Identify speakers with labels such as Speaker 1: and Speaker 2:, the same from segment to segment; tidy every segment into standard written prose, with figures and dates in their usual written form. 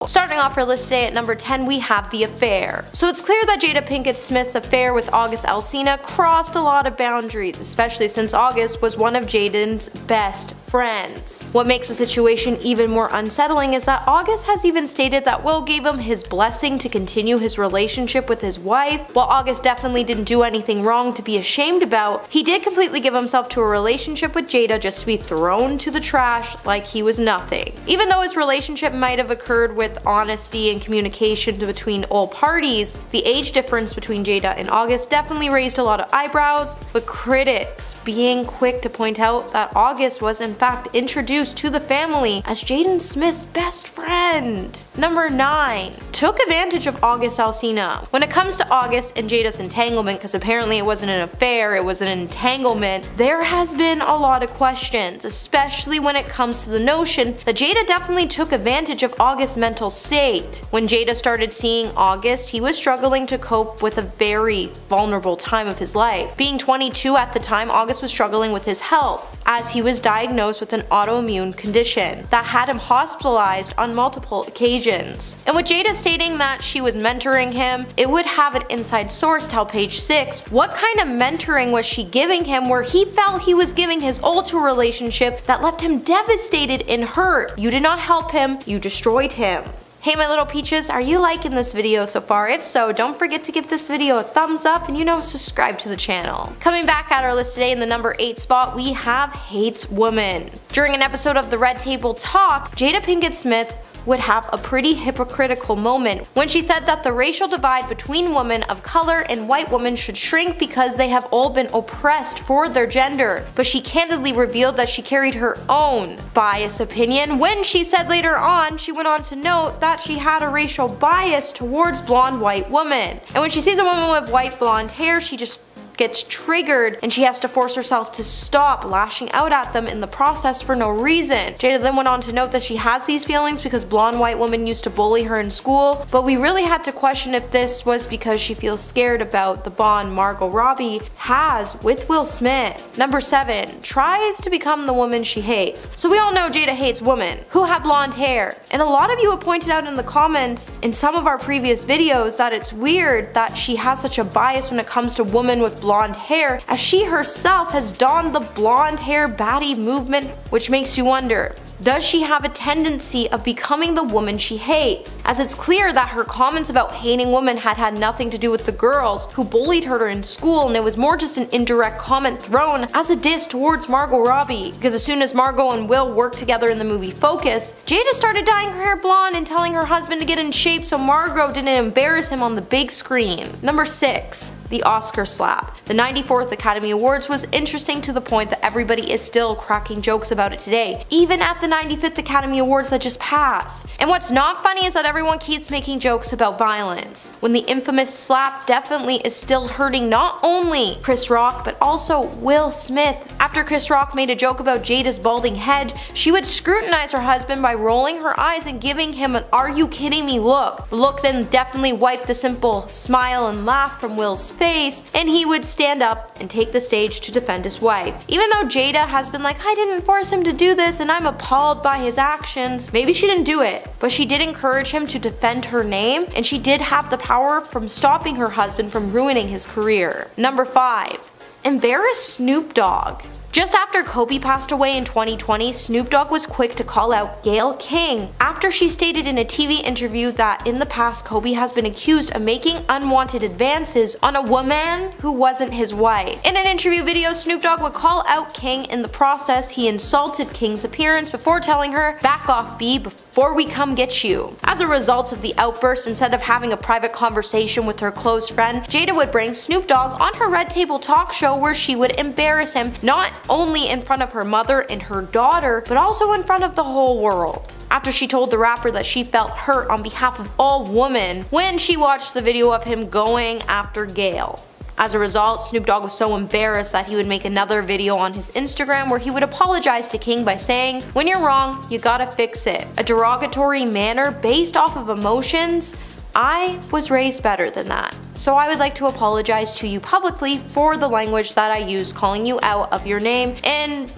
Speaker 1: Starting off our list today at number 10, we have The Affair. So it's clear that Jada Pinkett Smith's affair with August Alsina crossed a lot of boundaries, especially since August was one of Jaden's best friends. What makes the situation even more unsettling is that August has even stated that Will gave him his blessing to continue his relationship with his wife. While August definitely didn't do anything wrong to be ashamed about, he did completely give himself to a relationship with Jada just to be thrown to the trash like he was nothing. Even though his relationship might have occurred with honesty and communication between all parties, the age difference between Jada and August definitely raised a lot of eyebrows, with critics being quick to point out that August was in fact introduced to the family as Jaden Smith's best friend. Number 9. Took advantage of August Alsina. When it comes to August and Jada's entanglement, because apparently it wasn't an affair, it was an entanglement, there has been a lot of questions, especially when it comes to the notion that Jada definitely took advantage of August's mental state. When Jada started seeing August, he was struggling to cope with a very vulnerable time of his life. Being 22 at the time, August was struggling with his health, as he was diagnosed with an autoimmune condition that had him hospitalized on multiple occasions. And with Jada stating that she was mentoring him, it would have an inside source tell Page 6 what kind of mentoring was she giving him, where he felt he was giving his all to a relationship that left him devastated and hurt. You did not help him, you destroyed him. Hey my little peaches, are you liking this video so far? If so, don't forget to give this video a thumbs up and subscribe to the channel. Coming back at our list today in the number 8 spot, we have Hates Woman. During an episode of the Red Table Talk, Jada Pinkett Smith would have a pretty hypocritical moment when she said that the racial divide between women of color and white women should shrink because they have all been oppressed for their gender, but she candidly revealed that she carried her own biased opinion when she said later on, she went on to note that she had a racial bias towards blonde white women. And when she sees a woman with white blonde hair, she just gets triggered and she has to force herself to stop lashing out at them in the process for no reason. Jada then went on to note that she has these feelings because blonde white women used to bully her in school, but we really had to question if this was because she feels scared about the bond Margot Robbie has with Will Smith. Number 7. Tries to become the woman she hates. So we all know Jada hates women who have blonde hair, and a lot of you have pointed out in the comments in some of our previous videos that it's weird that she has such a bias when it comes to women with blonde hair, as she herself has donned the blonde hair baddie movement, which makes you wonder, does she have a tendency of becoming the woman she hates? As it's clear that her comments about hating women had nothing to do with the girls who bullied her in school, and it was more just an indirect comment thrown as a diss towards Margot Robbie. Because as soon as Margot and Will worked together in the movie Focus, Jada started dyeing her hair blonde and telling her husband to get in shape so Margot didn't embarrass him on the big screen. Number 6. The Oscar slap. The 94th Academy Awards was interesting to the point that everybody is still cracking jokes about it today, even at the 95th Academy Awards that just passed. And what's not funny is that everyone keeps making jokes about violence, when the infamous slap definitely is still hurting not only Chris Rock but also Will Smith. After Chris Rock made a joke about Jada's balding head, she would scrutinize her husband by rolling her eyes and giving him an "are you kidding me" look. The look then definitely wiped the simple smile and laugh from Will's face, and he would stand up and take the stage to defend his wife. Even though Jada has been like, I didn't force him to do this and I'm appalled by his actions, maybe she didn't do it, but she did encourage him to defend her name, and she did have the power from stopping her husband from ruining his career. Number 5. Embarrass Snoop Dogg. Just after Kobe passed away in 2020, Snoop Dogg was quick to call out Gayle King after she stated in a TV interview that in the past Kobe has been accused of making unwanted advances on a woman who wasn't his wife. In an interview video, Snoop Dogg would call out King. In the process, he insulted King's appearance before telling her, "Back off, B, before we come get you." As a result of the outburst, instead of having a private conversation with her close friend, Jada would bring Snoop Dogg on her Red Table Talk show where she would embarrass him, not only in front of her mother and her daughter, but also in front of the whole world. After she told the rapper that she felt hurt on behalf of all women when she watched the video of him going after Gayle. As a result, Snoop Dogg was so embarrassed that he would make another video on his Instagram where he would apologize to King by saying, "When you're wrong, you gotta fix it." A derogatory manner based off of emotions. I was raised better than that, so I would like to apologize to you publicly for the language that I used calling you out of your name and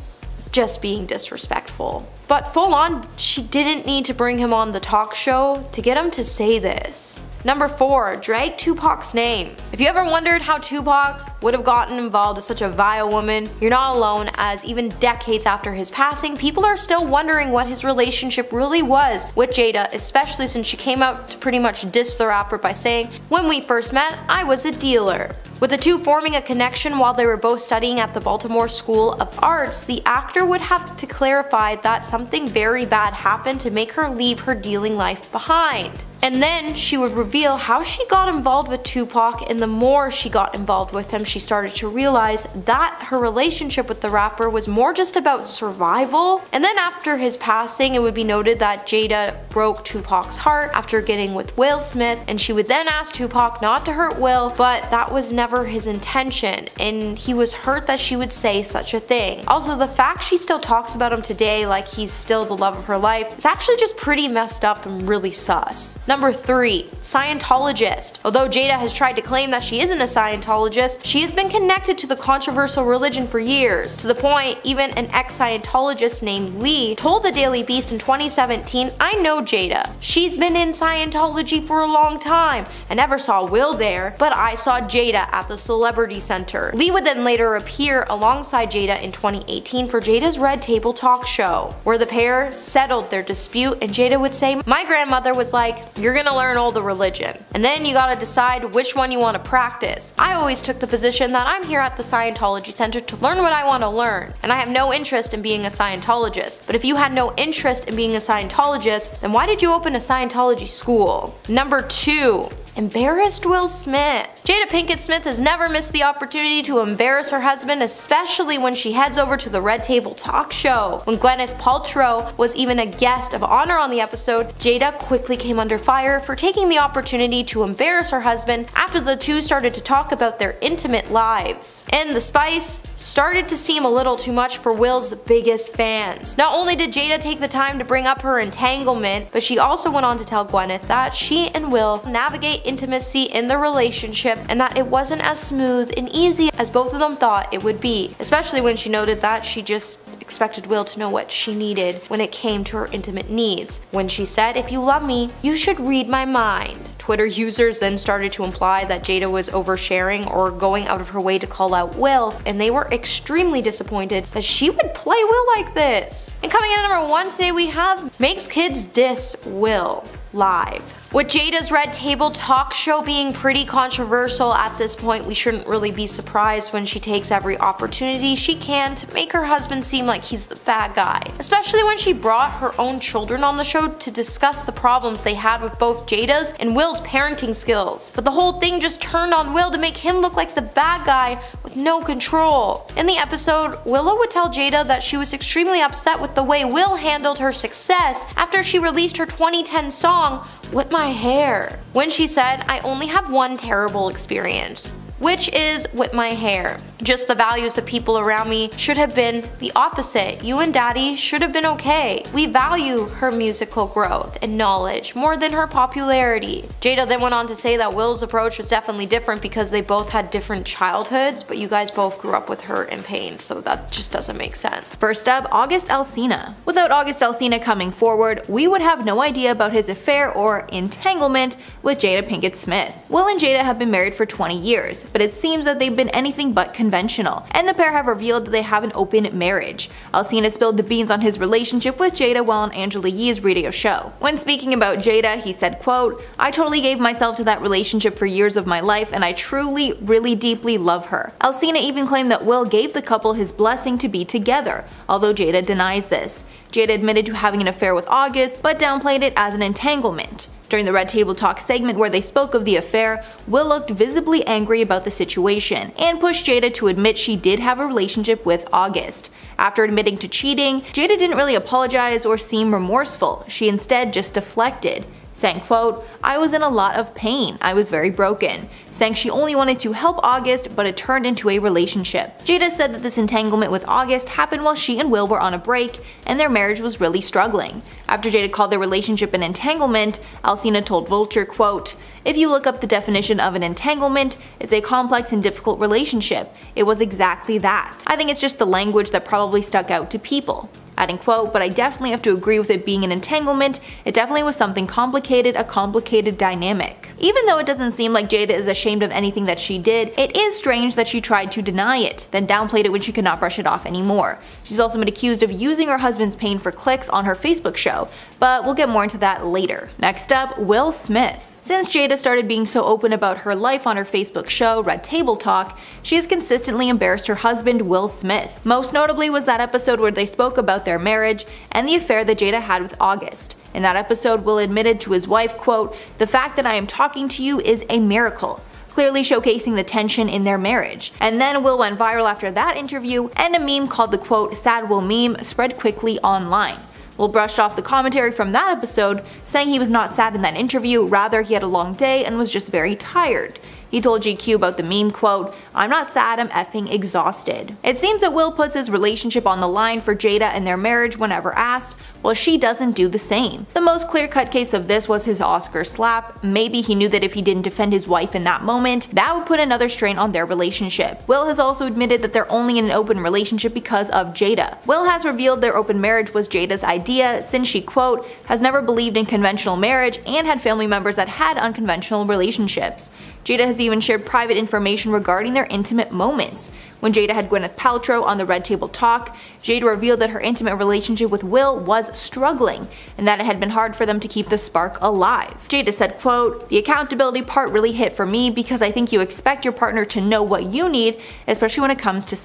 Speaker 1: just being disrespectful. But full on, she didn't need to bring him on the talk show to get him to say this. Number 4, drag Tupac's name. If you ever wondered how Tupac would have gotten involved with such a vile woman, you're not alone, as even decades after his passing, people are still wondering what his relationship really was with Jada, especially since she came out to pretty much diss the rapper by saying, "When we first met, I was a dealer." With the two forming a connection while they were both studying at the Baltimore School of Arts, the actor would have to clarify that something very bad happened to make her leave her dealing life behind. And then she would reveal how she got involved with Tupac, and the more she got involved with him, she started to realize that her relationship with the rapper was more just about survival. And then after his passing, it would be noted that Jada broke Tupac's heart after getting with Will Smith, and she would then ask Tupac not to hurt Will, but that was never his intention, and he was hurt that she would say such a thing. Also, the fact she still talks about him today like he's still the love of her life is actually just pretty messed up and really sus. Number 3, Scientologist. Although Jada has tried to claim that she isn't a Scientologist, she has been connected to the controversial religion for years, to the point even an ex-Scientologist named Lee told the Daily Beast in 2017, "I know Jada. She's been in Scientology for a long time. I never saw Will there, but I saw Jada at the Celebrity Center." Lee would then later appear alongside Jada in 2018 for Jada's Red Table talk show, where the pair settled their dispute, and Jada would say, "My grandmother was like, you're gonna learn all the religion, and then you gotta decide which one you want to practice. I always took the position that I'm here at the Scientology Center to learn what I want to learn, and I have no interest in being a Scientologist. But if you had no interest in being a Scientologist, then why did you open a Scientology school?" Number 2, embarrassed Will Smith. Jada Pinkett Smith has never missed the opportunity to embarrass her husband, especially when she heads over to the Red Table talk show. When Gwyneth Paltrow was even a guest of honor on the episode, Jada quickly came under fire for taking the opportunity to embarrass her husband after the two started to talk about their intimate lives. And the spice started to seem a little too much for Will's biggest fans. Not only did Jada take the time to bring up her entanglement, but she also went on to tell Gwyneth that she and Will navigate intimacy in the relationship and that it wasn't as smooth and easy as both of them thought it would be, especially when she noted that she just expected Will to know what she needed when it came to her intimate needs. When she said, "If you love me, you should read my mind." Twitter users then started to imply that Jada was oversharing or going out of her way to call out Will, and they were extremely disappointed that she would play Will like this. And coming in at number 1 today, we have Makes Kids Diss Will live. With Jada's Red Table talk show being pretty controversial at this point, we shouldn't really be surprised when she takes every opportunity she can to make her husband seem like he's the bad guy. Especially when she brought her own children on the show to discuss the problems they had with both Jada's and Will's parenting skills. But the whole thing just turned on Will to make him look like the bad guy with no control. In the episode, Willow would tell Jada that she was extremely upset with the way Will handled her success after she released her 2010 song, "Whip My Hair," when she said, "I only have one terrible experience, which is whip my hair. Just the values of people around me should have been the opposite. You and Daddy should have been okay. We value her musical growth and knowledge more than her popularity." Jada then went on to say that Will's approach was definitely different because they both had different childhoods, but you guys both grew up with her in pain, so that just doesn't make sense.
Speaker 2: First up, August Alsina. Without August Alsina coming forward, we would have no idea about his affair or entanglement with Jada Pinkett Smith. Will and Jada have been married for 20 years, but it seems that they've been anything but conventional, and the pair have revealed that they have an open marriage. Alsina spilled the beans on his relationship with Jada while on Angela Yee's radio show. When speaking about Jada, he said, quote, "I totally gave myself to that relationship for years of my life, and I truly, really deeply love her." Alsina even claimed that Will gave the couple his blessing to be together, although Jada denies this. Jada admitted to having an affair with August, but downplayed it as an entanglement. During the Red Table Talk segment where they spoke of the affair, Will looked visibly angry about the situation, and pushed Jada to admit she did have a relationship with August. After admitting to cheating, Jada didn't really apologize or seem remorseful, she instead just deflected. saying, quote, "I was in a lot of pain, I was very broken," saying she only wanted to help August, but it turned into a relationship. Jada said that this entanglement with August happened while she and Will were on a break, and their marriage was really struggling. After Jada called their relationship an entanglement, Alsina told Vulture, quote, "If you look up the definition of an entanglement, it's a complex and difficult relationship. It was exactly that. I think it's just the language that probably stuck out to people." Adding, quote, "But I definitely have to agree with it being an entanglement. It definitely was something complicated, a complicated dynamic." Even though it doesn't seem like Jada is ashamed of anything that she did, it is strange that she tried to deny it, then downplayed it when she could not brush it off anymore. She's also been accused of using her husband's pain for clicks on her Facebook show, but we'll get more into that later. Next up, Will Smith. Since Jada started being so open about her life on her Facebook show, Red Table Talk, she has consistently embarrassed her husband, Will Smith. Most notably was that episode where they spoke about their marriage and the affair that Jada had with August. In that episode, Will admitted to his wife, quote, "The fact that I am talking to you is a miracle," clearly showcasing the tension in their marriage. And then Will went viral after that interview, and a meme called the, quote, "Sad Will meme" spread quickly online. Will brushed off the commentary from that episode, saying he was not sad in that interview, rather he had a long day and was just very tired. He told GQ about the meme, quote, "I'm not sad, I'm effing exhausted." It seems that Will puts his relationship on the line for Jada and their marriage whenever asked, while she doesn't do the same. The most clear-cut case of this was his Oscar slap. Maybe he knew that if he didn't defend his wife in that moment, that would put another strain on their relationship. Will has also admitted that they're only in an open relationship because of Jada. Will has revealed their open marriage was Jada's idea, since she, quote, "has never believed in conventional marriage and had family members that had unconventional relationships." Jada has even shared private information regarding their intimate moments. When Jada had Gwyneth Paltrow on the Red Table Talk, Jada revealed that her intimate relationship with Will was struggling, and that it had been hard for them to keep the spark alive. Jada said, quote, "The accountability part really hit for me because I think you expect your partner to know what you need, especially when it comes to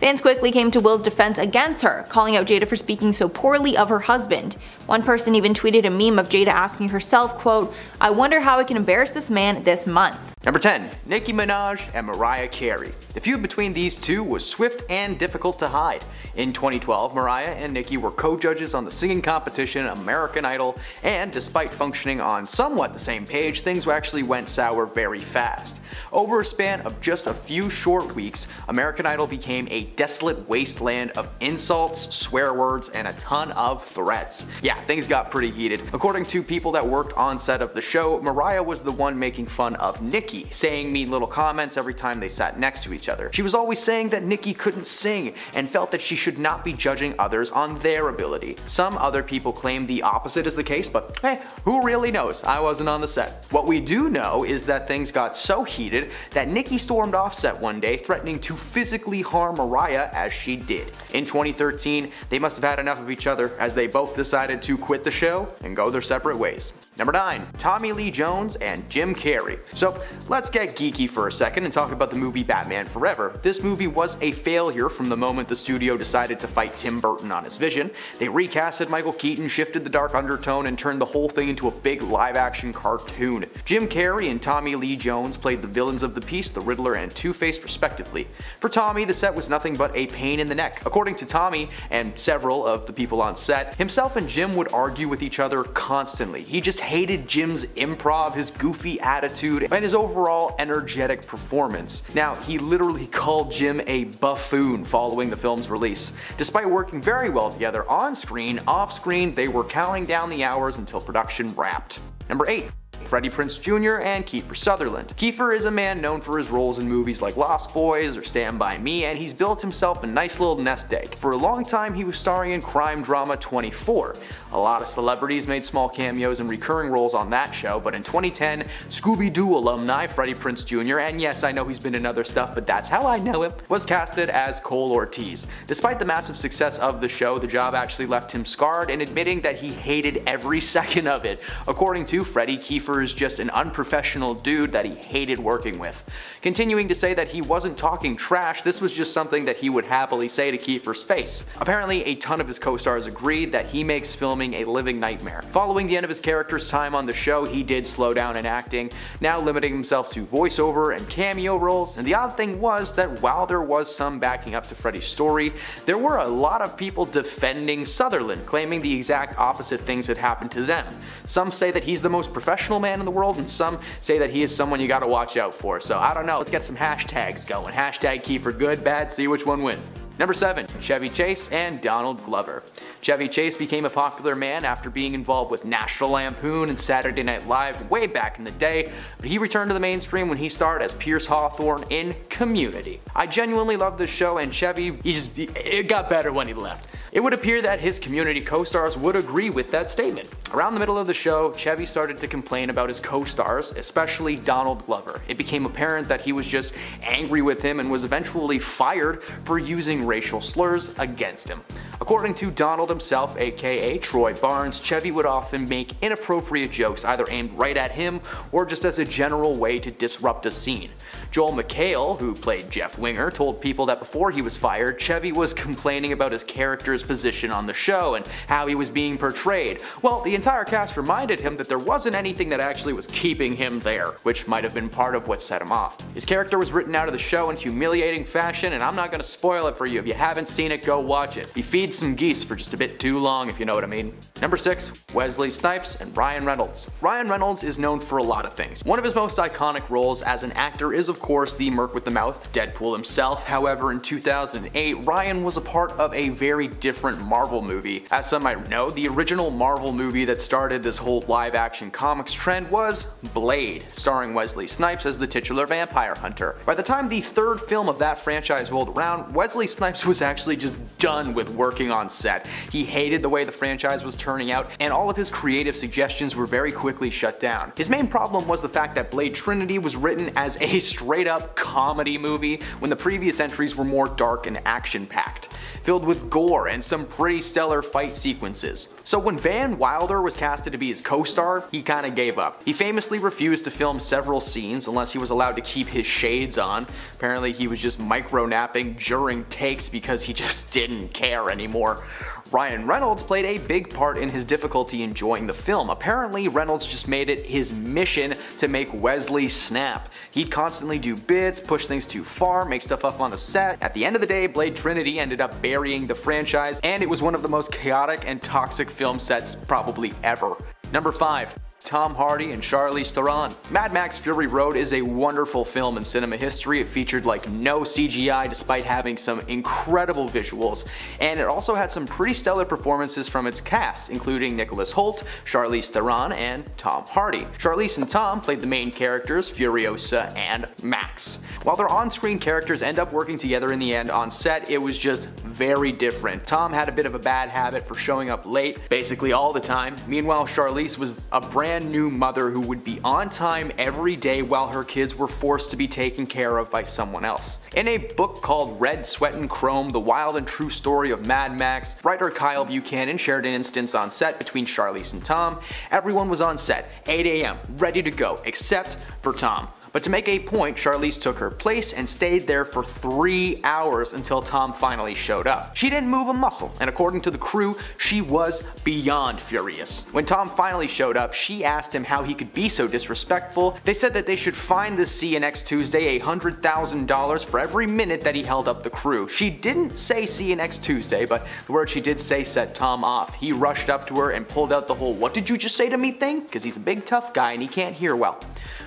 Speaker 2: Fans quickly came to Will's defense against her, calling out Jada for speaking so poorly of her husband. One person even tweeted a meme of Jada asking herself, quote, "I wonder how I can embarrass this man this month."
Speaker 3: Number 10. Nicki Minaj and Mariah Carey. The feud between these two was swift and difficult to hide. In 2012, Mariah and Nicki were co-judges on the singing competition American Idol, and despite functioning on somewhat the same page, things actually went sour very fast. Over a span of just a few short weeks, American Idol became a desolate wasteland of insults, swear words, and a ton of threats. Yeah, things got pretty heated. According to people that worked on set of the show, Mariah was the one making fun of Nicki, saying mean little comments every time they sat next to each other. She was always saying that Nicki couldn't sing and felt that she should not be judging others on their ability. Some other people claim the opposite is the case, but hey, who really knows? I wasn't on the set. What we do know is that things got so heated that Nicki stormed off set one day, threatening to physically harm Mariah as she did. In 2013, they must have had enough of each other as they both decided to quit the show and go their separate ways. Number 9. Tommy Lee Jones and Jim Carrey. So let's get geeky for a second and talk about the movie Batman Forever. This movie was a failure from the moment the studio decided to fight Tim Burton on his vision. They recasted Michael Keaton, shifted the dark undertone, and turned the whole thing into a big live-action cartoon. Jim Carrey and Tommy Lee Jones played the villains of the piece, the Riddler and Two-Face respectively. For Tommy, the set was nothing but a pain in the neck. According to Tommy and several of the people on set, himself and Jim would argue with each other constantly. He just hated Jim's improv, his goofy attitude, and his overall energetic performance. Now, he literally called Jim a buffoon following the film's release. Despite working very well together on screen, off screen, they were counting down the hours until production wrapped. Number 8. Freddie Prinze Jr. and Kiefer Sutherland. Kiefer is a man known for his roles in movies like Lost Boys or Stand By Me, and he's built himself a nice little nest egg. For a long time, he was starring in crime drama 24. A lot of celebrities made small cameos and recurring roles on that show, but in 2010, Scooby-Doo alumni Freddie Prinze Jr., and yes, I know he's been in other stuff, but that's how I know him, was casted as Cole Ortiz. Despite the massive success of the show, the job actually left him scarred and admitting that he hated every second of it. According to Freddie, Kiefer Kiefer is just an unprofessional dude that he hated working with. Continuing to say that he wasn't talking trash, this was just something that he would happily say to Kiefer's face. Apparently, a ton of his co-stars agreed that he makes filming a living nightmare. Following the end of his character's time on the show, he did slow down in acting, now limiting himself to voiceover and cameo roles, and the odd thing was that while there was some backing up to Freddy's story, there were a lot of people defending Sutherland, claiming the exact opposite things had happened to them. Some say that he's the most professional man in the world, and some say that he is someone you gotta watch out for, so I don't know, let's get some hashtags going. Hashtag Kiefer good, bad, see which one wins. Number 7. Chevy Chase and Donald Glover. Chevy Chase became a popular man after being involved with National Lampoon and Saturday Night Live way back in the day, but he returned to the mainstream when he starred as Pierce Hawthorne in Community. I genuinely love this show, and Chevy, it got better when he left. It would appear that his Community co-stars would agree with that statement. Around the middle of the show, Chevy started to complain about his co-stars, especially Donald Glover. It became apparent that he was just angry with him and was eventually fired for using racial slurs against him. According to Donald himself, aka Troy Barnes, Chevy would often make inappropriate jokes either aimed right at him or just as a general way to disrupt a scene. Joel McHale, who played Jeff Winger, told people that before he was fired, Chevy was complaining about his character's position on the show and how he was being portrayed. Well, the entire cast reminded him that there wasn't anything that actually was keeping him there, which might have been part of what set him off. His character was written out of the show in humiliating fashion, and I'm not gonna spoil it for you. If you haven't seen it, go watch it. He feeds some geese for just a bit too long, if you know what I mean. Number 6. Wesley Snipes and Ryan Reynolds. Ryan Reynolds is known for a lot of things. One of his most iconic roles as an actor is of course the Merc with the Mouth, Deadpool himself. However, in 2008, Ryan was a part of a very different Marvel movie. As some might know, the original Marvel movie that started this whole live action comics trend was Blade, starring Wesley Snipes as the titular vampire hunter. By the time the third film of that franchise rolled around, Wesley Snipes was actually just done with working on set. He hated the way the franchise was turning out, and all of his creative suggestions were very quickly shut down. His main problem was the fact that Blade Trinity was written as a straight up comedy movie when the previous entries were more dark and action packed, filled with gore and some pretty stellar fight sequences. So when Van Wilder was casted to be his co-star, he kinda gave up. He famously refused to film several scenes unless he was allowed to keep his shades on. Apparently he was just micro-napping during takes because he just didn't care anymore. Ryan Reynolds played a big part in his difficulty enjoying the film. Apparently Reynolds just made it his mission to make Wesley snap. He'd constantly do bits, push things too far, make stuff up on the set. At the end of the day, Blade Trinity ended up burying the franchise, and it was one of the most chaotic and toxic film sets probably ever. Number 5. Tom Hardy and Charlize Theron. Mad Max Fury Road is a wonderful film in cinema history. It featured like no CGI despite having some incredible visuals, and it also had some pretty stellar performances from its cast, including Nicholas Hoult, Charlize Theron, and Tom Hardy. Charlize and Tom played the main characters, Furiosa and Max. While their on-screen characters end up working together in the end, on set it was just very different. Tom had a bit of a bad habit for showing up late, basically all the time. Meanwhile, Charlize was a brand new mother who would be on time every day while her kids were forced to be taken care of by someone else. In a book called Red, Sweat and Chrome, The Wild and True Story of Mad Max, writer Kyle Buchanan shared an instance on set between Charlize and Tom. Everyone was on set, 8 AM, ready to go, except for Tom. But to make a point, Charlize took her place and stayed there for 3 hours until Tom finally showed up. She didn't move a muscle, and according to the crew, she was beyond furious. When Tom finally showed up, she asked him how he could be so disrespectful. They said that they should fine the See You Next Tuesday $100,000 for every minute that he held up the crew. She didn't say See You Next Tuesday, but the word she did say set Tom off. He rushed up to her and pulled out the whole "what did you just say to me" thing, because he's a big tough guy and he can't hear well.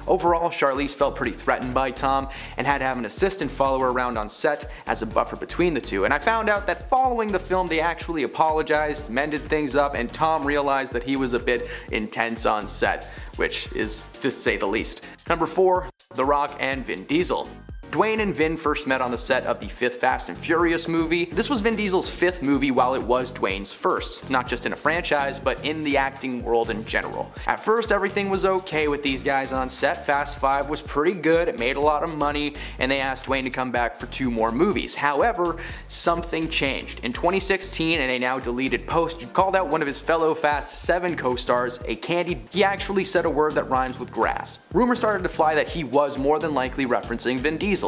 Speaker 3: Overall, Charlize felt pretty threatened by Tom and had to have an assistant follow her around on set as a buffer between the two, and I found out that following the film they actually apologized, mended things up, and Tom realized that he was a bit intense on set, which is to say the least. Number 4. The Rock and Vin Diesel. Dwayne and Vin first met on the set of the 5th Fast and Furious movie. This was Vin Diesel's 5th movie while it was Dwayne's first, not just in a franchise, but in the acting world in general. At first, everything was okay with these guys on set. Fast 5 was pretty good, it made a lot of money, and they asked Dwayne to come back for 2 more movies. However, something changed. In 2016, in a now deleted post, he called out one of his fellow Fast 7 co-stars a candy. He actually said a word that rhymes with grass. Rumors started to fly that he was more than likely referencing Vin Diesel.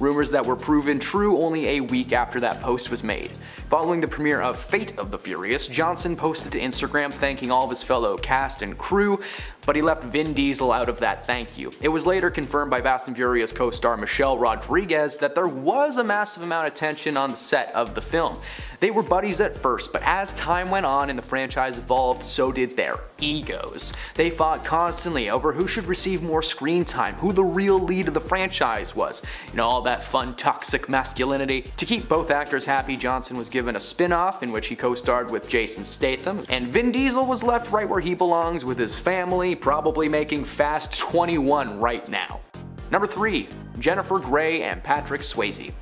Speaker 3: Rumors that were proven true only a week after that post was made. Following the premiere of Fate of the Furious, Johnson posted to Instagram thanking all of his fellow cast and crew, but he left Vin Diesel out of that thank you. It was later confirmed by Fast and Furious co-star Michelle Rodriguez that there was a massive amount of tension on the set of the film. They were buddies at first, but as time went on and the franchise evolved, so did their egos. They fought constantly over who should receive more screen time, who the real lead of the franchise was, all that fun toxic masculinity. To keep both actors happy, Johnson was given a spin-off in which he co-starred with Jason Statham, and Vin Diesel was left right where he belongs with his family, probably making Fast 21 right now. Number 3. Jennifer Grey and Patrick Swayze.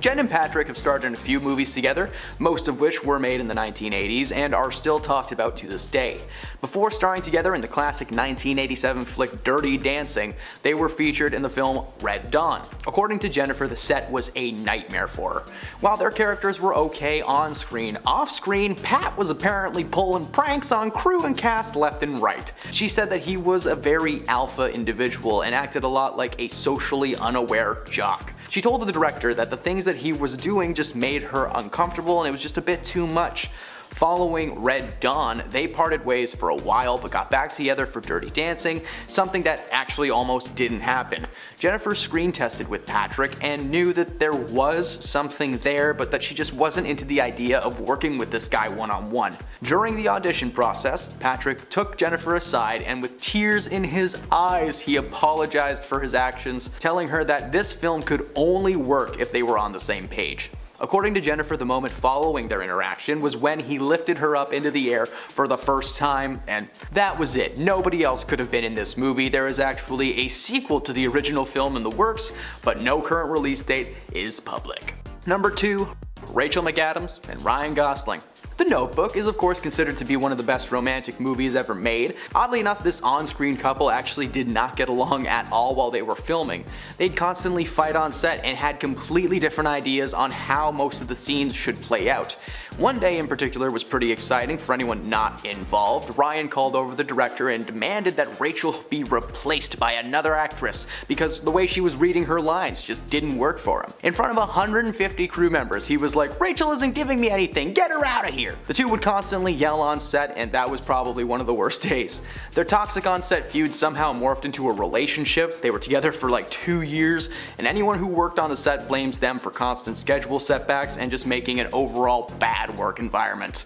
Speaker 3: Jen and Patrick have starred in a few movies together, most of which were made in the 1980s and are still talked about to this day. Before starring together in the classic 1987 flick Dirty Dancing, they were featured in the film Red Dawn. According to Jennifer, the set was a nightmare for her. While their characters were okay on screen, off screen, Pat was apparently pulling pranks on crew and cast left and right. She said that he was a very alpha individual and acted a lot like a socially unaware jock. She told the director that the things that he was doing just made her uncomfortable and it was just a bit too much. Following Red Dawn, they parted ways for a while but got back together for Dirty Dancing, something that actually almost didn't happen. Jennifer screen tested with Patrick and knew that there was something there, but that she just wasn't into the idea of working with this guy one-on-one. During the audition process, Patrick took Jennifer aside and with tears in his eyes, he apologized for his actions, telling her that this film could only work if they were on the same page. According to Jennifer, the moment following their interaction was when he lifted her up into the air for the first time, and that was it. Nobody else could have been in this movie. There is actually a sequel to the original film in the works, but no current release date is public. Number 2. Rachel McAdams and Ryan Gosling. The Notebook is of course considered to be one of the best romantic movies ever made. Oddly enough, this on-screen couple actually did not get along at all while they were filming. They'd constantly fight on set and had completely different ideas on how most of the scenes should play out. One day in particular was pretty exciting for anyone not involved. Ryan called over the director and demanded that Rachel be replaced by another actress because the way she was reading her lines just didn't work for him. In front of 150 crew members, he was like, "Rachel isn't giving me anything, get her out of here!" The two would constantly yell on set, and that was probably one of the worst days. Their toxic on-set feud somehow morphed into a relationship. They were together for like 2 years, and anyone who worked on the set blames them for constant schedule setbacks and just making an overall bad work environment.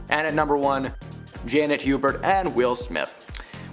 Speaker 3: And at number 1, Janet Hubert and Will Smith.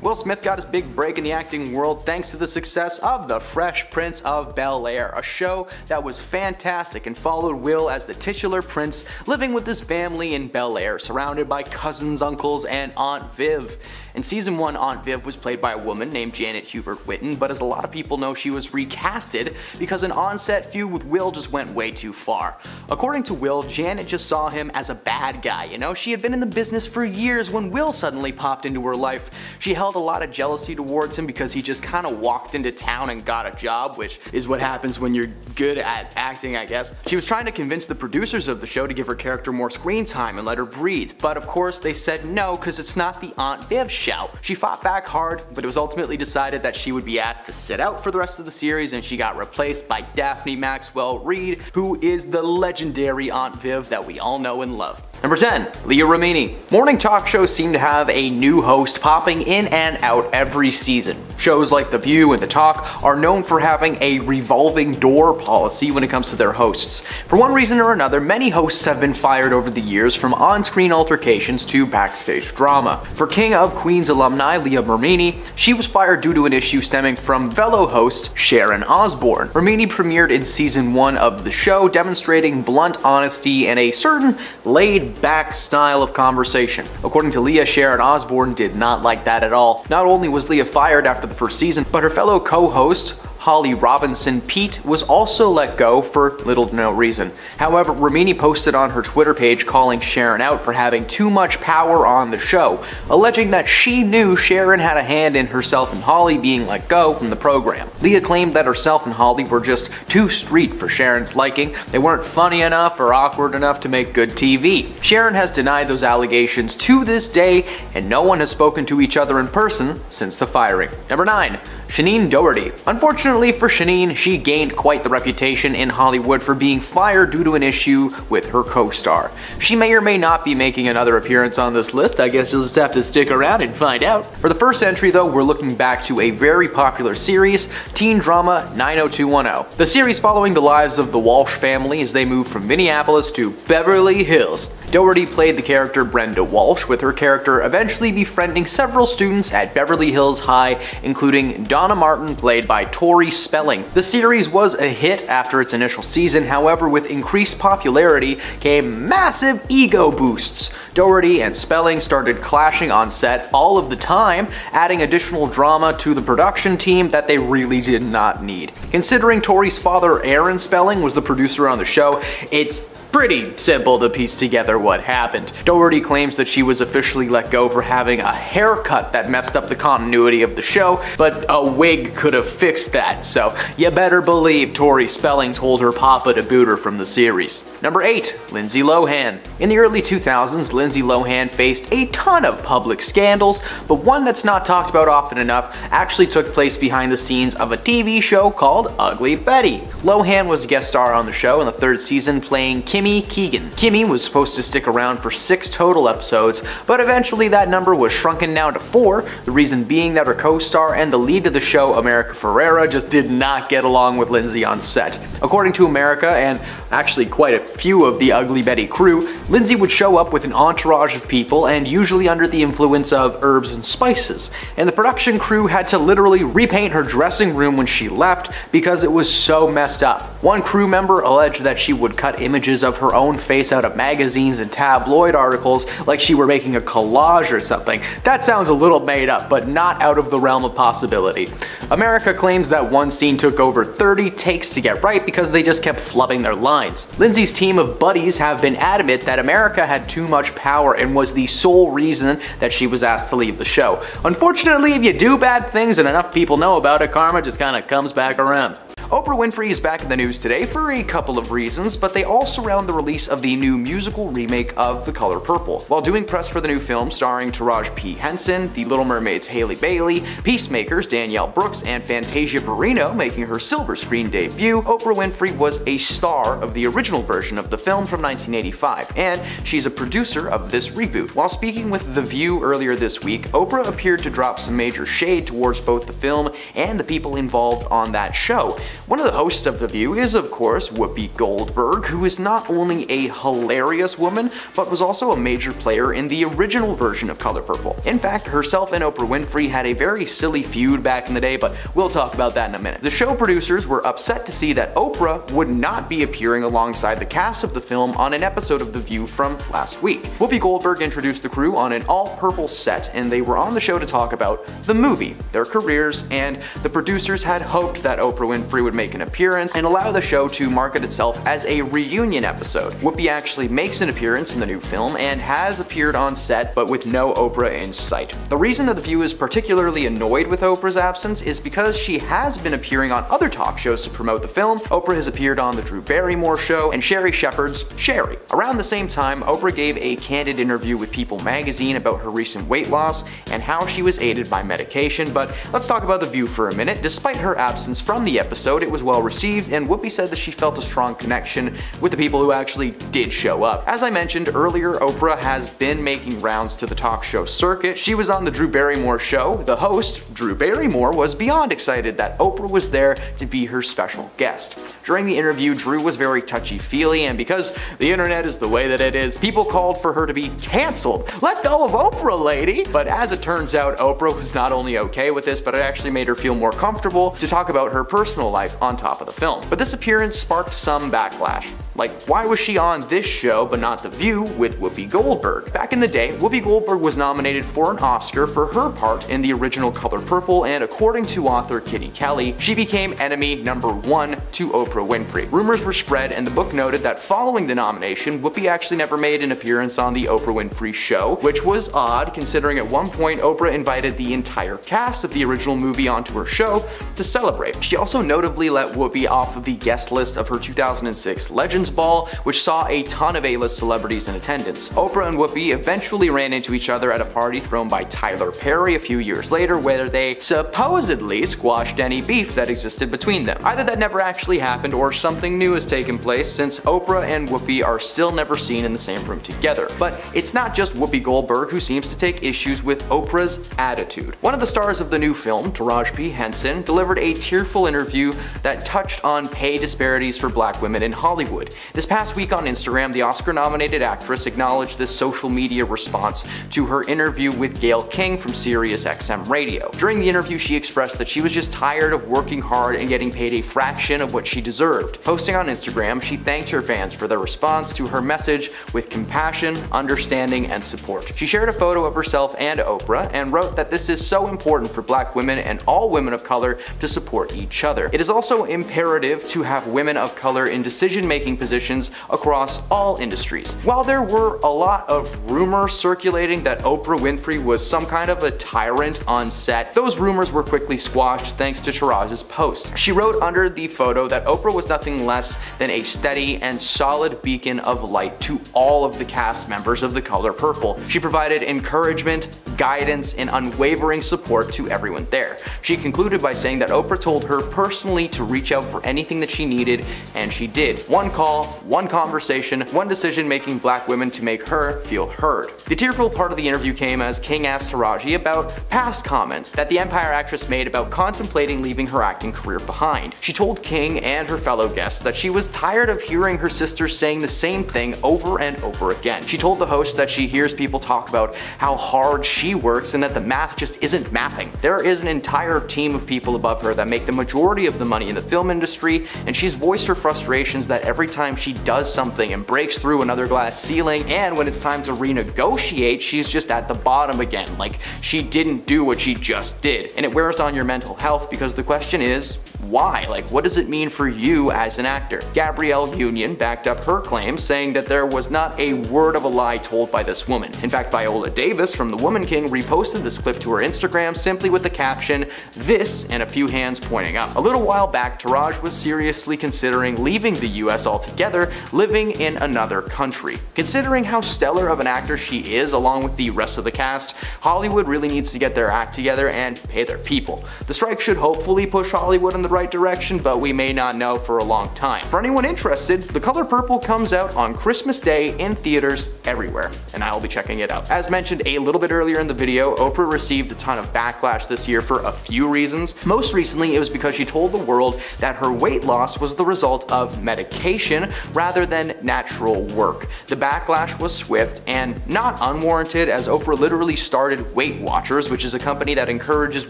Speaker 3: Will Smith got his big break in the acting world thanks to the success of The Fresh Prince of Bel-Air, a show that was fantastic and followed Will as the titular prince living with his family in Bel-Air, surrounded by cousins, uncles, and Aunt Viv. In season 1, Aunt Viv was played by a woman named Janet Hubert Witten, but as a lot of people know, she was recasted because an on-set feud with Will just went way too far. According to Will, Janet just saw him as a bad guy, She had been in the business for years when Will suddenly popped into her life. She held a lot of jealousy towards him because he just kind of walked into town and got a job, which is what happens when you're good at acting, I guess. She was trying to convince the producers of the show to give her character more screen time and let her breathe, but of course they said no because it's not the Aunt Viv show. She fought back hard, but it was ultimately decided that she would be asked to sit out for the rest of the series, and she got replaced by Daphne Maxwell Reid, who is the legendary Aunt Viv that we all know and love. Number 10. Leah Remini. Morning talk shows seem to have a new host popping in and out every season. Shows like The View and The Talk are known for having a revolving door policy when it comes to their hosts. For one reason or another, many hosts have been fired over the years, from on-screen altercations to backstage drama. For King of Queens alumni Leah Remini, she was fired due to an issue stemming from fellow host Sharon Osbourne. Remini premiered in season 1 of the show, demonstrating blunt honesty and a certain laid-back style of conversation. According to Leah, Sharon Osbourne did not like that at all. Not only was Leah fired after the first season, but her fellow co-host Holly Robinson Pete was also let go for little to no reason. However, Ramini posted on her Twitter page calling Sharon out for having too much power on the show, alleging that she knew Sharon had a hand in herself and Holly being let go from the program. Leah claimed that herself and Holly were just too street for Sharon's liking. They weren't funny enough or awkward enough to make good TV. Sharon has denied those allegations to this day, and no one has spoken to each other in person since the firing. Number 9. Shanine Doherty. Unfortunately for Shanine, she gained quite the reputation in Hollywood for being fired due to an issue with her co-star. She may or may not be making another appearance on this list. I guess you'll just have to stick around and find out. For the first entry though, we're looking back to a very popular series, teen drama 90210. The series following the lives of the Walsh family as they moved from Minneapolis to Beverly Hills. Doherty played the character Brenda Walsh, with her character eventually befriending several students at Beverly Hills High, including Donna Martin, played by Tori Spelling. The series was a hit after its initial season, however with increased popularity came massive ego boosts. Doherty and Spelling started clashing on set all of the time, adding additional drama to the production team that they really did not need. Considering Tori's father Aaron Spelling was the producer on the show, it's pretty simple to piece together what happened. Doherty claims that she was officially let go for having a haircut that messed up the continuity of the show, but a wig could have fixed that, so you better believe Tori Spelling told her papa to boot her from the series. Number 8. Lindsay Lohan. In the early 2000s, Lindsay Lohan faced a ton of public scandals, but one that's not talked about often enough actually took place behind the scenes of a TV show called Ugly Betty. Lohan was a guest star on the show in the 3rd season playing Kimmy Keegan. Kimmy was supposed to stick around for 6 total episodes, but eventually that number was shrunken down to 4, the reason being that her co-star and the lead of the show, America Ferrera, just did not get along with Lindsay on set. According to America, and actually quite a few of the Ugly Betty crew, Lindsay would show up with an entourage of people and usually under the influence of herbs and spices, and the production crew had to literally repaint her dressing room when she left because it was so messed up. One crew member alleged that she would cut images of her own face out of magazines and tabloid articles like she were making a collage or something. That sounds a little made up, but not out of the realm of possibility. America claims that one scene took over 30 takes to get right because they just kept flubbing their lines. Lindsay's team of buddies have been adamant that America had too much power and was the sole reason that she was asked to leave the show. Unfortunately, if you do bad things and enough people know about it, karma just kinda comes back around. Oprah Winfrey is back in the news today for a couple of reasons, but they all surround the release of the new musical remake of The Color Purple. While doing press for the new film starring Taraji P. Henson, The Little Mermaid's Hailey Bailey, Peacemakers Danielle Brooks, and Fantasia Barrino making her silver screen debut, Oprah Winfrey was a star of the original version of the film from 1985, and she's a producer of this reboot. While speaking with The View earlier this week, Oprah appeared to drop some major shade towards both the film and the people involved on that show. One of the hosts of The View is, of course, Whoopi Goldberg, who is not only a hilarious woman, but was also a major player in the original version of Color Purple. In fact, herself and Oprah Winfrey had a very silly feud back in the day, but we'll talk about that in a minute. The show producers were upset to see that Oprah would not be appearing alongside the cast of the film on an episode of The View from last week. Whoopi Goldberg introduced the crew on an all-purple set, and they were on the show to talk about the movie, their careers, and the producers had hoped that Oprah Winfrey would make an appearance and allow the show to market itself as a reunion episode. Whoopi actually makes an appearance in the new film and has appeared on set, but with no Oprah in sight. The reason that The View is particularly annoyed with Oprah's absence is because she has been appearing on other talk shows to promote the film. Oprah has appeared on The Drew Barrymore Show and Sherri Shepherd's Sherri. Around the same time, Oprah gave a candid interview with People magazine about her recent weight loss and how she was aided by medication, but let's talk about The View for a minute. Despite her absence from the episode, it was well received, and Whoopi said that she felt a strong connection with the people who actually did show up. As I mentioned earlier, Oprah has been making rounds to the talk show circuit. She was on The Drew Barrymore Show. The host, Drew Barrymore, was beyond excited that Oprah was there to be her special guest. During the interview, Drew was very touchy-feely, and because the internet is the way that it is, people called for her to be cancelled. Let go of Oprah, lady! But as it turns out, Oprah was not only okay with this, but it actually made her feel more comfortable to talk about her personal life life on top of the film. But this appearance sparked some backlash. Like, why was she on this show but not The View with Whoopi Goldberg? Back in the day, Whoopi Goldberg was nominated for an Oscar for her part in the original Color Purple, and according to author Kitty Kelly, she became enemy number 1 to Oprah Winfrey. Rumors were spread, and the book noted that following the nomination, Whoopi actually never made an appearance on the Oprah Winfrey Show, which was odd considering at one point Oprah invited the entire cast of the original movie onto her show to celebrate. She also notably let Whoopi off of the guest list of her 2006 Legends Ball, which saw a ton of A-list celebrities in attendance. Oprah and Whoopi eventually ran into each other at a party thrown by Tyler Perry a few years later, where they supposedly squashed any beef that existed between them. Either that never actually happened or something new has taken place, since Oprah and Whoopi are still never seen in the same room together. But it's not just Whoopi Goldberg who seems to take issues with Oprah's attitude. One of the stars of the new film, Taraji P. Henson, delivered a tearful interview that touched on pay disparities for black women in Hollywood. This past week on Instagram, the Oscar-nominated actress acknowledged this social media response to her interview with Gayle King from SiriusXM Radio. During the interview, she expressed that she was just tired of working hard and getting paid a fraction of what she deserved. Posting on Instagram, she thanked her fans for their response to her message with compassion, understanding, and support. She shared a photo of herself and Oprah and wrote that this is so important for black women and all women of color to support each other. It is also imperative to have women of color in decision-making positions across all industries. While there were a lot of rumors circulating that Oprah Winfrey was some kind of a tyrant on set, those rumors were quickly squashed thanks to Taraji's post. She wrote under the photo that Oprah was nothing less than a steady and solid beacon of light to all of the cast members of The Color Purple. She provided encouragement, guidance, and unwavering support to everyone there. She concluded by saying that Oprah told her personally to reach out for anything that she needed, and she did. One call, one conversation, one decision making black women to make her feel heard. The tearful part of the interview came as King asked Taraji about past comments that the Empire actress made about contemplating leaving her acting career behind. She told King and her fellow guests that she was tired of hearing her sisters saying the same thing over and over again. She told the host that she hears people talk about how hard she works and that the math just isn't mathing. There is an entire team of people above her that make the majority of the money in the film industry, and she's voiced her frustrations that every time she does something and breaks through another glass ceiling, and when it's time to renegotiate, she's just at the bottom again, like she didn't do what she just did. And it wears on your mental health, because the question is, why? Like, what does it mean for you as an actor? Gabrielle Union backed up her claims, saying that there was not a word of a lie told by this woman. In fact, Viola Davis from The Woman King reposted this clip to her Instagram simply with the caption, "This," and a few hands pointing up. A little while back, Taraji was seriously considering leaving the US altogether, living in another country. Considering how stellar of an actor she is along with the rest of the cast, Hollywood really needs to get their act together and pay their people. The strike should hopefully push Hollywood in the right direction, but we may not know for a long time. For anyone interested, The Color Purple comes out on Christmas Day in theaters everywhere, and I will be checking it out. As mentioned a little bit earlier in the video, Oprah received a ton of backlash this year for a few reasons. Most recently, it was because she told the world that her weight loss was the result of medication rather than natural work. The backlash was swift and not unwarranted, as Oprah literally started Weight Watchers, which is a company that encourages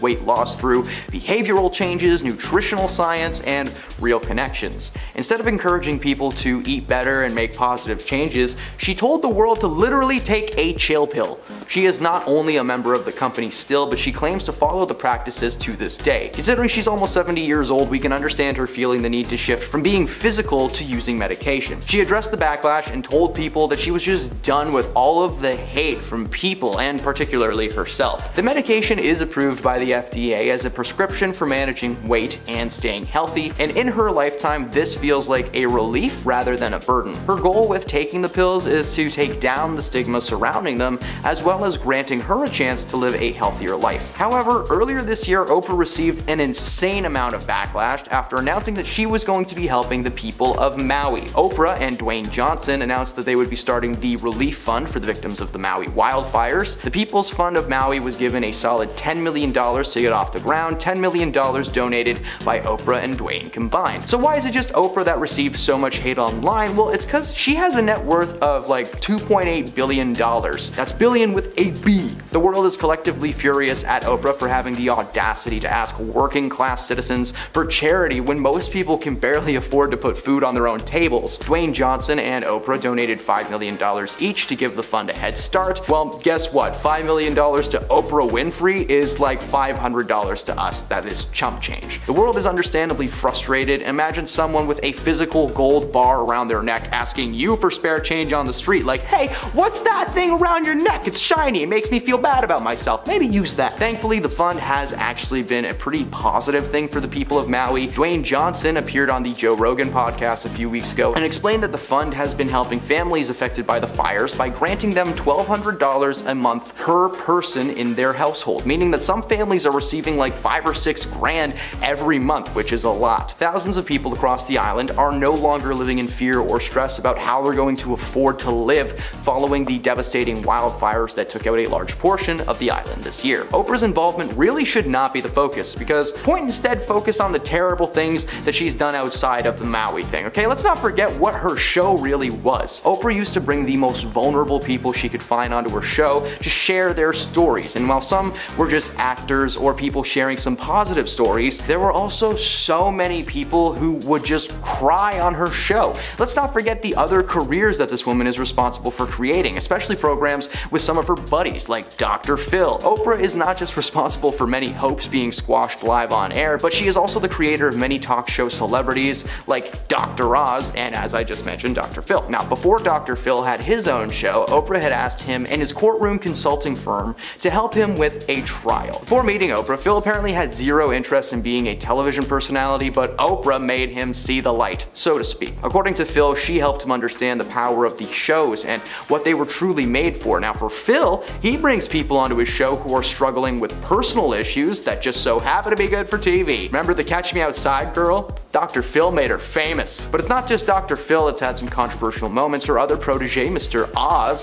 Speaker 3: weight loss through behavioral changes, nutritional science, and real connections. Instead of encouraging people to eat better and make positive changes, she told the world to literally take a chill pill. She is not only a member of the company still, but she claims to follow the practices to this day. Considering she's almost 70 years old, we can understand her feeling the need to shift from being physical to using medication. She addressed the backlash and told people that she was just done with all of the hate from people, and particularly herself. The medication is approved by the FDA as a prescription for managing weight and staying healthy, and in her lifetime this feels like a relief rather than a burden. Her goal with taking the pills is to take down the stigma surrounding them, as well as granting her a chance to live a healthier life. However, earlier this year, Oprah received an insane amount of backlash after announcing that she was going to be helping the people of Maui. Oprah and Dwayne Johnson announced that they would be starting the relief fund for the victims of the Maui wildfires. The People's Fund of Maui was given a solid $10 million to get off the ground, $10 million donated by Oprah and Dwayne combined. So why is it just Oprah that received so much hate online? Well, it's because she has a net worth of like $2.8 billion. That's billion with with a B. The world is collectively furious at Oprah for having the audacity to ask working class citizens for charity when most people can barely afford to put food on their own tables. Dwayne Johnson and Oprah donated $5 million each to give the fund a head start. Well, guess what? $5 million to Oprah Winfrey is like $500 to us. That is chump change. The world is understandably frustrated. Imagine someone with a physical gold bar around their neck asking you for spare change on the street, like, hey, what's that thing around your neck? It's shiny, it makes me feel bad about myself. Maybe use that. Thankfully, the fund has actually been a pretty positive thing for the people of Maui. Dwayne Johnson appeared on the Joe Rogan podcast a few weeks ago and explained that the fund has been helping families affected by the fires by granting them $1,200 a month per person in their household, meaning that some families are receiving like $5 or $6 grand every month, which is a lot. Thousands of people across the island are no longer living in fear or stress about how they're going to afford to live following the devastating wildfires that took out a large portion of the island this year. Oprah's involvement really should not be the focus, because point instead focus on the terrible things that she's done outside of the Maui thing, okay? Let's not forget what her show really was. Oprah used to bring the most vulnerable people she could find onto her show to share their stories, and while some were just actors or people sharing some positive stories, there were also so many people who would just cry on her show. Let's not forget the other careers that this woman is responsible for creating, especially programs with some of her buddies like Dr. Phil. Oprah is not just responsible for many hopes being squashed live on air, but she is also the creator of many talk show celebrities like Dr. Oz and, as I just mentioned, Dr. Phil. Now, before Dr. Phil had his own show, Oprah had asked him and his courtroom consulting firm to help him with a trial. Before meeting Oprah, Phil apparently had zero interest in being a television personality, but Oprah made him see the light, so to speak. According to Phil, she helped him understand the power of the shows and what they were truly made for. Now, for Phil, he brings people onto his show who are struggling with personal issues that just so happen to be good for TV. Remember the Catch Me Outside girl? Dr. Phil made her famous. But it's not just Dr. Phil that's had some controversial moments. Her other protege, Mr. Oz,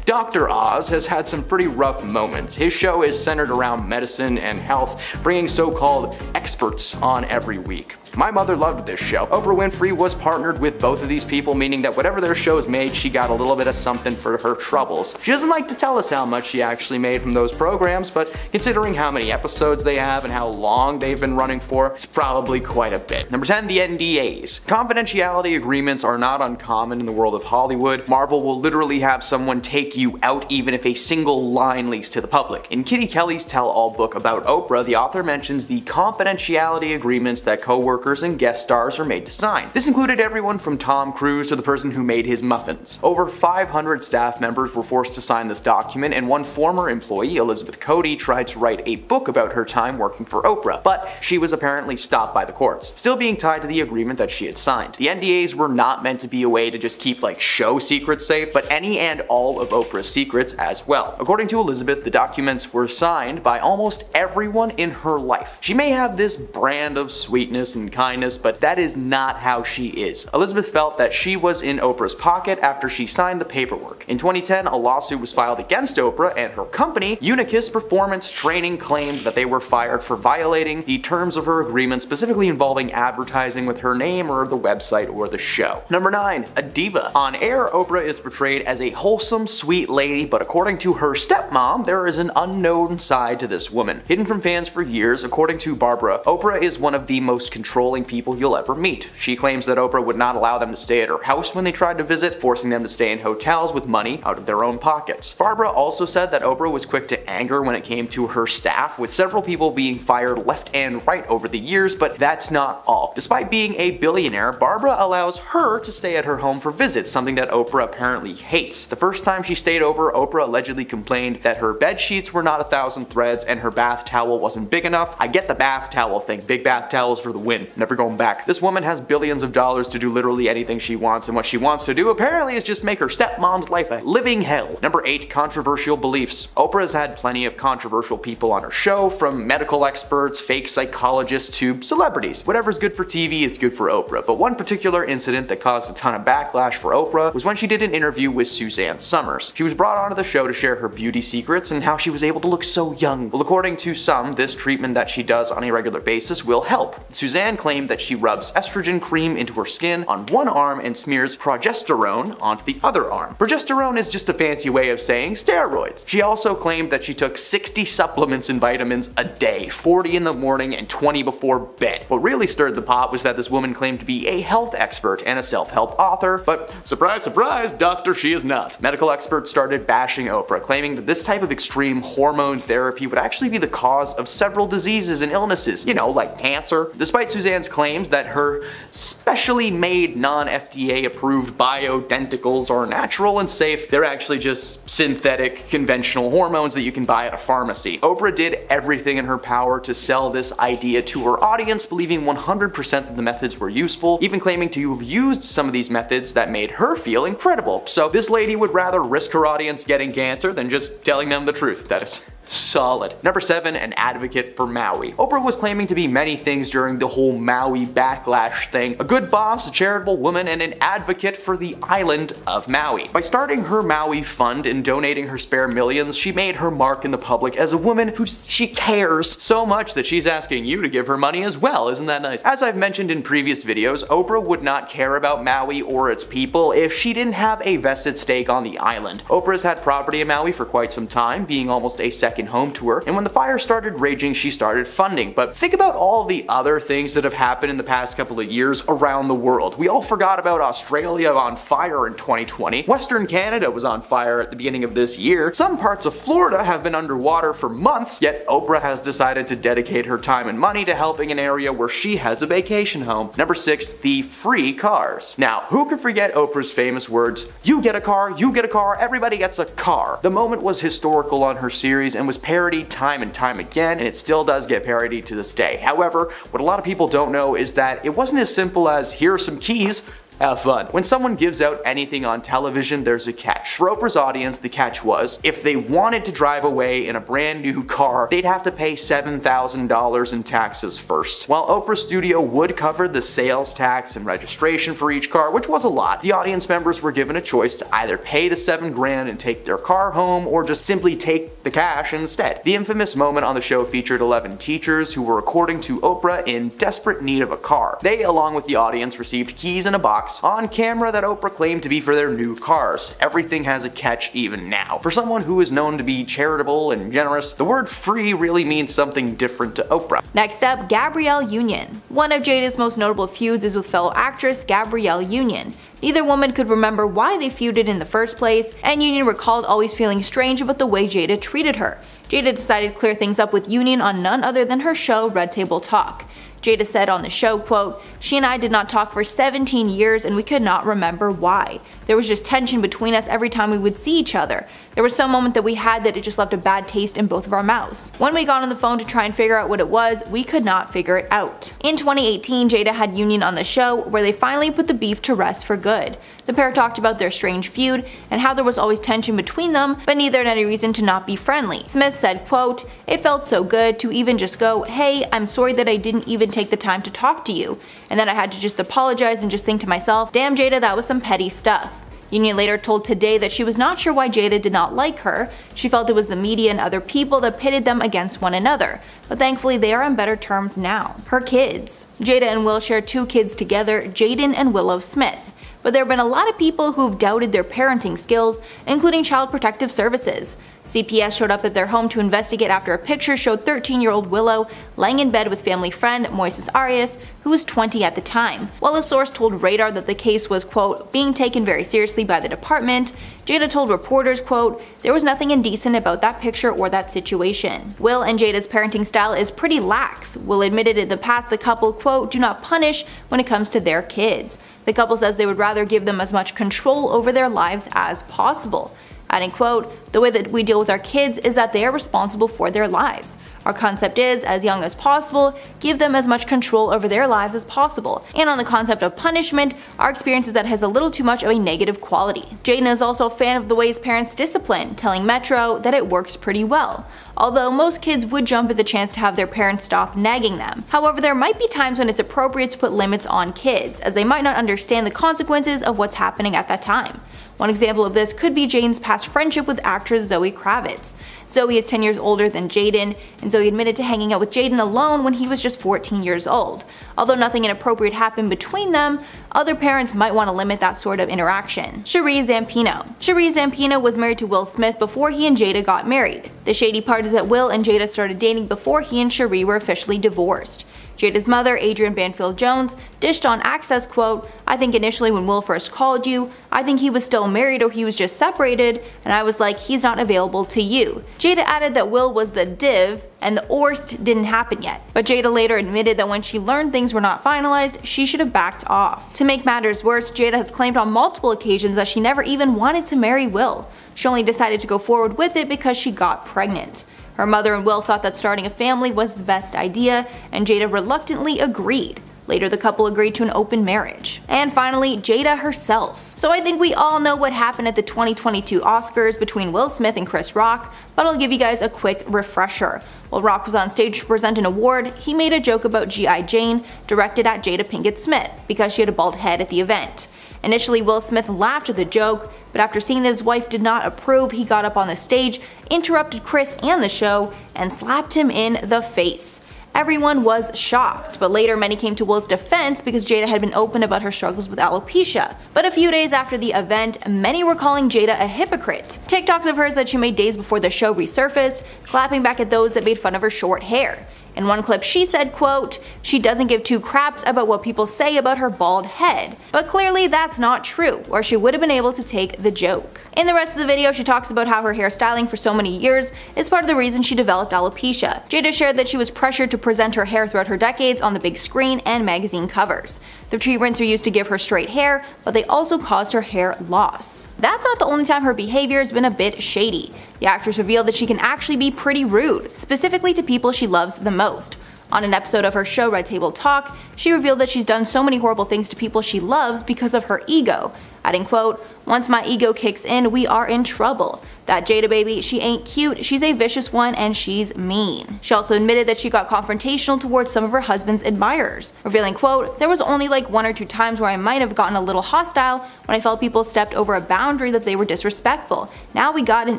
Speaker 3: Dr. Oz has had some pretty rough moments. His show is centered around medicine and health, bringing so-called experts on every week. My mother loved this show. Oprah Winfrey was partnered with both of these people, meaning that whatever their shows made, she got a little bit of something for her troubles. She doesn't like to tell us how much she actually made from those programs, but considering how many episodes they have and how long they've been running for, it's probably quite a bit. Number 10, the NDAs. Confidentiality agreements are not uncommon in the world of Hollywood. Marvel will literally have someone take you out even if a single line leaks to the public. In Kitty Kelly's tell-all book about Oprah, the author mentions the confidentiality agreements that co-workers and guest stars are made to sign. This included everyone from Tom Cruise to the person who made his muffins. Over 500 staff members were forced to sign this document, and one former employee, Elizabeth Cody, tried to write a book about her time working for Oprah, but she was apparently stopped by the courts, still being tied to the agreement that she had signed. The NDAs were not meant to be a way to just keep like show secrets safe, but any and all of Oprah's secrets as well. According to Elizabeth, the documents were signed by almost everyone in her life. She may have this brand of sweetness and kindness, but that is not how she is. Elizabeth felt that she was in Oprah's pocket after she signed the paperwork. In 2010, a lawsuit was filed against Oprah, and her company, Unicus Performance Training, claimed that they were fired for violating the terms of her agreement, specifically involving advertising with her name or the website or the show. Number 9, a diva. On air, Oprah is portrayed as a wholesome, sweet lady, but according to her stepmom, there is an unknown side to this woman. Hidden from fans for years, according to Barbara, Oprah is one of the most controlling people you'll ever meet. She claims that Oprah would not allow them to stay at her house when they tried to visit, forcing them to stay in hotels with money out of their own pockets. Barbara also said that Oprah was quick to anger when it came to her staff, with several people being fired left and right over the years, but that's not all. Despite being a billionaire, Barbara allows her to stay at her home for visits, something that Oprah apparently hates. The first time she stayed over, Oprah allegedly complained that her bed sheets were not 1,000 threads and her bath towel wasn't big enough. I get the bath towel thing, big bath towels for the win. Never going back. This woman has billions of dollars to do literally anything she wants, and what she wants to do apparently is just make her stepmom's life a living hell. Number 8, controversial beliefs. Oprah has had plenty of controversial people on her show, from medical experts, fake psychologists, to celebrities. Whatever's good for TV is good for Oprah, but one particular incident that caused a ton of backlash for Oprah was when she did an interview with Sue Suzanne Summers. She was brought onto the show to share her beauty secrets and how she was able to look so young. Well, according to some, this treatment that she does on a regular basis will help. Suzanne claimed that she rubs estrogen cream into her skin on one arm and smears progesterone onto the other arm. Progesterone is just a fancy way of saying steroids. She also claimed that she took 60 supplements and vitamins a day, 40 in the morning and 20 before bed. What really stirred the pot was that this woman claimed to be a health expert and a self-help author, but surprise, surprise, doctor, she is not. Medical experts started bashing Oprah, claiming that this type of extreme hormone therapy would actually be the cause of several diseases and illnesses, you know, like cancer. Despite Suzanne's claims that her specially made non-FDA approved bioidenticals are natural and safe, they're actually just synthetic, conventional hormones that you can buy at a pharmacy. Oprah did everything in her power to sell this idea to her audience, believing 100% that the methods were useful, even claiming to have used some of these methods that made her feel incredible. So this lady would rather risk her audience getting cancer than just telling them the truth. That is solid. Number 7, an advocate for Maui. Oprah was claiming to be many things during the whole Maui backlash thing. A good boss, a charitable woman, and an advocate for the island of Maui. By starting her Maui fund and donating her spare millions, she made her mark in the public as a woman who she cares so much that she's asking you to give her money as well. Isn't that nice? As I've mentioned in previous videos, Oprah would not care about Maui or its people if she didn't have a vested stake on the island. Oprah's had property in Maui for quite some time, being almost a second home to her, and when the fire started raging, she started funding. But think about all the other things that have happened in the past couple of years around the world. We all forgot about Australia on fire in 2020. Western Canada was on fire at the beginning of this year. Some parts of Florida have been underwater for months, yet Oprah has decided to dedicate her time and money to helping an area where she has a vacation home. Number 6, the free cars. Now, who could forget Oprah's famous words, "You get a car, everybody gets a car." The moment was historical on her series and was parodied time and time again, and it still does get parodied to this day. However, what a lot of people don't know is that it wasn't as simple as, here are some keys, have fun. When someone gives out anything on television, there's a catch. For Oprah's audience, the catch was, if they wanted to drive away in a brand new car, they'd have to pay $7,000 in taxes first. While Oprah's studio would cover the sales tax and registration for each car, which was a lot, the audience members were given a choice to either pay the $7,000 and take their car home, or just simply take the cash instead. The infamous moment on the show featured 11 teachers who were, according to Oprah, in desperate need of a car. They, along with the audience, received keys in a box on camera that Oprah claimed to be for their new cars. Everything has a catch even now. For someone who is known to be charitable and generous, the word free really means something different to Oprah.
Speaker 2: Next up, Gabrielle Union. One of Jada's most notable feuds is with fellow actress Gabrielle Union. Neither woman could remember why they feuded in the first place, and Union recalled always feeling strange about the way Jada treated her. Jada decided to clear things up with Union on none other than her show Red Table Talk. Jada said on the show, quote, "She and I did not talk for 17 years and we could not remember why. There was just tension between us every time we would see each other. There was some moment that we had that it just left a bad taste in both of our mouths. When we got on the phone to try and figure out what it was, we could not figure it out." In 2018, Jada had Union on the show, where they finally put the beef to rest for good. The pair talked about their strange feud and how there was always tension between them, but neither had any reason to not be friendly. Smith said, quote, "It felt so good to even just go, hey, I'm sorry that I didn't even take the time to talk to you. And then I had to just apologize and just think to myself, damn Jada, that was some petty stuff." Union later told Today that she was not sure why Jada did not like her. She felt it was the media and other people that pitted them against one another, but thankfully they are on better terms now. Her kids. Jada and Will share 2 kids together, Jaden and Willow Smith. But there have been a lot of people who've doubted their parenting skills, including Child Protective Services. CPS showed up at their home to investigate after a picture showed 13-year-old Willow laying in bed with family friend Moises Arias, who was 20 at the time. While a source told Radar that the case was, quote, being taken very seriously by the department, Jada told reporters, quote, "There was nothing indecent about that picture or that situation." Will and Jada's parenting style is pretty lax. Will admitted in the past the couple, quote, "do not punish when it comes to their kids." The couple says they would rather give them as much control over their lives as possible. Adding, quote, "The way that we deal with our kids is that they are responsible for their lives. Our concept is, as young as possible, give them as much control over their lives as possible. And on the concept of punishment, our experience is that it has a little too much of a negative quality. Jaden is also a fan of the ways parents discipline, telling Metro that it works pretty well. Although most kids would jump at the chance to have their parents stop nagging them. However, there might be times when it's appropriate to put limits on kids, as they might not understand the consequences of what's happening at that time. One example of this could be Jaden's past friendship with actress Zoe Kravitz. Zoe is 10 years older than Jaden, and Zoe admitted to hanging out with Jaden alone when he was just 14 years old. Although nothing inappropriate happened between them, other parents might want to limit that sort of interaction. Cherie Zampino. Cherie Zampino was married to Will Smith before he and Jada got married. The shady part is that Will and Jada started dating before he and Cherie were officially divorced. Jada's mother, Adrienne Banfield Jones, dished on Access, quote, "I think initially when Will first called you, I think he was still married or he was just separated, and I was like, he's not available to you." Jada added that Will was the div, and the orst didn't happen yet. But Jada later admitted that when she learned things were not finalized, she should have backed off. To make matters worse, Jada has claimed on multiple occasions that she never even wanted to marry Will. She only decided to go forward with it because she got pregnant. Her mother and Will thought that starting a family was the best idea, and Jada reluctantly agreed. Later, the couple agreed to an open marriage. And finally, Jada herself. So I think we all know what happened at the 2022 Oscars between Will Smith and Chris Rock, but I'll give you guys a quick refresher. While Rock was on stage to present an award, he made a joke about G.I. Jane, directed at Jada Pinkett Smith, because she had a bald head at the event. Initially, Will Smith laughed at the joke, but after seeing that his wife did not approve, he got up on the stage, interrupted Chris and the show, and slapped him in the face. Everyone was shocked, but later many came to Will's defense because Jada had been open about her struggles with alopecia. But a few days after the event, many were calling Jada a hypocrite. TikToks of hers that she made days before the show resurfaced, clapping back at those that made fun of her short hair. In one clip she said, quote, "She doesn't give two craps about what people say about her bald head." But clearly that's not true, or she would have been able to take the joke. In the rest of the video, she talks about how her hairstyling for so many years is part of the reason she developed alopecia. Jada shared that she was pressured to present her hair throughout her decades on the big screen and magazine covers. The treatments were used to give her straight hair, but they also caused her hair loss. That's not the only time her behavior has been a bit shady. The actress revealed that she can actually be pretty rude, specifically to people she loves the most. On an episode of her show Red Table Talk, she revealed that she's done so many horrible things to people she loves because of her ego, adding, quote, "Once my ego kicks in, we are in trouble. That Jada baby, she ain't cute, she's a vicious one, and she's mean." She also admitted that she got confrontational towards some of her husband's admirers, revealing, quote, "There was only like 1 or 2 times where I might have gotten a little hostile when I felt people stepped over a boundary that they were disrespectful. Now we got an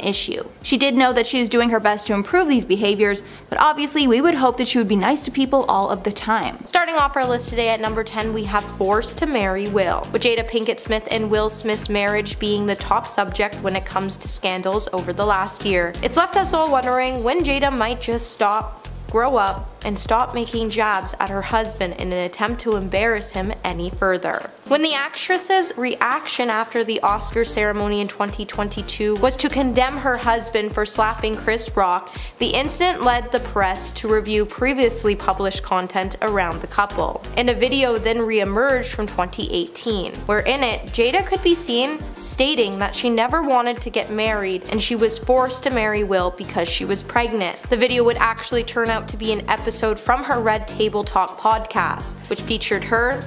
Speaker 2: issue." She did know that she is doing her best to improve these behaviors, but obviously we would hope that she would be nice to people all of the time.
Speaker 1: Starting off our list today at number 10, we have Forced to Marry Will, with Jada Pinkett Smith and Will Smith's marriage being the top subject when it comes to scandals over the last year. It's left us all wondering when Jada might just grow up and stop making jabs at her husband in an attempt to embarrass him any further. When the actress's reaction after the Oscar ceremony in 2022 was to condemn her husband for slapping Chris Rock, the incident led the press to review previously published content around the couple. And a video then re-emerged from 2018, where in it, Jada could be seen stating that she never wanted to get married and she was forced to marry Will because she was pregnant. The video would actually turn out to be an episode from her Red Table Talk podcast, which featured her,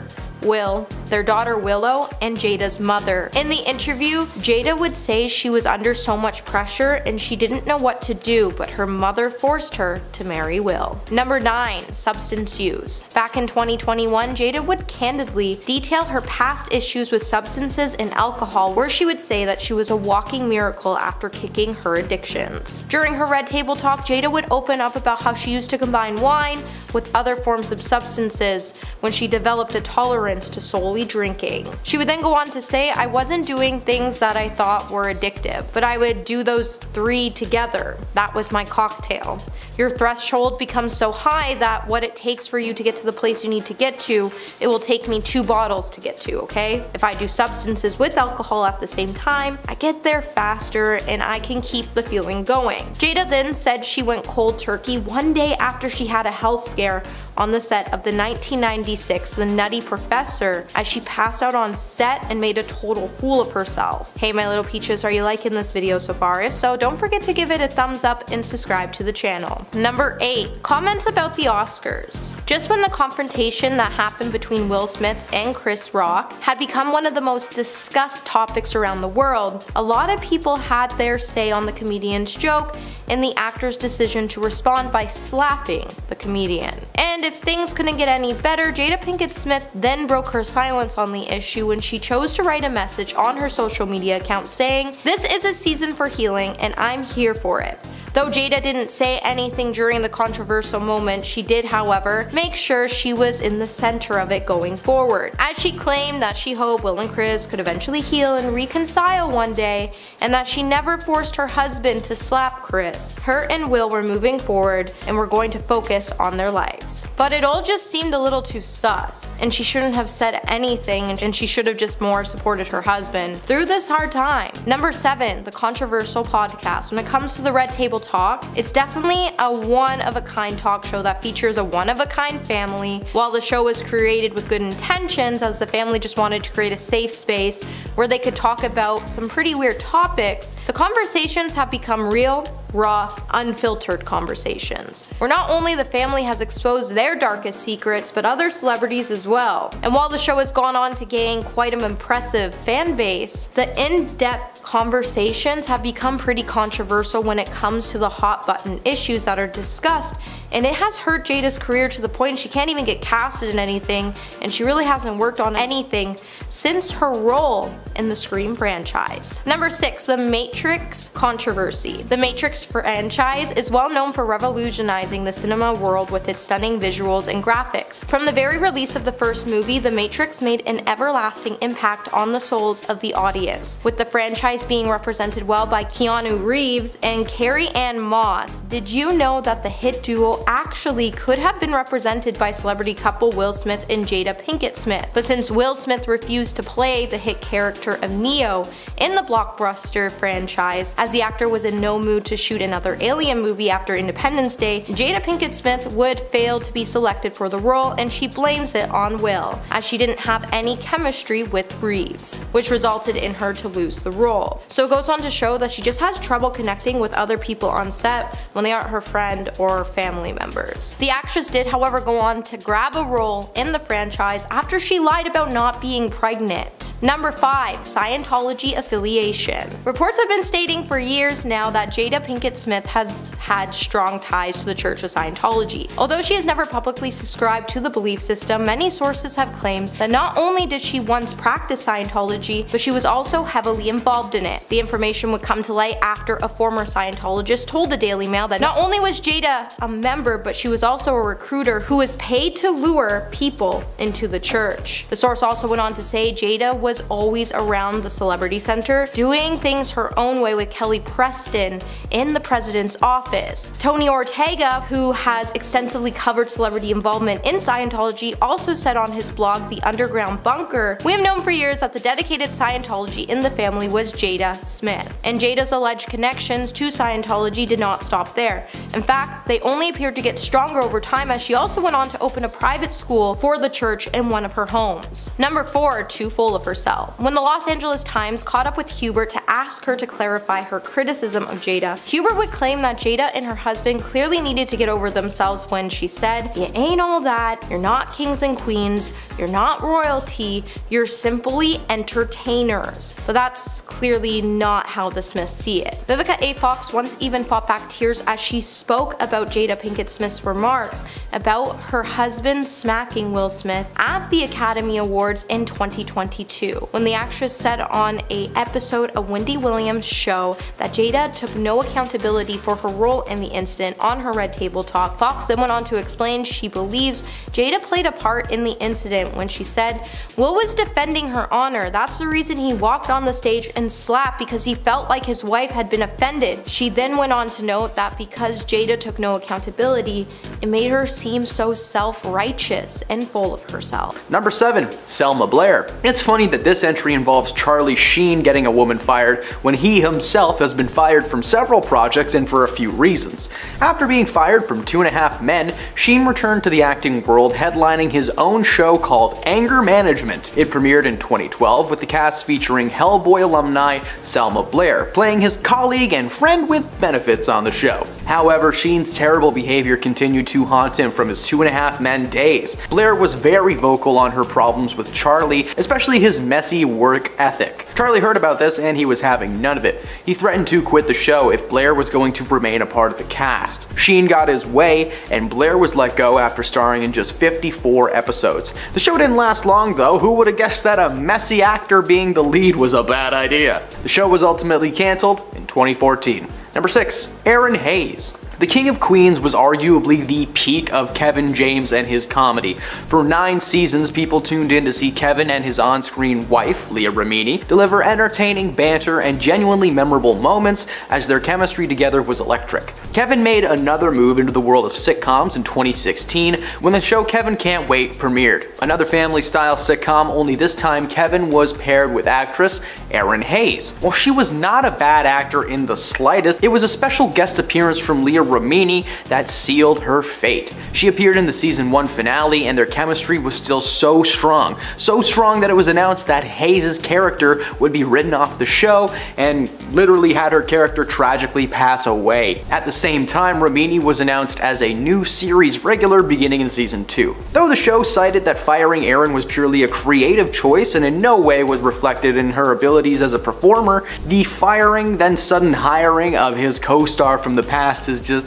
Speaker 1: Will, their daughter Willow, and Jada's mother. In the interview, Jada would say she was under so much pressure and she didn't know what to do, but her mother forced her to marry Will. Number 9. Substance use. Back in 2021, Jada would candidly detail her past issues with substances and alcohol, where she would say that she was a walking miracle after kicking her addictions. During her Red Table Talk, Jada would open up about how she used to combine wine with other forms of substances when she developed a tolerance to solely drinking. She would then go on to say, "I wasn't doing things that I thought were addictive, but I would do those 3 together. That was my cocktail. Your threshold becomes so high that what it takes for you to get to the place you need to get to, it will take me 2 bottles to get to, okay? If I do substances with alcohol at the same time, I get there faster and I can keep the feeling going." Jada then said she went cold turkey one day after she had a health scare on the set of the 1996 The Nutty Professor, as she passed out on set and made a total fool of herself. Hey my little peaches, are you liking this video so far? If so, don't forget to give it a thumbs up and subscribe to the channel. Number 8. Comments about the Oscars. Just when the confrontation that happened between Will Smith and Chris Rock had become one of the most discussed topics around the world, a lot of people had their say on the comedian's joke and the actor's decision to respond by slapping the comedian. And if things couldn't get any better, Jada Pinkett Smith then broke her silence on the issue when she chose to write a message on her social media account saying, "This is a season for healing and I'm here for it." Though Jada didn't say anything during the controversial moment, she did, however, make sure she was in the center of it going forward, as she claimed that she hoped Will and Chris could eventually heal and reconcile one day, and that she never forced her husband to slap Chris. Her and Will were moving forward and were going to focus on their lives. But it all just seemed a little too sus, and she shouldn't have said anything, and she should have just more supported her husband through this hard time. Number 7. The controversial podcast. When it comes to the Red Table Talk, it's definitely a one-of-a-kind talk show that features a one-of-a-kind family. While the show was created with good intentions, as the family just wanted to create a safe space where they could talk about some pretty weird topics, the conversations have become real, raw, unfiltered conversations, where not only the family has exposed their darkest secrets, but other celebrities as well. And while the show has gone on to gain quite an impressive fan base, the in-depth conversations have become pretty controversial when it comes to the hot button issues that are discussed, and it has hurt Jada's career to the point she can't even get casted in anything, and she really hasn't worked on anything since her role in the Scream franchise. Number 6. The Matrix controversy. The Matrix franchise is well known for revolutionizing the cinema world with its stunning visuals and graphics. From the very release of the first movie, The Matrix made an everlasting impact on the souls of the audience, with the franchise being represented well by Keanu Reeves and Carrie-Anne Moss. Did you know that the hit duo actually could have been represented by celebrity couple Will Smith and Jada Pinkett Smith? But since Will Smith refused to play the hit character of Neo in the blockbuster franchise, as the actor was in no mood to shoot another Alien movie after Independence Day, Jada Pinkett Smith would fail to be selected for the role, and she blames it on Will, as she didn't have any chemistry with Reeves, which resulted in her to lose the role. So it goes on to show that she just has trouble connecting with other people on set when they aren't her friend or family members. The actress did, however, go on to grab a role in the franchise after she lied about not being pregnant. Number 5. Scientology affiliation. Reports have been stating for years now that Jada Pinkett Smith has had strong ties to the Church of Scientology. Although she has never publicly subscribed to the belief system, many sources have claimed that not only did she once practice Scientology, but she was also heavily involved in it. The information would come to light after a former Scientologist told the Daily Mail that not only was Jada a member, but she was also a recruiter who was paid to lure people into the church. The source also went on to say Jada was always around the celebrity center, doing things her own way with Kelly Preston in the president's office. Tony Ortega, who has extensively covered celebrity involvement in Scientology, also said on his blog, The Underground Bunker, "We have known for years that the dedicated Scientology in the family was Jada Smith." And Jada's alleged connections to Scientology did not stop there. In fact, they only appeared to get stronger over time, as she also went on to open a private school for the church in one of her homes. Number 4. Too full of herself. When the Los Angeles Times caught up with Hubert to ask her to clarify her criticism of Jada, Hubert would claim that Jada and her husband clearly needed to get over themselves when she said, "You ain't all that, you're not kings and queens, you're not royalty, you're simply entertainers." But that's clearly not how the Smiths see it. Vivica A. Fox once even fought back tears as she spoke about Jada Pinkett Smith's remarks about her husband smacking Will Smith at the Academy Awards in 2022, when the actress said on an episode of Wendy Williams' show that Jada took no accountability for her role in the incident on her Red Table Talk. Fox then went on to explain she believes Jada played a part in the incident when she said, "Will was defending her honor. That's the reason he walked on the stage and slapped, because he felt like his wife had been offended." She then went on to note that because Jada took no accountability, it made her seem so self-righteous and full of herself.
Speaker 3: Number 7. Selma Blair. It's funny that this entry involves Charlie Sheen getting a woman fired when he himself has been fired from several projects and for a few reasons. After being fired from 2.5 Men, Sheen returned to the acting world, headlining his own show called Anger Management. It premiered in 2012 with the cast featuring Hellboy alumni Selma Blair, playing his colleague and friend with benefits on the show. However, Sheen's terrible behavior continued to haunt him from his 2.5 Men days. Blair was very vocal on her problems with Charlie, especially his messy work ethic. Charlie heard about this and he was having none of it. He threatened to quit the show if Blair was going to remain a part of the cast. Sheen got his way and Blair was let go after starring in just 54 episodes. The show didn't last long though. Who would have guessed that a messy actor being the lead was a bad idea? The show was ultimately cancelled in 2014. Number 6. Aaron Hayes. The King of Queens was arguably the peak of Kevin James and his comedy. For 9 seasons, people tuned in to see Kevin and his on-screen wife, Leah Remini, deliver entertaining banter and genuinely memorable moments as their chemistry together was electric. Kevin made another move into the world of sitcoms in 2016 when the show Kevin Can't Wait premiered. Another family-style sitcom, only this time Kevin was paired with actress Aaron Hayes. While she was not a bad actor in the slightest, it was a special guest appearance from Leah Remini that sealed her fate. She appeared in the season 1 finale and their chemistry was still so strong that it was announced that Hayes' character would be written off the show and literally had her character tragically pass away. At the same time, Remini was announced as a new series regular beginning in season 2. Though the show cited that firing Aaron was purely a creative choice and in no way was reflected in her abilities as a performer, the firing then sudden hiring of his co-star from the past is just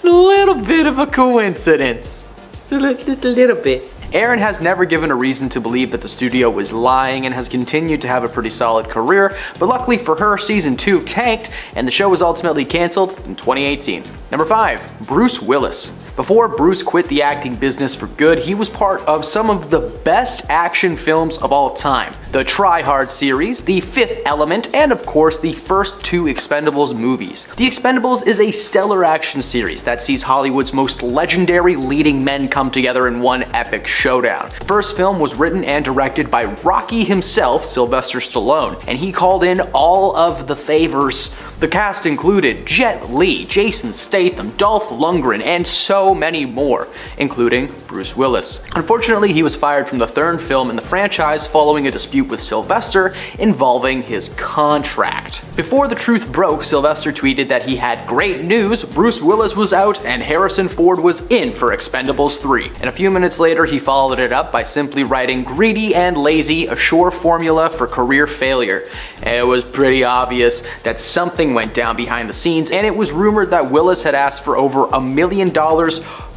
Speaker 3: a little bit of a coincidence. Just a little bit. Aaron has never given a reason to believe that the studio was lying and has continued to have a pretty solid career, but luckily for her, season 2 tanked and the show was ultimately cancelled in 2018. Number 5. Bruce Willis. Before Bruce quit the acting business for good, he was part of some of the best action films of all time. The Try Hard series, The Fifth Element, and of course the first 2 Expendables movies. The Expendables is a stellar action series that sees Hollywood's most legendary leading men come together in one epic showdown. The first film was written and directed by Rocky himself, Sylvester Stallone, and he called in all of the favors. The cast included Jet Li, Jason Statham, Dolph Lundgren, and so many more, including Bruce Willis. Unfortunately, he was fired from the 3rd film in the franchise following a dispute with Sylvester involving his contract. Before the truth broke, Sylvester tweeted that he had great news, Bruce Willis was out and Harrison Ford was in for Expendables 3. And a few minutes later, he followed it up by simply writing greedy and lazy, a sure formula for career failure. It was pretty obvious that something went down behind the scenes, and it was rumored that Willis had asked for over $1 million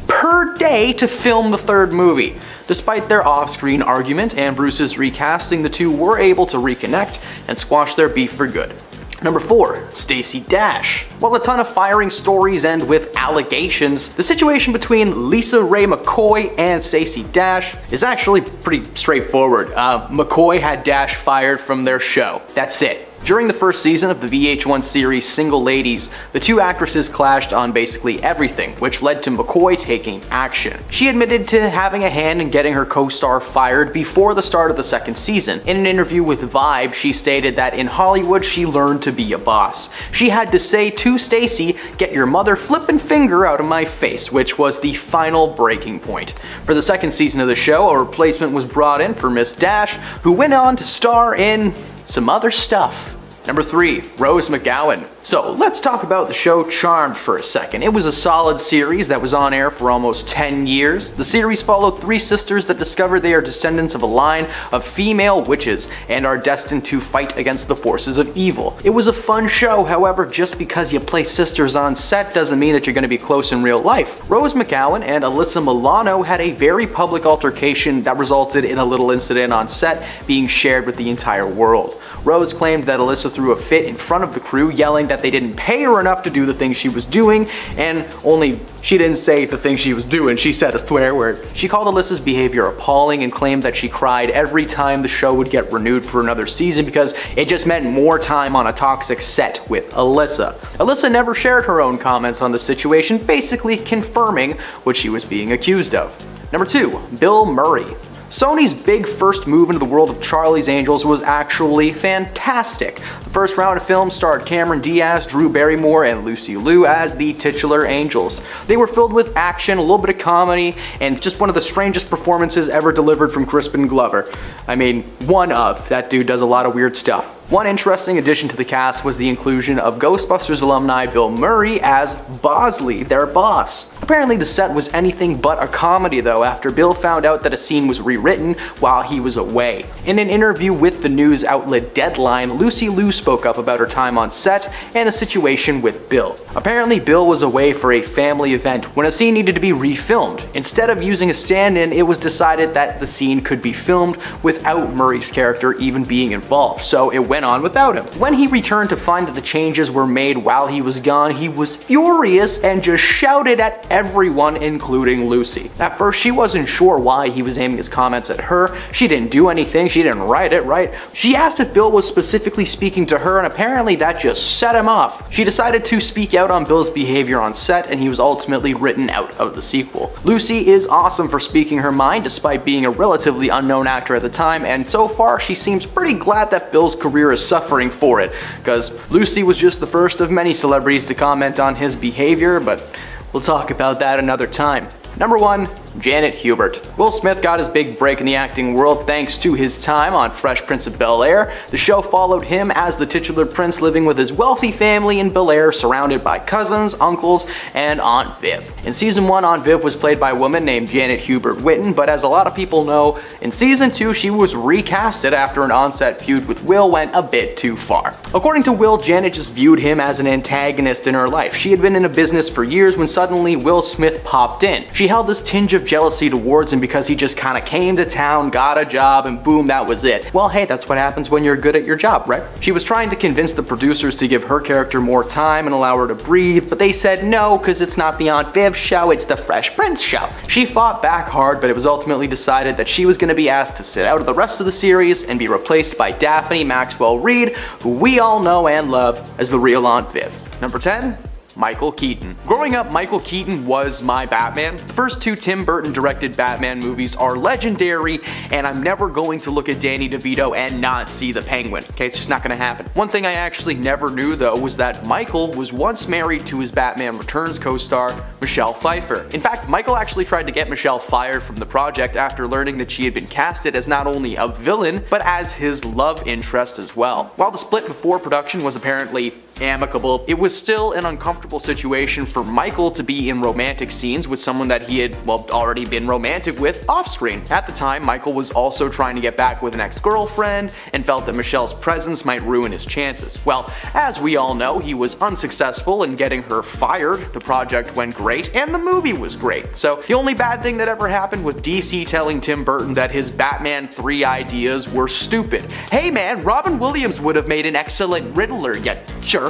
Speaker 3: per day to film the 3rd movie. Despite their off-screen argument and Bruce's recasting, the two were able to reconnect and squash their beef for good. Number 4. Stacey Dash. While a ton of firing stories end with allegations, the situation between Lisa Ray McCoy and Stacey Dash is actually pretty straightforward. McCoy had Dash fired from their show. That's it. During the first season of the VH1 series Single Ladies, the 2 actresses clashed on basically everything, which led to McCoy taking action. She admitted to having a hand in getting her co-star fired before the start of the 2nd season. In an interview with Vibe, she stated that in Hollywood she learned to be a boss. She had to say to Stacey, "Get your mother flippin' finger out of my face," which was the final breaking point. For the 2nd season of the show, a replacement was brought in for Miss Dash, who went on to star in some other stuff. Number 3. Rose McGowan. So let's talk about the show Charmed for a second. It was a solid series that was on air for almost 10 years. The series followed 3 sisters that discover they are descendants of a line of female witches and are destined to fight against the forces of evil. It was a fun show, however, just because you play sisters on set doesn't mean that you're going to be close in real life. Rose McGowan and Alyssa Milano had a very public altercation that resulted in a little incident on set being shared with the entire world. Rose claimed that Alyssa threw a fit in front of the crew, yelling that they didn't pay her enough to do the things she was doing, and only she didn't say the thing she was doing, she said a swear word. She called Alyssa's behavior appalling and claimed that she cried every time the show would get renewed for another season because it just meant more time on a toxic set with Alyssa. Alyssa never shared her own comments on the situation, basically confirming what she was being accused of. Number 2. Bill Murray. Sony's big first move into the world of Charlie's Angels was actually fantastic. The first round of films starred Cameron Diaz, Drew Barrymore, and Lucy Liu as the titular angels. They were filled with action, a little bit of comedy, and just one of the strangest performances ever delivered from Crispin Glover. I mean, one of. That dude does a lot of weird stuff. One interesting addition to the cast was the inclusion of Ghostbusters alumni Bill Murray as Bosley, their boss. Apparently the set was anything but a comedy though, after Bill found out that a scene was rewritten while he was away. In an interview with the news outlet Deadline, Lucy Liu spoke up about her time on set and the situation with Bill. Apparently Bill was away for a family event when a scene needed to be refilmed. Instead of using a stand-in, it was decided that the scene could be filmed without Murray's character even being involved, so it went on without him. When he returned to find that the changes were made while he was gone, he was furious and just shouted at everyone, including Lucy. At first, she wasn't sure why he was aiming his comments at her. She didn't do anything, she didn't write it, right? She asked if Bill was specifically speaking to her, and apparently that just set him off. She decided to speak out on Bill's behavior on set, and he was ultimately written out of the sequel. Lucy is awesome for speaking her mind despite being a relatively unknown actor at the time, and so far she seems pretty glad that Bill's career is suffering for it, because Lucy was just the first of many celebrities to comment on his behavior, but we'll talk about that another time. Number 1. Janet Hubert. Will Smith got his big break in the acting world thanks to his time on Fresh Prince of Bel-Air. The show followed him as the titular prince living with his wealthy family in Bel-Air, surrounded by cousins, uncles, and Aunt Viv. In season 1, Aunt Viv was played by a woman named Janet Hubert Witten, but as a lot of people know, in season 2 she was recasted after an on-set feud with Will went a bit too far. According to Will, Janet just viewed him as an antagonist in her life. She had been in a business for years when suddenly Will Smith popped in. She held this tinge of jealousy towards him because he just kinda came to town, got a job, and boom, that was it. Well, hey, that's what happens when you're good at your job, right? She was trying to convince the producers to give her character more time and allow her to breathe, but they said no, because it's not the Aunt Viv show, it's the Fresh Prince show. She fought back hard, but it was ultimately decided that she was gonna be asked to sit out of the rest of the series and be replaced by Daphne Maxwell Reid, who we all know and love as the real Aunt Viv. Number 10. Michael Keaton. Growing up, Michael Keaton was my Batman. The first 2 Tim Burton directed Batman movies are legendary, and I'm never going to look at Danny DeVito and not see the Penguin. Okay, it's just not gonna happen. One thing I actually never knew though was that Michael was once married to his Batman Returns co-star, Michelle Pfeiffer. In fact, Michael actually tried to get Michelle fired from the project after learning that she had been casted as not only a villain, but as his love interest as well. While the split before production was apparently amicable, it was still an uncomfortable situation for Michael to be in romantic scenes with someone that he had, well, already been romantic with off-screen. At the time, Michael was also trying to get back with an ex-girlfriend and felt that Michelle's presence might ruin his chances. Well, as we all know, he was unsuccessful in getting her fired, the project went great, and the movie was great. So the only bad thing that ever happened was DC telling Tim Burton that his Batman 3 ideas were stupid. Hey man, Robin Williams would have made an excellent Riddler, you jerk.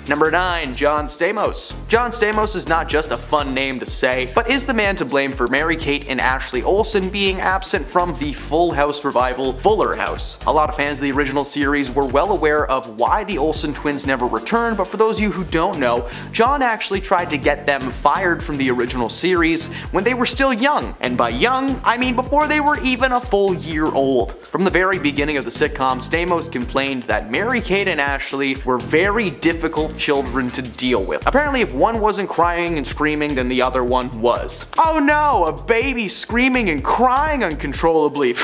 Speaker 3: Number 9. John Stamos. John Stamos is not just a fun name to say, but is the man to blame for Mary-Kate and Ashley Olsen being absent from the Full House revival, Fuller House. A lot of fans of the original series were well aware of why the Olsen twins never returned, but for those of you who don't know, John actually tried to get them fired from the original series when they were still young, and by young, I mean before they were even a full year old. From the very beginning of the sitcom, Stamos complained that Mary-Kate and Ashley were very difficult children to deal with. Apparently if one wasn't crying and screaming, then the other one was. Oh no, a baby screaming and crying uncontrollably.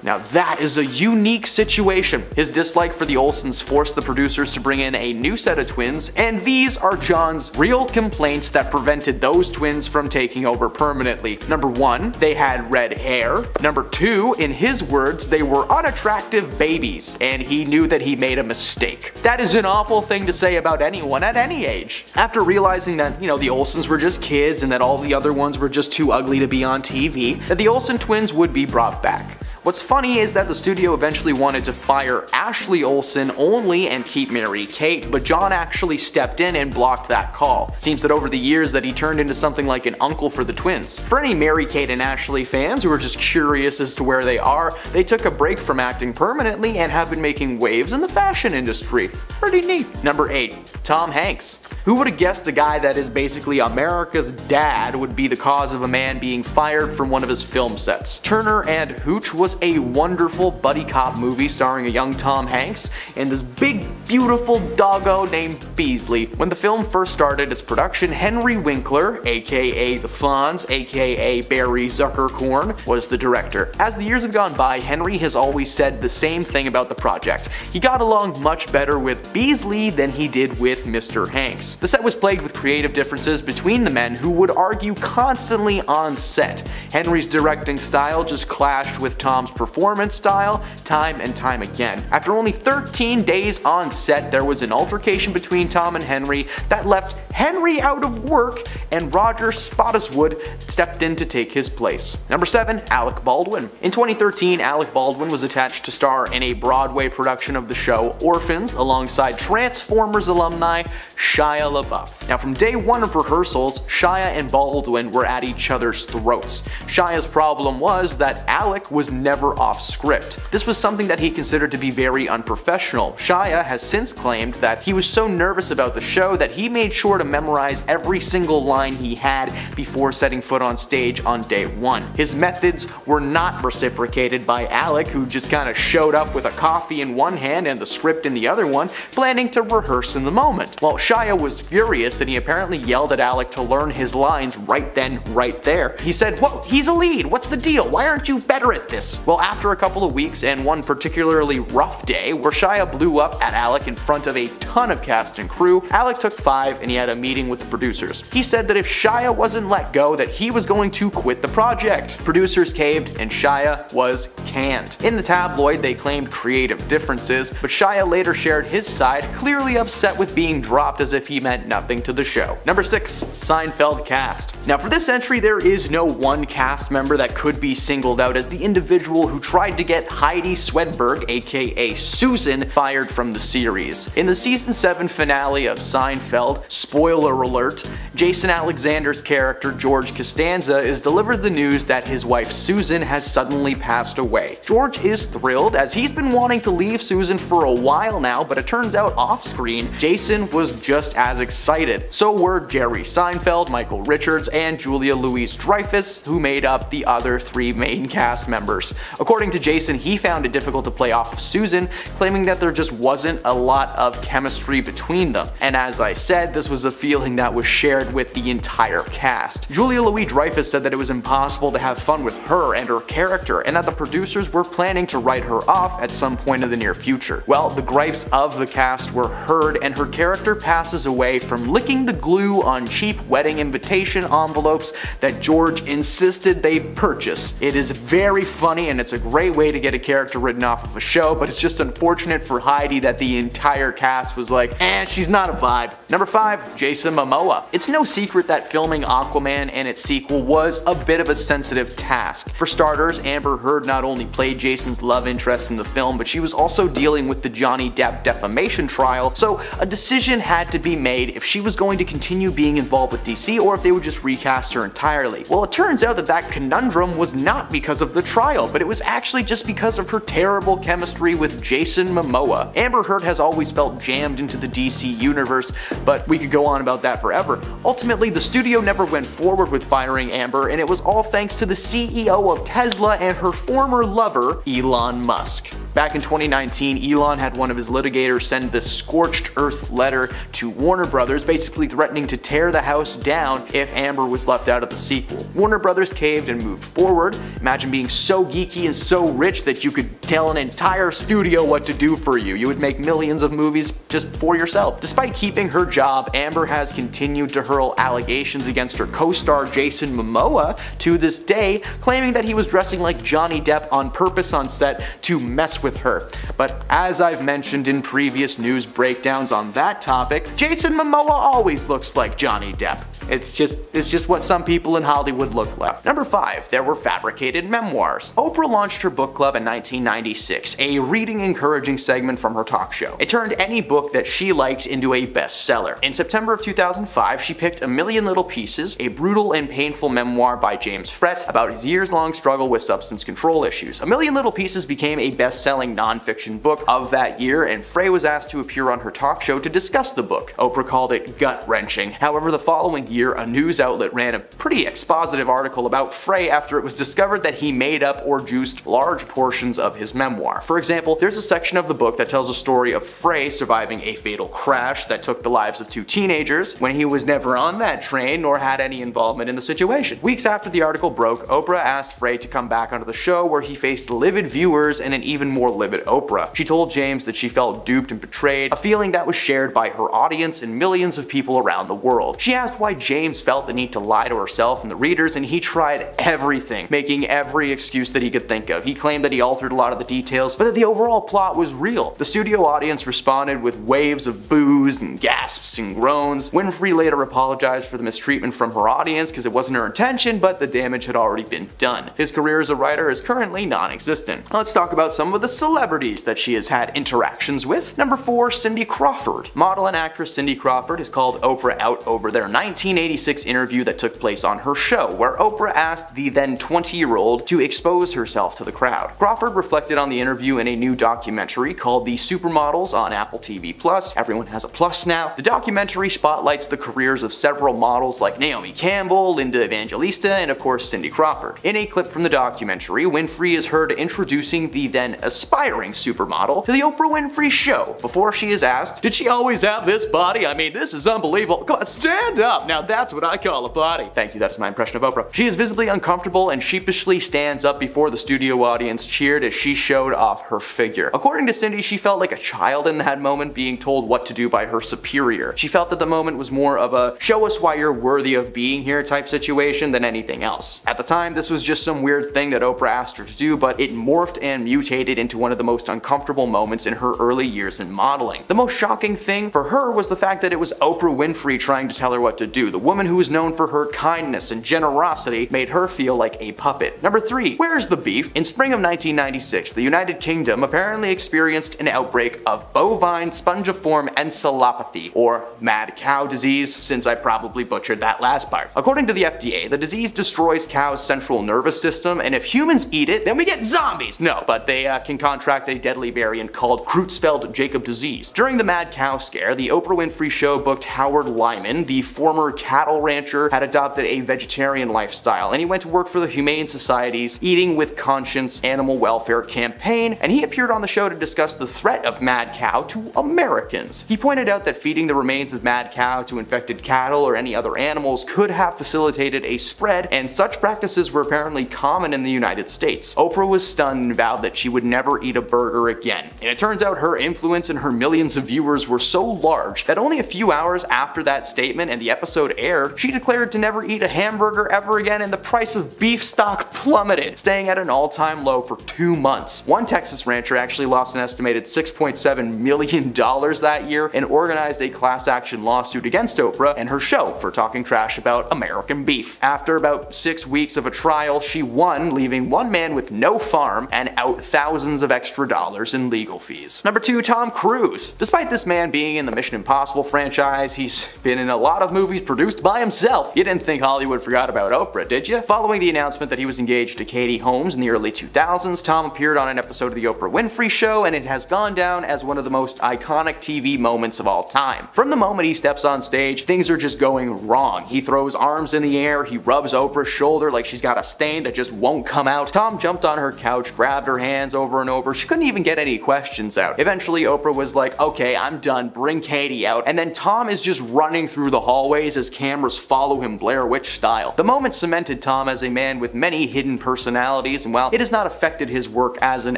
Speaker 3: Now that is a unique situation. His dislike for the Olsens forced the producers to bring in a new set of twins, and these are John's real complaints that prevented those twins from taking over permanently. Number 1, they had red hair. Number 2, in his words, they were unattractive babies, and he knew that he made a mistake. That is an awful thing to say about anyone at any age. After realizing that, the Olsens were just kids and that all the other ones were just too ugly to be on TV, that the Olsen twins would be brought back. What's funny is that the studio eventually wanted to fire Ashley Olsen only and keep Mary-Kate, but John actually stepped in and blocked that call. It seems that over the years that he turned into something like an uncle for the twins. For any Mary-Kate and Ashley fans who are just curious as to where they are, they took a break from acting permanently and have been making waves in the fashion industry. Pretty neat. Number 8. Tom Hanks. Who would have guessed the guy that is basically America's dad would be the cause of a man being fired from one of his film sets? Turner and Hooch was a wonderful buddy cop movie starring a young Tom Hanks and this big beautiful doggo named Beasley. When the film first started its production, Henry Winkler, aka the Fonz, aka Barry Zuckerkorn, was the director. As the years have gone by, Henry has always said the same thing about the project. He got along much better with Beasley than he did with Mr. Hanks. The set was plagued with creative differences between the men who would argue constantly on set. Henry's directing style just clashed with Tom's performance style time and time again. After only 13 days on set, there was an altercation between Tom and Henry that left Henry out of work, and Roger Spottiswoode stepped in to take his place. Number 7. Alec Baldwin. In 2013, Alec Baldwin was attached to star in a Broadway production of the show Orphans alongside Transformers alumni Shia LaBeouf. Now, from day one of rehearsals, Shia and Baldwin were at each other's throats. Shia's problem was that Alec was never off script. This was something that he considered to be very unprofessional. Shia has since claimed that he was so nervous about the show that he made sure to memorize every single line he had before setting foot on stage on day one. His methods were not reciprocated by Alec, who just kind of showed up with a coffee in one hand and the script in the other one, planning to rehearse in the moment. Well, Shia was furious and he apparently yelled at Alec to learn his lines right then, right there. He said, "Whoa, he's a lead, what's the deal? Why aren't you better at this?" Well, after a couple of weeks and one particularly rough day where Shia blew up at Alec in front of a ton of cast and crew, Alec took 5 and he had a meeting with the producers. He said that if Shia wasn't let go, that he was going to quit the project. Producers caved and Shia was canned. In the tabloid, they claimed creative differences, but Shia later shared his side, clearly upset with being dropped as if he meant nothing to the show. Number 6. Seinfeld cast. Now, for this entry, there is no one cast member that could be singled out as the individual who tried to get Heidi Swedberg, aka Susan, fired from the series. In the season 7 finale of Seinfeld, spoiler alert, Jason Alexander's character George Costanza is delivered the news that his wife Susan has suddenly passed away. George is thrilled as he's been wanting to leave Susan for a while now, but it turns out off screen, Jason was just as excited. So were Jerry Seinfeld, Michael Richards, and Julia Louis-Dreyfus, who made up the other 3 main cast members. According to Jason, he found it difficult to play off of Susan, claiming that there just wasn't a lot of chemistry between them. And as I said, this was a feeling that was shared with the entire cast. Julia Louis-Dreyfus said that it was impossible to have fun with her and her character, and that the producers were planning to write her off at some point in the near future. Well, the gripes of the cast were heard, and her character passes away from licking the glue on cheap wedding invitation envelopes that George insisted they purchase. It is very funny and it's a great way to get a character written off of a show, but it's just unfortunate for Heidi that the entire cast was like, she's not a vibe. Number 5. Jason Momoa. It's no secret that filming Aquaman and its sequel was a bit of a sensitive task. For starters, Amber Heard not only played Jason's love interest in the film, but she was also dealing with the Johnny Depp defamation trial, so a decision had to be made if she was going to continue being involved with DC or if they would just recast her entirely. Well, it turns out that that conundrum was not because of the trial, but it was actually just because of her terrible chemistry with Jason Momoa. Amber Heard has always felt jammed into the DC universe, but we could go on about that forever. Ultimately, the studio never went forward with firing Amber, and it was all thanks to the CEO of Tesla and her former lover, Elon Musk. Back in 2019, Elon had one of his litigators send this scorched earth letter to Warner Brothers, basically threatening to tear the house down if Amber was left out of the sequel. Warner Brothers caved and moved forward. Imagine being so geeky and so rich that you could tell an entire studio what to do for you. You would make millions of movies just for yourself. Despite keeping her job, Amber has continued to hurl allegations against her co-star Jason Momoa to this day, claiming that he was dressing like Johnny Depp on purpose on set to mess with her. But as I've mentioned in previous news breakdowns on that topic, Jason Momoa always looks like Johnny Depp. It's just what some people in Hollywood look like. Number 5. There were fabricated memoirs. Oprah launched her book club in 1996, a reading encouraging segment from her talk show. It turned any book that she liked into a bestseller. In September of 2005, she picked A Million Little Pieces, a brutal and painful memoir by James Frett about his years-long struggle with substance control issues. A Million Little Pieces became a bestseller best-selling nonfiction book of that year, and Frey was asked to appear on her talk show to discuss the book. Oprah called it gut-wrenching. However, the following year, a news outlet ran a pretty expositive article about Frey after it was discovered that he made up or juiced large portions of his memoir. For example, there's a section of the book that tells a story of Frey surviving a fatal crash that took the lives of 2 teenagers when he was never on that train nor had any involvement in the situation. Weeks after the article broke, Oprah asked Frey to come back onto the show, where he faced livid viewers and an even more livid Oprah. She told James that she felt duped and betrayed, a feeling that was shared by her audience and millions of people around the world. She asked why James felt the need to lie to herself and the readers, and he tried everything, making every excuse that he could think of. He claimed that he altered a lot of the details, but that the overall plot was real. The studio audience responded with waves of boos and gasps and groans. Winfrey later apologized for the mistreatment from her audience because it wasn't her intention, but the damage had already been done. His career as a writer is currently non-existent. Let's talk about some of the celebrities that she has had interactions with. Number 4, Cindy Crawford. Model and actress Cindy Crawford has called Oprah out over their 1986 interview that took place on her show, where Oprah asked the then 20-year-old to expose herself to the crowd. Crawford reflected on the interview in a new documentary called The Supermodels on Apple TV+. Everyone has a plus now. The documentary spotlights the careers of several models like Naomi Campbell, Linda Evangelista, and of course Cindy Crawford. In a clip from the documentary, Winfrey is heard introducing the then aspiring supermodel to the Oprah Winfrey Show. Before she is asked, "Did she always have this body? I mean, this is unbelievable. God, stand up! Now that's what I call a body." Thank you, that is my impression of Oprah. She is visibly uncomfortable and sheepishly stands up before the studio audience cheered as she showed off her figure. According to Cindy, she felt like a child in that moment, being told what to do by her superior. She felt that the moment was more of a show us why you're worthy of being here type situation than anything else. At the time, this was just some weird thing that Oprah asked her to do, but it morphed and mutated into one of the most uncomfortable moments in her early years in modeling. The most shocking thing for her was the fact that it was Oprah Winfrey trying to tell her what to do. The woman who was known for her kindness and generosity made her feel like a puppet. Number 3, where's the beef? In spring of 1996, the United Kingdom apparently experienced an outbreak of bovine spongiform encephalopathy, or mad cow disease, since I probably butchered that last part. According to the FDA, the disease destroys cows' central nervous system, and if humans eat it, then we get zombies! No, but they can contract a deadly variant called Creutzfeldt-Jakob disease. During the mad cow scare, the Oprah Winfrey Show booked Howard Lyman. The former cattle rancher had adopted a vegetarian lifestyle, and he went to work for the Humane Society's Eating with Conscience animal welfare campaign, and he appeared on the show to discuss the threat of mad cow to Americans. He pointed out that feeding the remains of mad cow to infected cattle or any other animals could have facilitated a spread, and such practices were apparently common in the United States. Oprah was stunned and vowed that she would never eat a burger again. And it turns out her influence and her millions of viewers were so large that only a few hours after that statement and the episode aired, she declared to never eat a hamburger ever again, and the price of beef stock plummeted, staying at an all-time low for 2 months. One Texas rancher actually lost an estimated $6.7 million that year and organized a class action lawsuit against Oprah and her show for talking trash about American beef. After about 6 weeks of a trial, she won, leaving one man with no farm and out thousands of extra dollars in legal fees. Number 2, Tom Cruise. Despite this man being in the Mission Impossible franchise, he's been in a lot of movies produced by himself. You didn't think Hollywood forgot about Oprah, did you? Following the announcement that he was engaged to Katie Holmes in the early 2000s, Tom appeared on an episode of The Oprah Winfrey Show, and it has gone down as one of the most iconic TV moments of all time. From the moment he steps on stage, things are just going wrong. He throws arms in the air, he rubs Oprah's shoulder like she's got a stain that just won't come out. Tom jumped on her couch, grabbed her hands over and over. She couldn't even get any questions out. Eventually, Oprah was like, "Okay, I'm done, bring Katie out," and then Tom is just running through the hallways as cameras follow him Blair Witch style. The moment cemented Tom as a man with many hidden personalities, and while it has not affected his work as an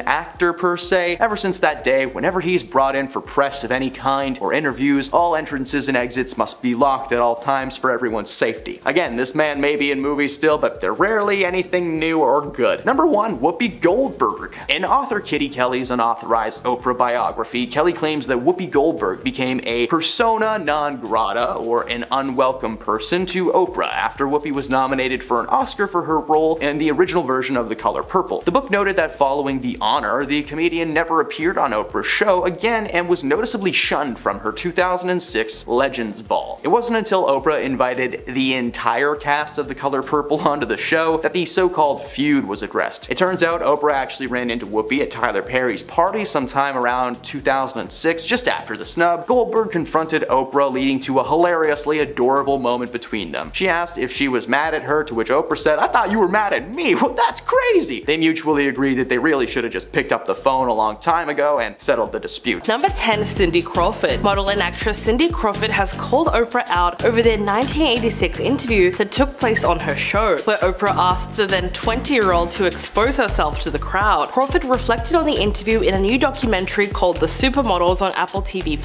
Speaker 3: actor per se, ever since that day, whenever he's brought in for press of any kind or interviews, all entrances and exits must be locked at all times for everyone's safety. Again, this man may be in movies still, but they're rarely anything new or good. Number 1, Whoopi Goldberg. In author Kitty Kelly's unauthorized Oprah biography, Kelly claims that Whoopi Goldberg became a persona non grata, or an unwelcome person, to Oprah after Whoopi was nominated for an Oscar for her role in the original version of The Color Purple. The book noted that following the honor, the comedian never appeared on Oprah's show again and was noticeably shunned from her 2006 Legends Ball. It wasn't until Oprah invited the entire cast of The Color Purple onto the show that the so-called feud was addressed. It turns out Oprah actually ran into Whoopi be at Tyler Perry's party sometime around 2006, just after the snub, Goldberg confronted Oprah, leading to a hilariously adorable moment between them. She asked if she was mad at her, to which Oprah said, "I thought you were mad at me. Well, that's crazy." They mutually agreed that they really should have just picked up the phone a long time ago and settled the dispute.
Speaker 4: Number 10. Cindy Crawford. Model and actress Cindy Crawford has called Oprah out over their 1986 interview that took place on her show, where Oprah asked the then 20-year-old to expose herself to the crowd. Crawford reflected on the interview in a new documentary called The Supermodels on Apple TV+.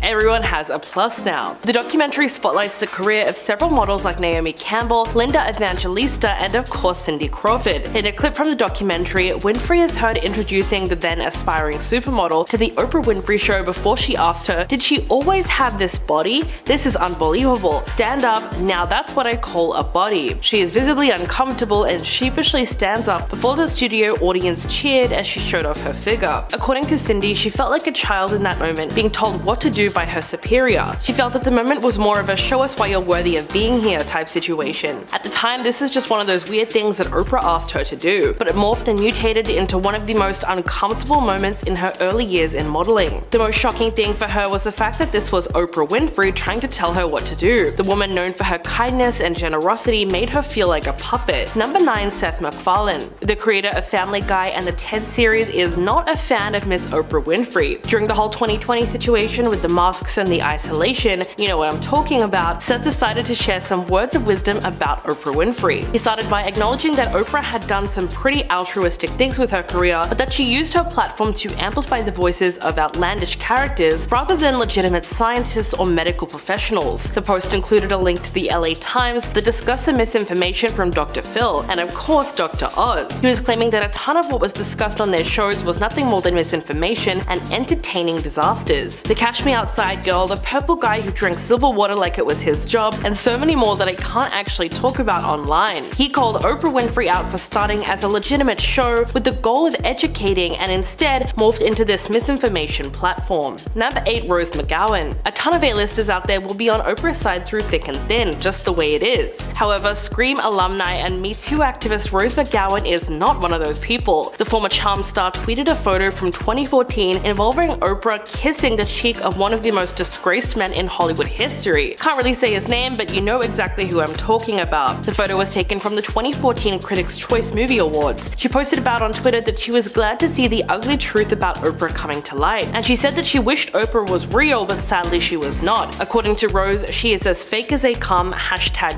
Speaker 4: Everyone has a plus now. The documentary spotlights the career of several models like Naomi Campbell, Linda Evangelista, and of course Cindy Crawford. In a clip from the documentary, Winfrey is heard introducing the then aspiring supermodel to the Oprah Winfrey Show before she asked her, "Did she always have this body? This is unbelievable. Stand up, now that's what I call a body." She is visibly uncomfortable and sheepishly stands up before the studio audience cheered as she showed off her figure. According to Cindy, she felt like a child in that moment, being told what to do by her superior. She felt that the moment was more of a show us why you're worthy of being here type situation. At the time, this is just one of those weird things that Oprah asked her to do, but it morphed and mutated into one of the most uncomfortable moments in her early years in modeling. The most shocking thing for her was the fact that this was Oprah Winfrey trying to tell her what to do. The woman known for her kindness and generosity made her feel like a puppet. Number 9. Seth MacFarlane. The creator of Family Guy and the TED series is not a fan of Miss Oprah Winfrey. During the whole 2020 situation with the masks and the isolation, you know what I'm talking about, Seth decided to share some words of wisdom about Oprah Winfrey. He started by acknowledging that Oprah had done some pretty altruistic things with her career, but that she used her platform to amplify the voices of outlandish characters rather than legitimate scientists or medical professionals. The post included a link to the LA Times that discussed the misinformation from Dr. Phil, and of course Dr. Oz. He was claiming that a ton of what was discussed on their shows was nothing more than misinformation and entertaining disasters. The Cash Me Outside girl, the purple guy who drank silver water like it was his job, and so many more that I can't actually talk about online. He called Oprah Winfrey out for starting as a legitimate show with the goal of educating and instead morphed into this misinformation platform. Number 8. Rose McGowan. A ton of A-listers out there will be on Oprah's side through thick and thin, just the way it is. However, Scream alumni and Me Too activist Rose McGowan is not one of those people. The former Charm star tweeted a photo from 2014 involving Oprah kissing the cheek of one of the most disgraced men in Hollywood history. Can't really say his name, but you know exactly who I'm talking about. The photo was taken from the 2014 Critics' Choice Movie Awards. She posted about on Twitter that she was glad to see the ugly truth about Oprah coming to light, and she said that she wished Oprah was real, but sadly she was not. According to Rose, she is as fake as they come,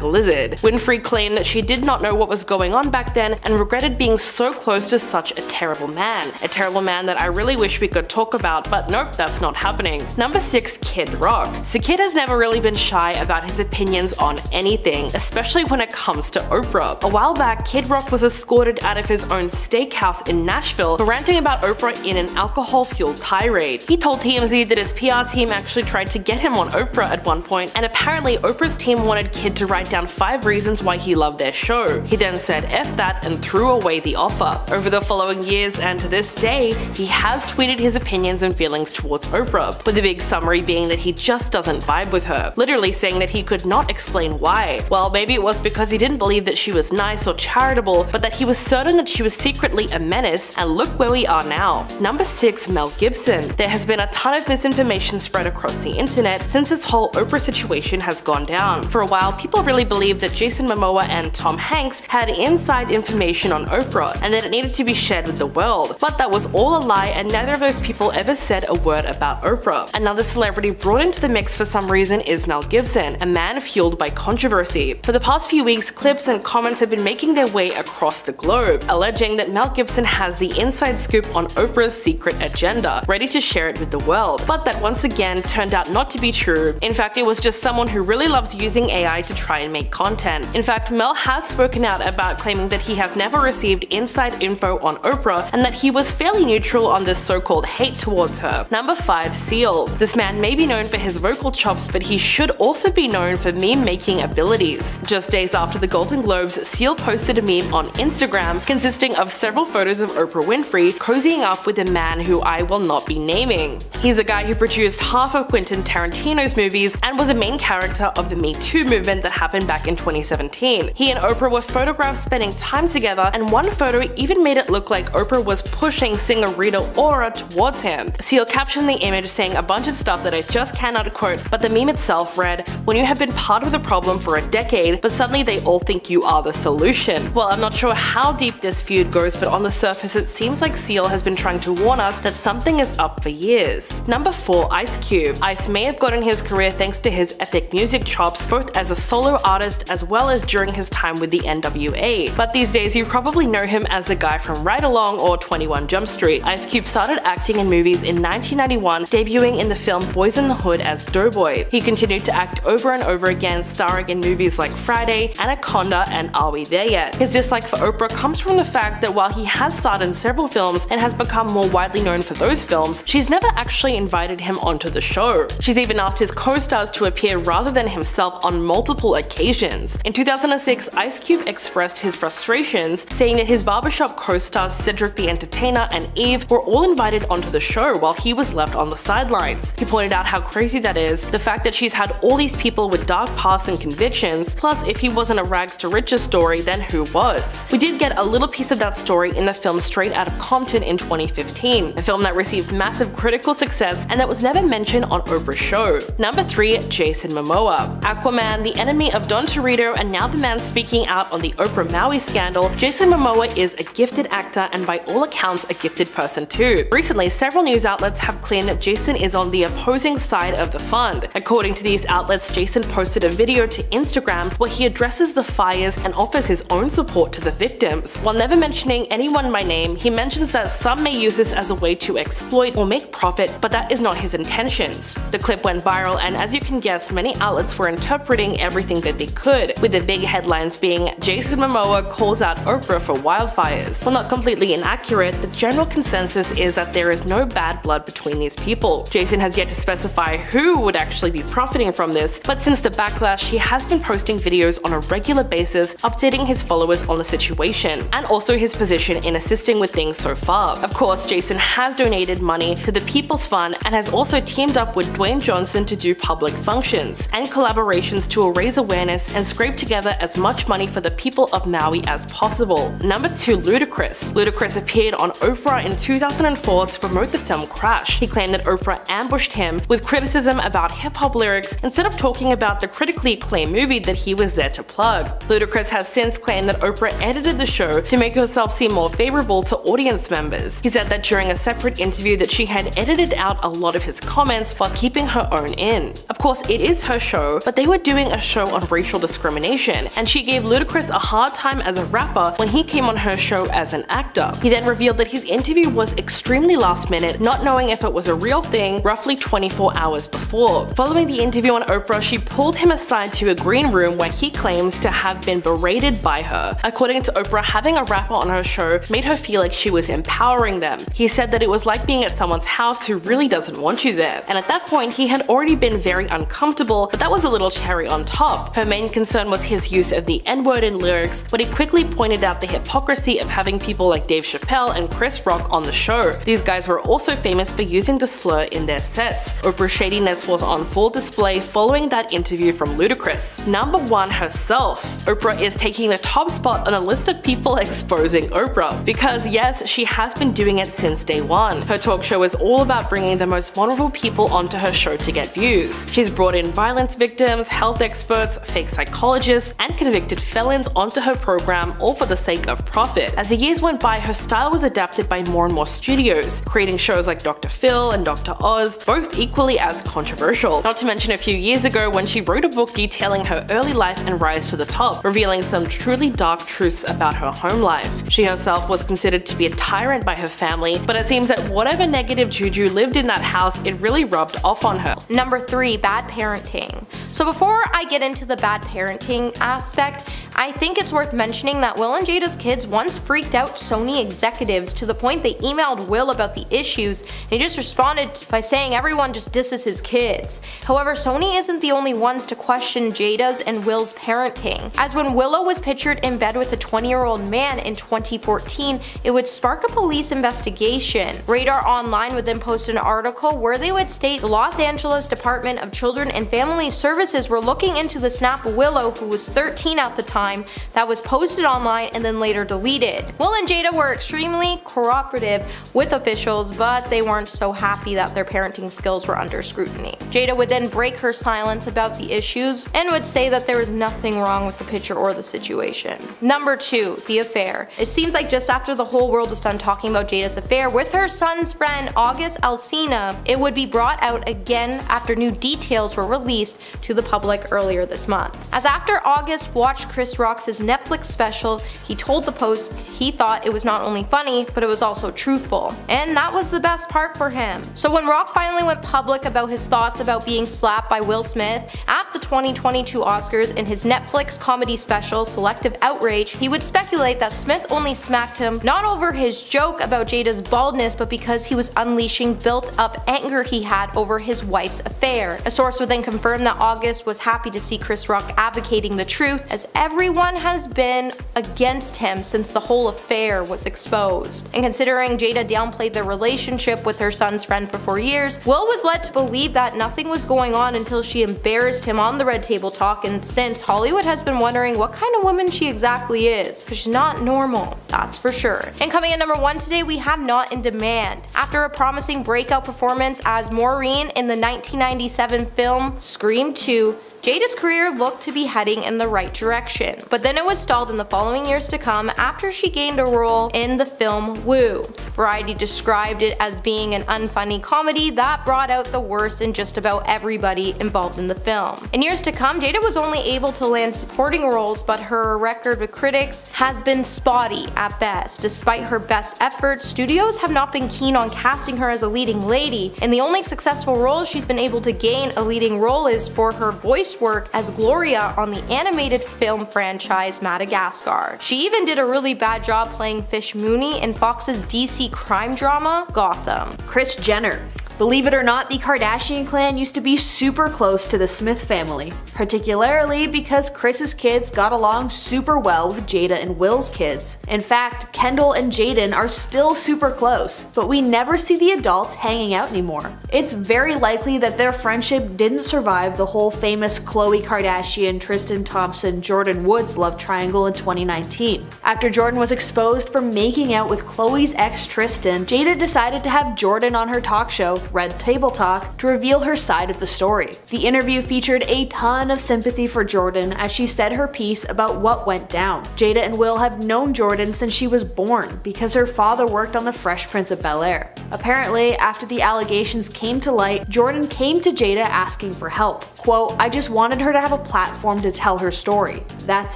Speaker 4: #lizard. Winfrey claimed that she did not know what was going on back then and regretted being so close to such a terrible man. A terrible man that I really wish we could talk about, but nope, that's not happening. Number 6. Kid Rock. So Kid has never really been shy about his opinions on anything, especially when it comes to Oprah. A while back, Kid Rock was escorted out of his own steakhouse in Nashville for ranting about Oprah in an alcohol-fueled tirade. He told TMZ that his PR team actually tried to get him on Oprah at one point, and apparently Oprah's team wanted Kid to write down 5 reasons why he loved their show. He then said F that and threw away the offer. Over the following years and to this day, he has tweeted his opinions and feelings towards Oprah, with the big summary being that he just doesn't vibe with her, literally saying that he could not explain why. Well, maybe it was because he didn't believe that she was nice or charitable, but that he was certain that she was secretly a menace, and look where we are now. Number 6. Mel Gibson. There has been a ton of misinformation spread across the internet since this whole Oprah situation has gone down. For a while, people really believed that Jason Momoa and Tom Hanks had inside information on Oprah, and that it needed to be shared with the world. But that was all a lie, and neither of those people ever said a word about Oprah. Another celebrity brought into the mix for some reason is Mel Gibson, a man fueled by controversy. For the past few weeks, clips and comments have been making their way across the globe, alleging that Mel Gibson has the inside scoop on Oprah's secret agenda, ready to share it with the world, but that once again turned out not to be true. In fact, it was just someone who really loves using AI to try and make content. In fact, Mel has spoken out about claiming that he has never received inside info on Oprah, and that he was fairly neutral on this so-called hate towards her. Number 5. Seal. This man may be known for his vocal chops, but he should also be known for meme-making abilities. Just days after the Golden Globes, Seal posted a meme on Instagram consisting of several photos of Oprah Winfrey cozying up with a man who I will not be naming. He's a guy who produced half of Quentin Tarantino's movies and was a main character of the Me Too movement that happened back in 2017. He and Oprah were photographed spending time together, and one photo even made it look like Oprah was was pushing singer Rita Ora towards him. Seal captioned the image saying a bunch of stuff that I just cannot quote, but the meme itself read, "When you have been part of the problem for a decade, but suddenly they all think you are the solution." Well, I'm not sure how deep this feud goes, but on the surface it seems like Seal has been trying to warn us that something is up for years. Number 4. Ice Cube. Ice may have gotten his career thanks to his epic music chops, both as a solo artist as well as during his time with the NWA. But these days you probably know him as the guy from Ride Along or 21 Jump Street. Ice Cube started acting in movies in 1991, debuting in the film Boys in the Hood as Doughboy. He continued to act over and over again, starring in movies like Friday, Anaconda, and Are We There Yet? His dislike for Oprah comes from the fact that while he has starred in several films and has become more widely known for those films, she's never actually invited him onto the show. She's even asked his co-stars to appear rather than himself on multiple occasions. In 2006, Ice Cube expressed his frustrations, saying that his barbershop co-stars Cedric the Entertainer and Eve were all invited onto the show while he was left on the sidelines. He pointed out how crazy that is, the fact that she's had all these people with dark pasts and convictions, plus if he wasn't a rags to riches story, then who was? We did get a little piece of that story in the film Straight Outta Compton in 2015, a film that received massive critical success and that was never mentioned on Oprah's show. Number 3. Jason Momoa. Aquaman, the enemy of Don Torito, and now the man speaking out on the Oprah Maui scandal, Jason Momoa is a gifted actor and by all accounts a gifted person too. Recently, several news outlets have claimed that Jason is on the opposing side of the fund. According to these outlets, Jason posted a video to Instagram where he addresses the fires and offers his own support to the victims. While never mentioning anyone by name, he mentions that some may use this as a way to exploit or make profit, but that is not his intentions. The clip went viral, and as you can guess, many outlets were interpreting everything that they could, with the big headlines being Jason Momoa calls out Oprah for wildfires. While not completely inaccurate, the general consensus is that there is no bad blood between these people. Jason has yet to specify who would actually be profiting from this, but since the backlash, he has been posting videos on a regular basis, updating his followers on the situation, and also his position in assisting with things so far. Of course, Jason has donated money to the People's Fund and has also teamed up with Dwayne Johnson to do public functions and collaborations to raise awareness and scrape together as much money for the people of Maui as possible. Number 2. Ludacris. Ludacris appeared on Oprah in 2004 to promote the film Crash. He claimed that Oprah ambushed him with criticism about hip-hop lyrics instead of talking about the critically acclaimed movie that he was there to plug. Ludacris has since claimed that Oprah edited the show to make herself seem more favorable to audience members. He said that during a separate interview that she had edited out a lot of his comments while keeping her own in. Of course, it is her show, but they were doing a show on racial discrimination, and she gave Ludacris a hard time as a rapper when he came on her show as an actor. He then revealed that his interview was extremely last minute, not knowing if it was a real thing roughly 24 hours before. Following the interview on Oprah, she pulled him aside to a green room where he claims to have been berated by her. According to Oprah, having a rapper on her show made her feel like she was empowering them. He said that it was like being at someone's house who really doesn't want you there, and at that point he had already been very uncomfortable, but that was a little cherry on top. Her main concern was his use of the N-word in lyrics, but he quickly pointed out the hypocrisy of having people like Dave Chappelle and Chris Rock on the show. These guys were also famous for using the slur in their sets. Oprah's shadiness was on full display following that interview from Ludacris. Number 1. Herself. Oprah is taking the top spot on a list of people exposing Oprah, because yes, she has been doing it since day one. Her talk show is all about bringing the most vulnerable people onto her show to get views. She's brought in violence victims, health experts, fake psychologists, and convicted felons onto her program, all for the sake of profit. As the years went by, her style was adapted by more and more studios, creating shows like Dr. Phil and Dr. Oz, both equally as controversial. Not to mention a few years ago when she wrote a book detailing her early life and rise to the top, revealing some truly dark truths about her home life. She herself was considered to be a tyrant by her family, but it seems that whatever negative juju lived in that house, it really rubbed off on her.
Speaker 1: Number 3. Bad parenting. So before I get into the bad parenting aspect, I think it's worth mentioning that Will and Jada's kids once freaked out Sony executives to the point they emailed Will about the issues, and he just responded by saying everyone just disses his kids. However, Sony isn't the only ones to question Jada's and Will's parenting, as when Willow was pictured in bed with a 20-year-old man in 2014, it would spark a police investigation. Radar Online would then post an article where they would state the Los Angeles Department of Children and Family Services were looking into the snap of Willow, who was 13 at the time, that was posted online and then later deleted. Will and Jada were extremely extremely cooperative with officials, but they weren't so happy that their parenting skills were under scrutiny. Jada would then break her silence about the issues and would say that there was nothing wrong with the picture or the situation. Number 2, the affair. It seems like just after the whole world was done talking about Jada's affair with her son's friend August Alsina, it would be brought out again after new details were released to the public earlier this month. As after August watched Chris Rock's Netflix special, he told the Post he thought it was not only funny, but it was also truthful. And that was the best part for him. So when Rock finally went public about his thoughts about being slapped by Will Smith at the 2022 Oscars in his Netflix comedy special Selective Outrage, he would speculate that Smith only smacked him not over his joke about Jada's baldness, but because he was unleashing built up anger he had over his wife's affair. A source would then confirm that August was happy to see Chris Rock advocating the truth, as everyone has been against him since the whole affair was exposed. And considering Jada downplayed their relationship with her son's friend for 4 years, Will was led to believe that nothing was going on until she embarrassed him on the Red Table Talk, and since Hollywood has been wondering what kind of woman she exactly is, because she's not normal, that's for sure. And coming in number 1 today, we have Not in Demand. After a promising breakout performance as Maureen in the 1997 film Scream 2, Jada's career looked to be heading in the right direction, but then it was stalled in the following years to come after she gained a role in the film Woo. Variety described it as being an unfunny comedy that brought out the worst in just about everybody involved in the film. In years to come, Jada was only able to land supporting roles, but her record with critics has been spotty at best. Despite her best efforts, studios have not been keen on casting her as a leading lady, and the only successful role she's been able to gain a leading role is for her voice work as Gloria on the animated film franchise Madagascar. She even did a really bad job playing Fish Mooney in Fox's DC crime drama Gotham.
Speaker 5: Kris Jenner. Believe it or not, the Kardashian clan used to be super close to the Smith family, particularly because Kris's kids got along super well with Jada and Will's kids. In fact, Kendall and Jaden are still super close, but we never see the adults hanging out anymore. It's very likely that their friendship didn't survive the whole famous Khloe Kardashian, Tristan Thompson, Jordan Woods love triangle in 2019. After Jordan was exposed for making out with Khloe's ex Tristan, Jada decided to have Jordan on her talk show, Red Table Talk, to reveal her side of the story. The interview featured a ton of sympathy for Jordan as she said her piece about what went down. Jada and Will have known Jordan since she was born because her father worked on The Fresh Prince of Bel-Air. Apparently, after the allegations came to light, Jordan came to Jada asking for help. Quote, "I just wanted her to have a platform to tell her story. That's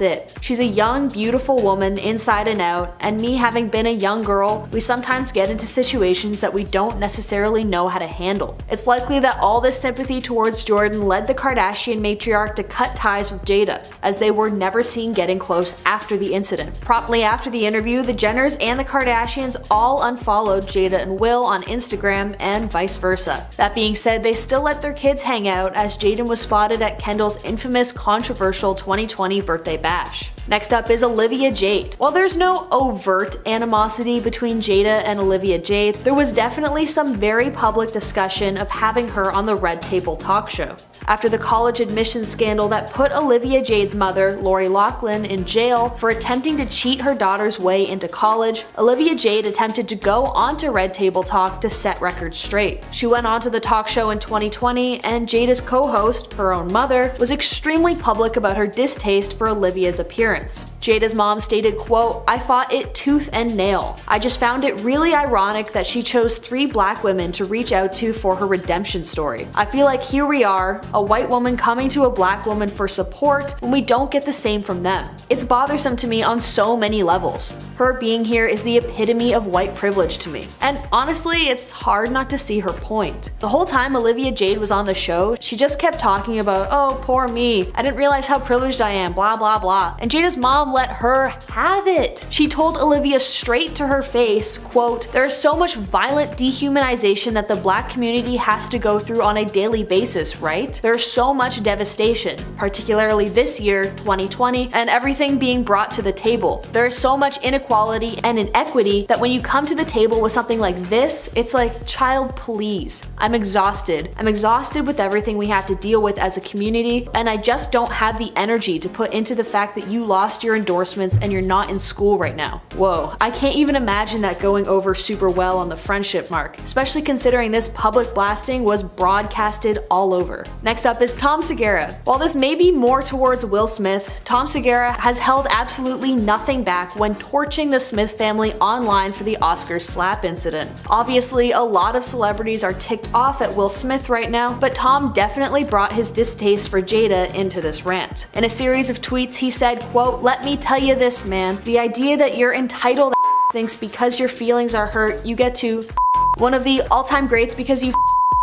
Speaker 5: it. She's a young, beautiful woman inside and out, and me having been a young girl, we sometimes get into situations that we don't necessarily know how to handle." It's likely that all this sympathy towards Jordan led the Kardashian matriarch to cut ties with Jada, as they were never seen getting close after the incident. Promptly after the interview, the Jenners and the Kardashians all unfollowed Jada and Will on Instagram and vice versa. That being said, they still let their kids hang out, as Jaden was spotted at Kendall's infamous controversial 2020 birthday bash. Next up is Olivia Jade. While there's no overt animosity between Jada and Olivia Jade, there was definitely some very public discussion of having her on the Red Table Talk show. After the college admissions scandal that put Olivia Jade's mother, Lori Loughlin, in jail for attempting to cheat her daughter's way into college, Olivia Jade attempted to go onto Red Table Talk to set records straight. She went onto the talk show in 2020, and Jada's co-host, her own mother, was extremely public about her distaste for Olivia's appearance. Jada's mom stated, quote, "I fought it tooth and nail. I just found it really ironic that she chose 3 black women to reach out to for her redemption story. I feel like here we are, a white woman coming to a black woman for support when we don't get the same from them. It's bothersome to me on so many levels. Her being here is the epitome of white privilege to me. And honestly, it's hard not to see her point." The whole time Olivia Jade was on the show, she just kept talking about, "Oh, poor me. I didn't realize how privileged I am, blah blah blah." And Jada's mom let her have it. She told Olivia straight to her face, quote, "There is so much violent dehumanization that the black community has to go through on a daily basis, right? There's so much devastation, particularly this year, 2020, and everything being brought to the table. There is so much inequality and inequity that when you come to the table with something like this, it's like, child, please. I'm exhausted. I'm exhausted with everything we have to deal with as a community, and I just don't have the energy to put into the fact that you lost your endorsements and you're not in school right now. Whoa, I can't even imagine that going over super well on the friendship mark, especially considering this public blasting was broadcasted all over. Next up is Tom Segura. While this may be more towards Will Smith, Tom Segura has held absolutely nothing back when torching the Smith family online for the Oscars slap incident. Obviously, a lot of celebrities are ticked off at Will Smith right now, but Tom definitely brought his distaste for Jada into this rant. In a series of tweets, he said, quote, "Let me tell you this, man. The idea that you're entitled thinks because your feelings are hurt, you get to one of the all-time greats because you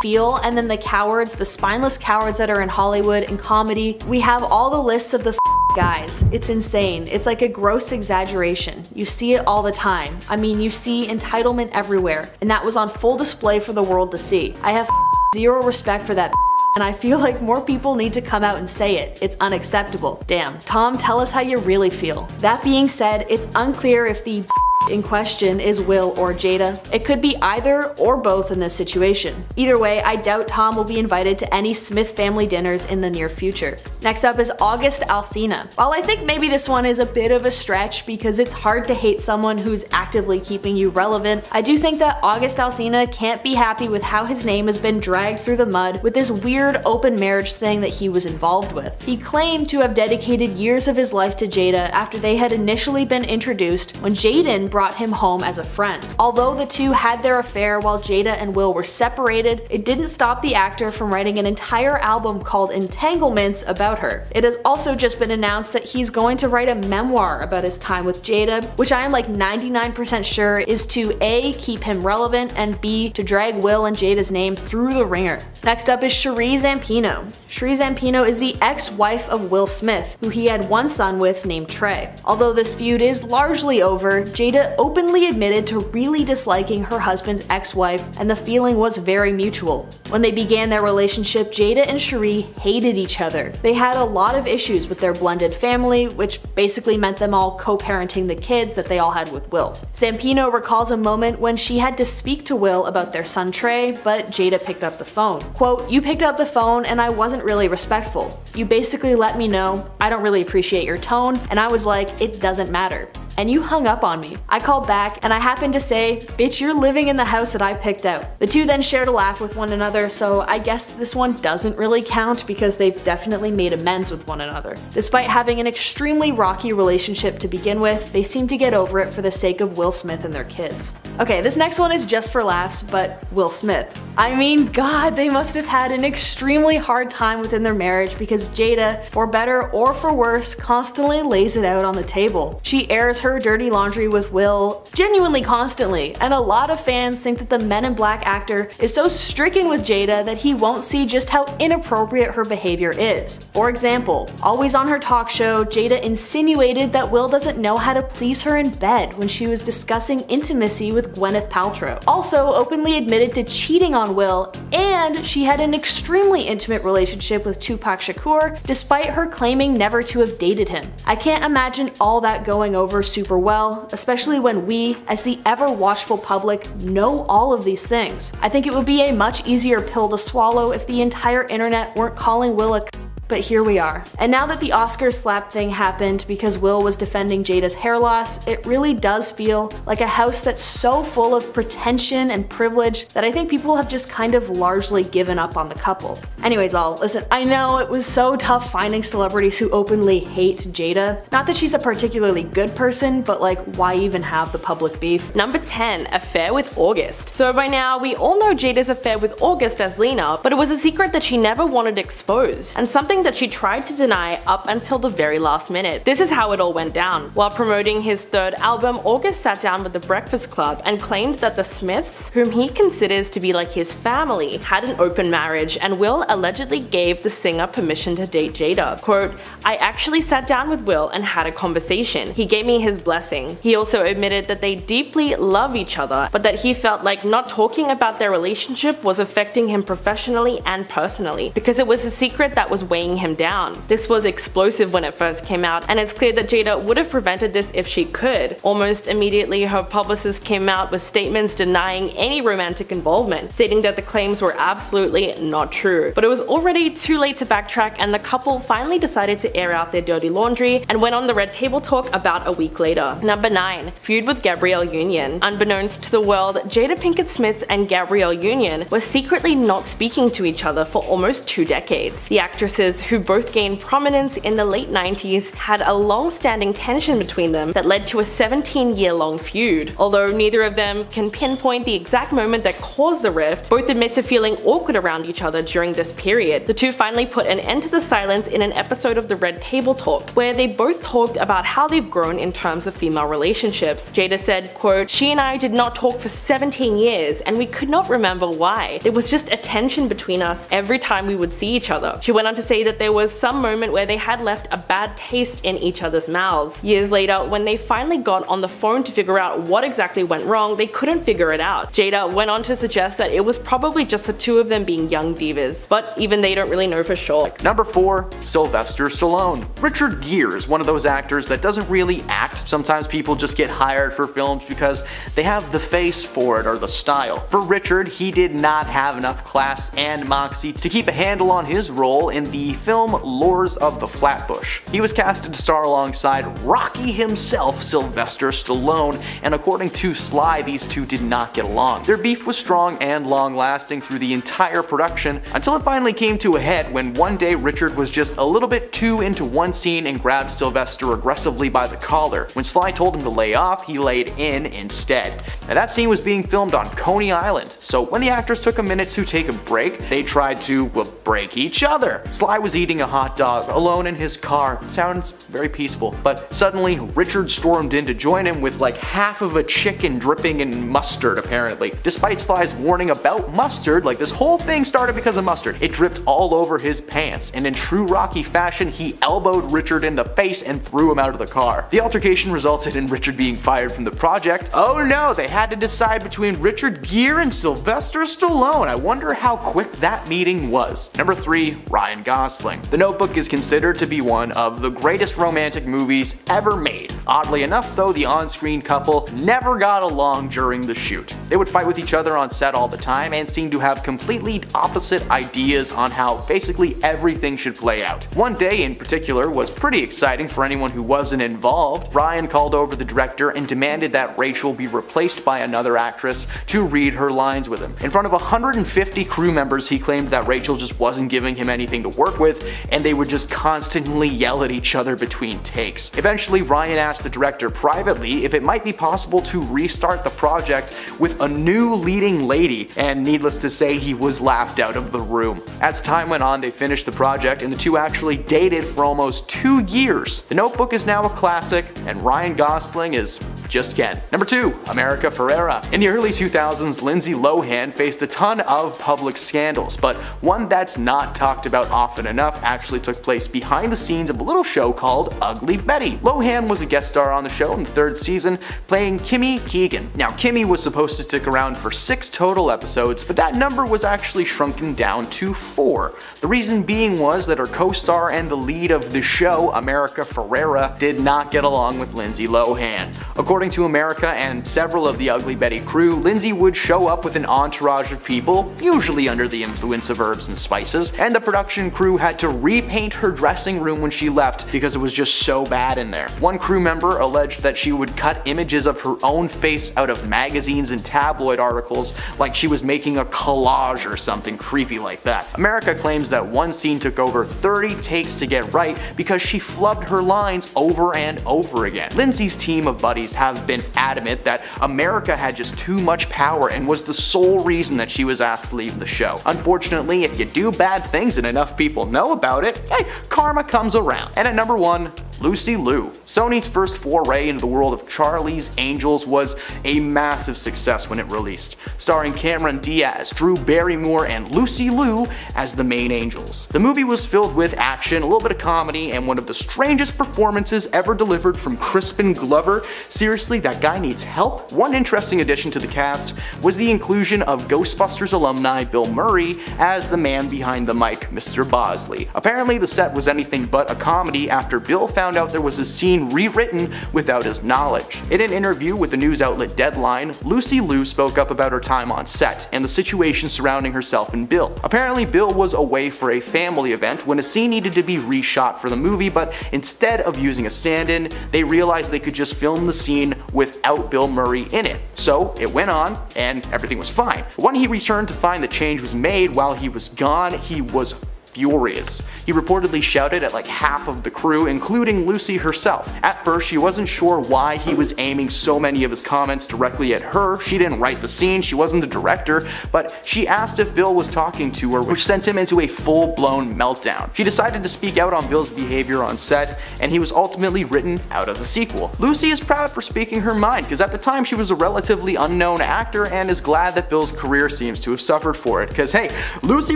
Speaker 5: feel, and then the cowards, the spineless cowards that are in Hollywood and comedy. We have all the lists of the guys. It's insane. It's like a gross exaggeration. You see it all the time. I mean, you see entitlement everywhere, and that was on full display for the world to see. I have zero respect for that, and I feel like more people need to come out and say it. It's unacceptable." Damn. Tom, tell us how you really feel. That being said, it's unclear if the in question is Will or Jada. It could be either or both in this situation. Either way, I doubt Tom will be invited to any Smith family dinners in the near future. Next up is August Alsina. While I think maybe this one is a bit of a stretch because it's hard to hate someone who's actively keeping you relevant, I do think that August Alsina can't be happy with how his name has been dragged through the mud with this weird open marriage thing that he was involved with. He claimed to have dedicated years of his life to Jada after they had initially been introduced when Jaden brought him home as a friend. Although the two had their affair while Jada and Will were separated, it didn't stop the actor from writing an entire album called Entanglements about her. It has also just been announced that he's going to write a memoir about his time with Jada, which I am like 99% sure is to A, keep him relevant, and B, to drag Will and Jada's name through the ringer. Next up is Sheree Zampino. Sheree Zampino is the ex-wife of Will Smith, who he had one son with named Trey. Although this feud is largely over, Jada openly admitted to really disliking her husband's ex-wife, and the feeling was very mutual. When they began their relationship, Jada and Sheree hated each other. They had a lot of issues with their blended family, which basically meant them all co-parenting the kids that they all had with Will. Zampino recalls a moment when she had to speak to Will about their son Trey, but Jada picked up the phone. Quote, "You picked up the phone and I wasn't really respectful. You basically let me know, I don't really appreciate your tone, and I was like, it doesn't matter. And you hung up on me. I called back and I happened to say, bitch, you're living in the house that I picked out." The two then shared a laugh with one another, so I guess this one doesn't really count because they've definitely made amends with one another. Despite having an extremely rocky relationship to begin with, they seem to get over it for the sake of Will Smith and their kids. Okay, this next one is just for laughs, but Will Smith. I mean, God, they must have had an extremely hard time within their marriage because Jada, for better or for worse, constantly lays it out on the table. She airs her dirty laundry with Will genuinely constantly, and a lot of fans think that the Men in Black actor is so stricken with Jada that he won't see just how inappropriate her behavior is. For example, always on her talk show, Jada insinuated that Will doesn't know how to please her in bed when she was discussing intimacy with Gwyneth Paltrow. Also openly admitted to cheating on Will, and she had an extremely intimate relationship with Tupac Shakur despite her claiming never to have dated him. I can't imagine all that going over super well, especially when we, as the ever watchful public, know all of these things. I think it would be a much easier pill to swallow if the entire internet weren't calling Will a but here we are. And now that the Oscars slap thing happened because Will was defending Jada's hair loss, it really does feel like a house that's so full of pretension and privilege that I think people have just kind of largely given up on the couple. Anyways, all, listen, I know it was so tough finding celebrities who openly hate Jada. Not that she's a particularly good person, but like, why even have the public beef?
Speaker 4: Number 10, affair with August. So by now, we all know Jada's affair with August as Lena, but it was a secret that she never wanted exposed, and something that she tried to deny up until the very last minute. This is how it all went down. While promoting his third album, August sat down with the Breakfast Club and claimed that the Smiths, whom he considers to be like his family, had an open marriage, and Will allegedly gave the singer permission to date Jada. Quote, "I actually sat down with Will and had a conversation. He gave me his blessing. He also admitted that they deeply love each other, but that he felt like not talking about their relationship was affecting him professionally and personally, because it was a secret that was weighing weighing him down. This was explosive when it first came out, and it's clear that Jada would have prevented this if she could. Almost immediately, her publicist came out with statements denying any romantic involvement, stating that the claims were absolutely not true. But it was already too late to backtrack, and the couple finally decided to air out their dirty laundry and went on the Red Table Talk about a week later. Number 9. Feud with Gabrielle Union. Unbeknownst to the world, Jada Pinkett Smith and Gabrielle Union were secretly not speaking to each other for almost 2 decades. The actresses, who both gained prominence in the late 90s, had a long-standing tension between them that led to a 17-year-long feud. Although neither of them can pinpoint the exact moment that caused the rift, both admit to feeling awkward around each other during this period. The two finally put an end to the silence in an episode of the Red Table Talk, where they both talked about how they've grown in terms of female relationships. Jada said, quote, "She and I did not talk for 17 years, and we could not remember why. There was just a tension between us every time we would see each other." She went on to say that there was some moment where they had left a bad taste in each other's mouths. Years later, when they finally got on the phone to figure out what exactly went wrong, they couldn't figure it out. Jada went on to suggest that it was probably just the two of them being young divas, but even they don't really know for sure.
Speaker 3: Number 4. Sylvester Stallone. Richard Gere is one of those actors that doesn't really act. Sometimes people just get hired for films because they have the face for it or the style. For Richard, he did not have enough class and moxie to keep a handle on his role in the film Lords of the Flatbush. He was casted to star alongside Rocky himself, Sylvester Stallone, and according to Sly, these two did not get along. Their beef was strong and long-lasting through the entire production, until it finally came to a head when one day Richard was just a little bit too into one scene and grabbed Sylvester aggressively by the collar. When Sly told him to lay off, he laid in instead. Now that scene was being filmed on Coney Island, so when the actors took a minute to take a break, they tried to, well, break each other. Sly was eating a hot dog alone in his car. Sounds very peaceful, but suddenly Richard stormed in to join him with like half of a chicken dripping in mustard apparently. Despite Sly's warning about mustard, like this whole thing started because of mustard. It dripped all over his pants, and in true Rocky fashion, he elbowed Richard in the face and threw him out of the car. The altercation resulted in Richard being fired from the project. Oh no, they had to decide between Richard Gere and Sylvester Stallone. I wonder how quick that meeting was. Number 3. Ryan Gosling. The Notebook is considered to be one of the greatest romantic movies ever made. Oddly enough though, the on-screen couple never got along during the shoot. They would fight with each other on set all the time and seemed to have completely opposite ideas on how basically everything should play out. One day in particular was pretty exciting for anyone who wasn't involved. Ryan called over the director and demanded that Rachel be replaced by another actress to read her lines with him. In front of 150 crew members, he claimed that Rachel just wasn't giving him anything to work with, and they would just constantly yell at each other between takes. Eventually, Ryan asked the director privately if it might be possible to restart the project with a new leading lady, and needless to say, he was laughed out of the room. As time went on, they finished the project, and the two actually dated for almost 2 years. The Notebook is now a classic, and Ryan Gosling is just Ken. Number 2. America Ferrera. In the early 2000s, Lindsay Lohan faced a ton of public scandals, but one that's not talked about often enough actually took place behind the scenes of a little show called Ugly Betty. Lohan was a guest star on the show in the 3rd season, playing Kimmy Keegan. Now, Kimmy was supposed to stick around for 6 total episodes, but that number was actually shrunken down to 4. The reason being was that her co-star and the lead of the show, America Ferrera, did not get along with Lindsay Lohan. According to America and several of the Ugly Betty crew, Lindsay would show up with an entourage of people, usually under the influence of herbs and spices, and the production crew had to repaint her dressing room when she left because it was just so bad in there. One crew member alleged that she would cut images of her own face out of magazines and tabloid articles like she was making a collage or something creepy like that. America claims that one scene took over 30 takes to get right because she flubbed her lines over and over again. Lindsay's team of buddies have been adamant that America had just too much power and was the sole reason that she was asked to leave the show. Unfortunately, if you do bad things and enough people know about it, hey, karma comes around. And at number 1, Lucy Liu. Sony's first foray into the world of Charlie's Angels was a massive success when it released, starring Cameron Diaz, Drew Barrymore, and Lucy Liu as the main angels. The movie was filled with action, a little bit of comedy, and one of the strangest performances ever delivered from Crispin Glover. Seriously, that guy needs help. One interesting addition to the cast was the inclusion of Ghostbusters alumni Bill Murray as the man behind the mic, Mr. Bosley. Apparently the set was anything but a comedy after Bill found out there was a scene rewritten without his knowledge. In an interview with the news outlet Deadline, Lucy Liu spoke up about her time on set and the situation surrounding herself and Bill. Apparently Bill was away for a family event when a scene needed to be reshot for the movie, but instead of using a stand-in, they realized they could just film the scene without Bill Murray in it. So it went on and everything was fine. When he returned to find the change was made while he was gone, he was furious. He reportedly shouted at like half of the crew, including Lucy herself. At first, she wasn't sure why he was aiming so many of his comments directly at her. She didn't write the scene, she wasn't the director, but she asked if Bill was talking to her, which sent him into a full-blown meltdown. She decided to speak out on Bill's behavior on set, and he was ultimately written out of the sequel. Lucy is proud for speaking her mind, because at the time she was a relatively unknown actor and is glad that Bill's career seems to have suffered for it, because hey, Lucy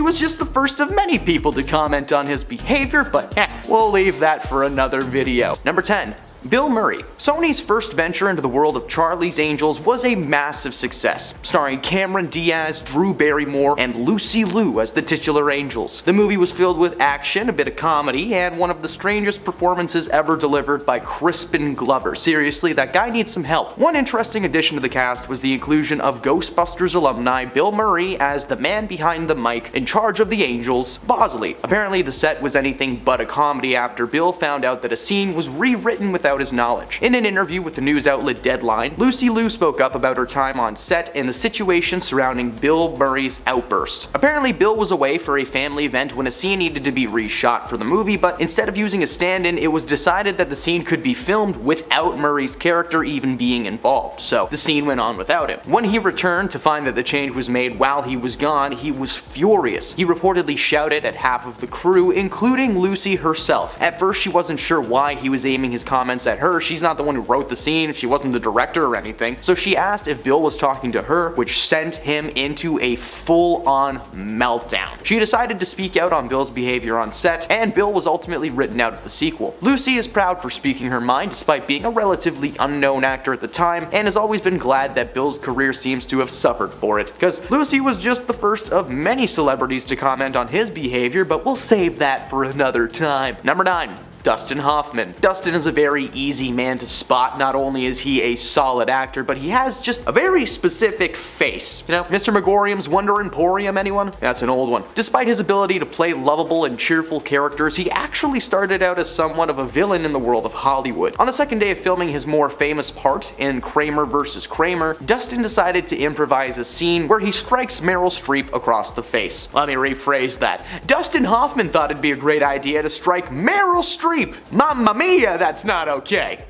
Speaker 3: was just the first of many people to comment on his behavior, but we'll leave that for another video. Number 10. Bill Murray. Sony's first venture into the world of Charlie's Angels was a massive success, starring Cameron Diaz, Drew Barrymore, and Lucy Liu as the titular angels. The movie was filled with action, a bit of comedy, and one of the strangest performances ever delivered by Crispin Glover. Seriously, that guy needs some help. One interesting addition to the cast was the inclusion of Ghostbusters alumni Bill Murray as the man behind the mic in charge of the angels, Bosley. Apparently the set was anything but a comedy after Bill found out that a scene was rewritten without his knowledge. In an interview with the news outlet Deadline, Lucy Liu spoke up about her time on set and the situation surrounding Bill Murray's outburst. Apparently Bill was away for a family event when a scene needed to be reshot for the movie, but instead of using a stand-in, it was decided that the scene could be filmed without Murray's character even being involved, so the scene went on without him. When he returned to find that the change was made while he was gone, he was furious. He reportedly shouted at half of the crew, including Lucy herself. At first she wasn't sure why he was aiming his comments at her. She's not the one who wrote the scene, she wasn't the director or anything. So she asked if Bill was talking to her, which sent him into a full-on meltdown. She decided to speak out on Bill's behavior on set, and Bill was ultimately written out of the sequel. Lucy is proud for speaking her mind despite being a relatively unknown actor at the time, and has always been glad that Bill's career seems to have suffered for it, because Lucy was just the first of many celebrities to comment on his behavior, but we'll save that for another time. Number 9. Dustin Hoffman. Dustin is a very easy man to spot. Not only is he a solid actor, but he has just a very specific face. You know, Mr. Megorium's Wonder Emporium, anyone? That's an old one. Despite his ability to play lovable and cheerful characters, he actually started out as somewhat of a villain in the world of Hollywood. On the second day of filming his more famous part in Kramer vs. Kramer, Dustin decided to improvise a scene where he strikes Meryl Streep across the face. Let me rephrase that. Dustin Hoffman thought it'd be a great idea to strike Meryl Streep. Mamma mia, that's not okay.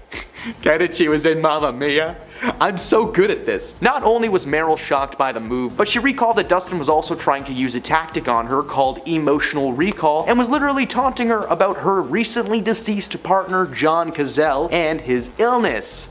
Speaker 3: Get it? She was in Mamma Mia. I'm so good at this. Not only was Meryl shocked by the move, but she recalled that Dustin was also trying to use a tactic on her called emotional recall, and was literally taunting her about her recently deceased partner John Cazale and his illness.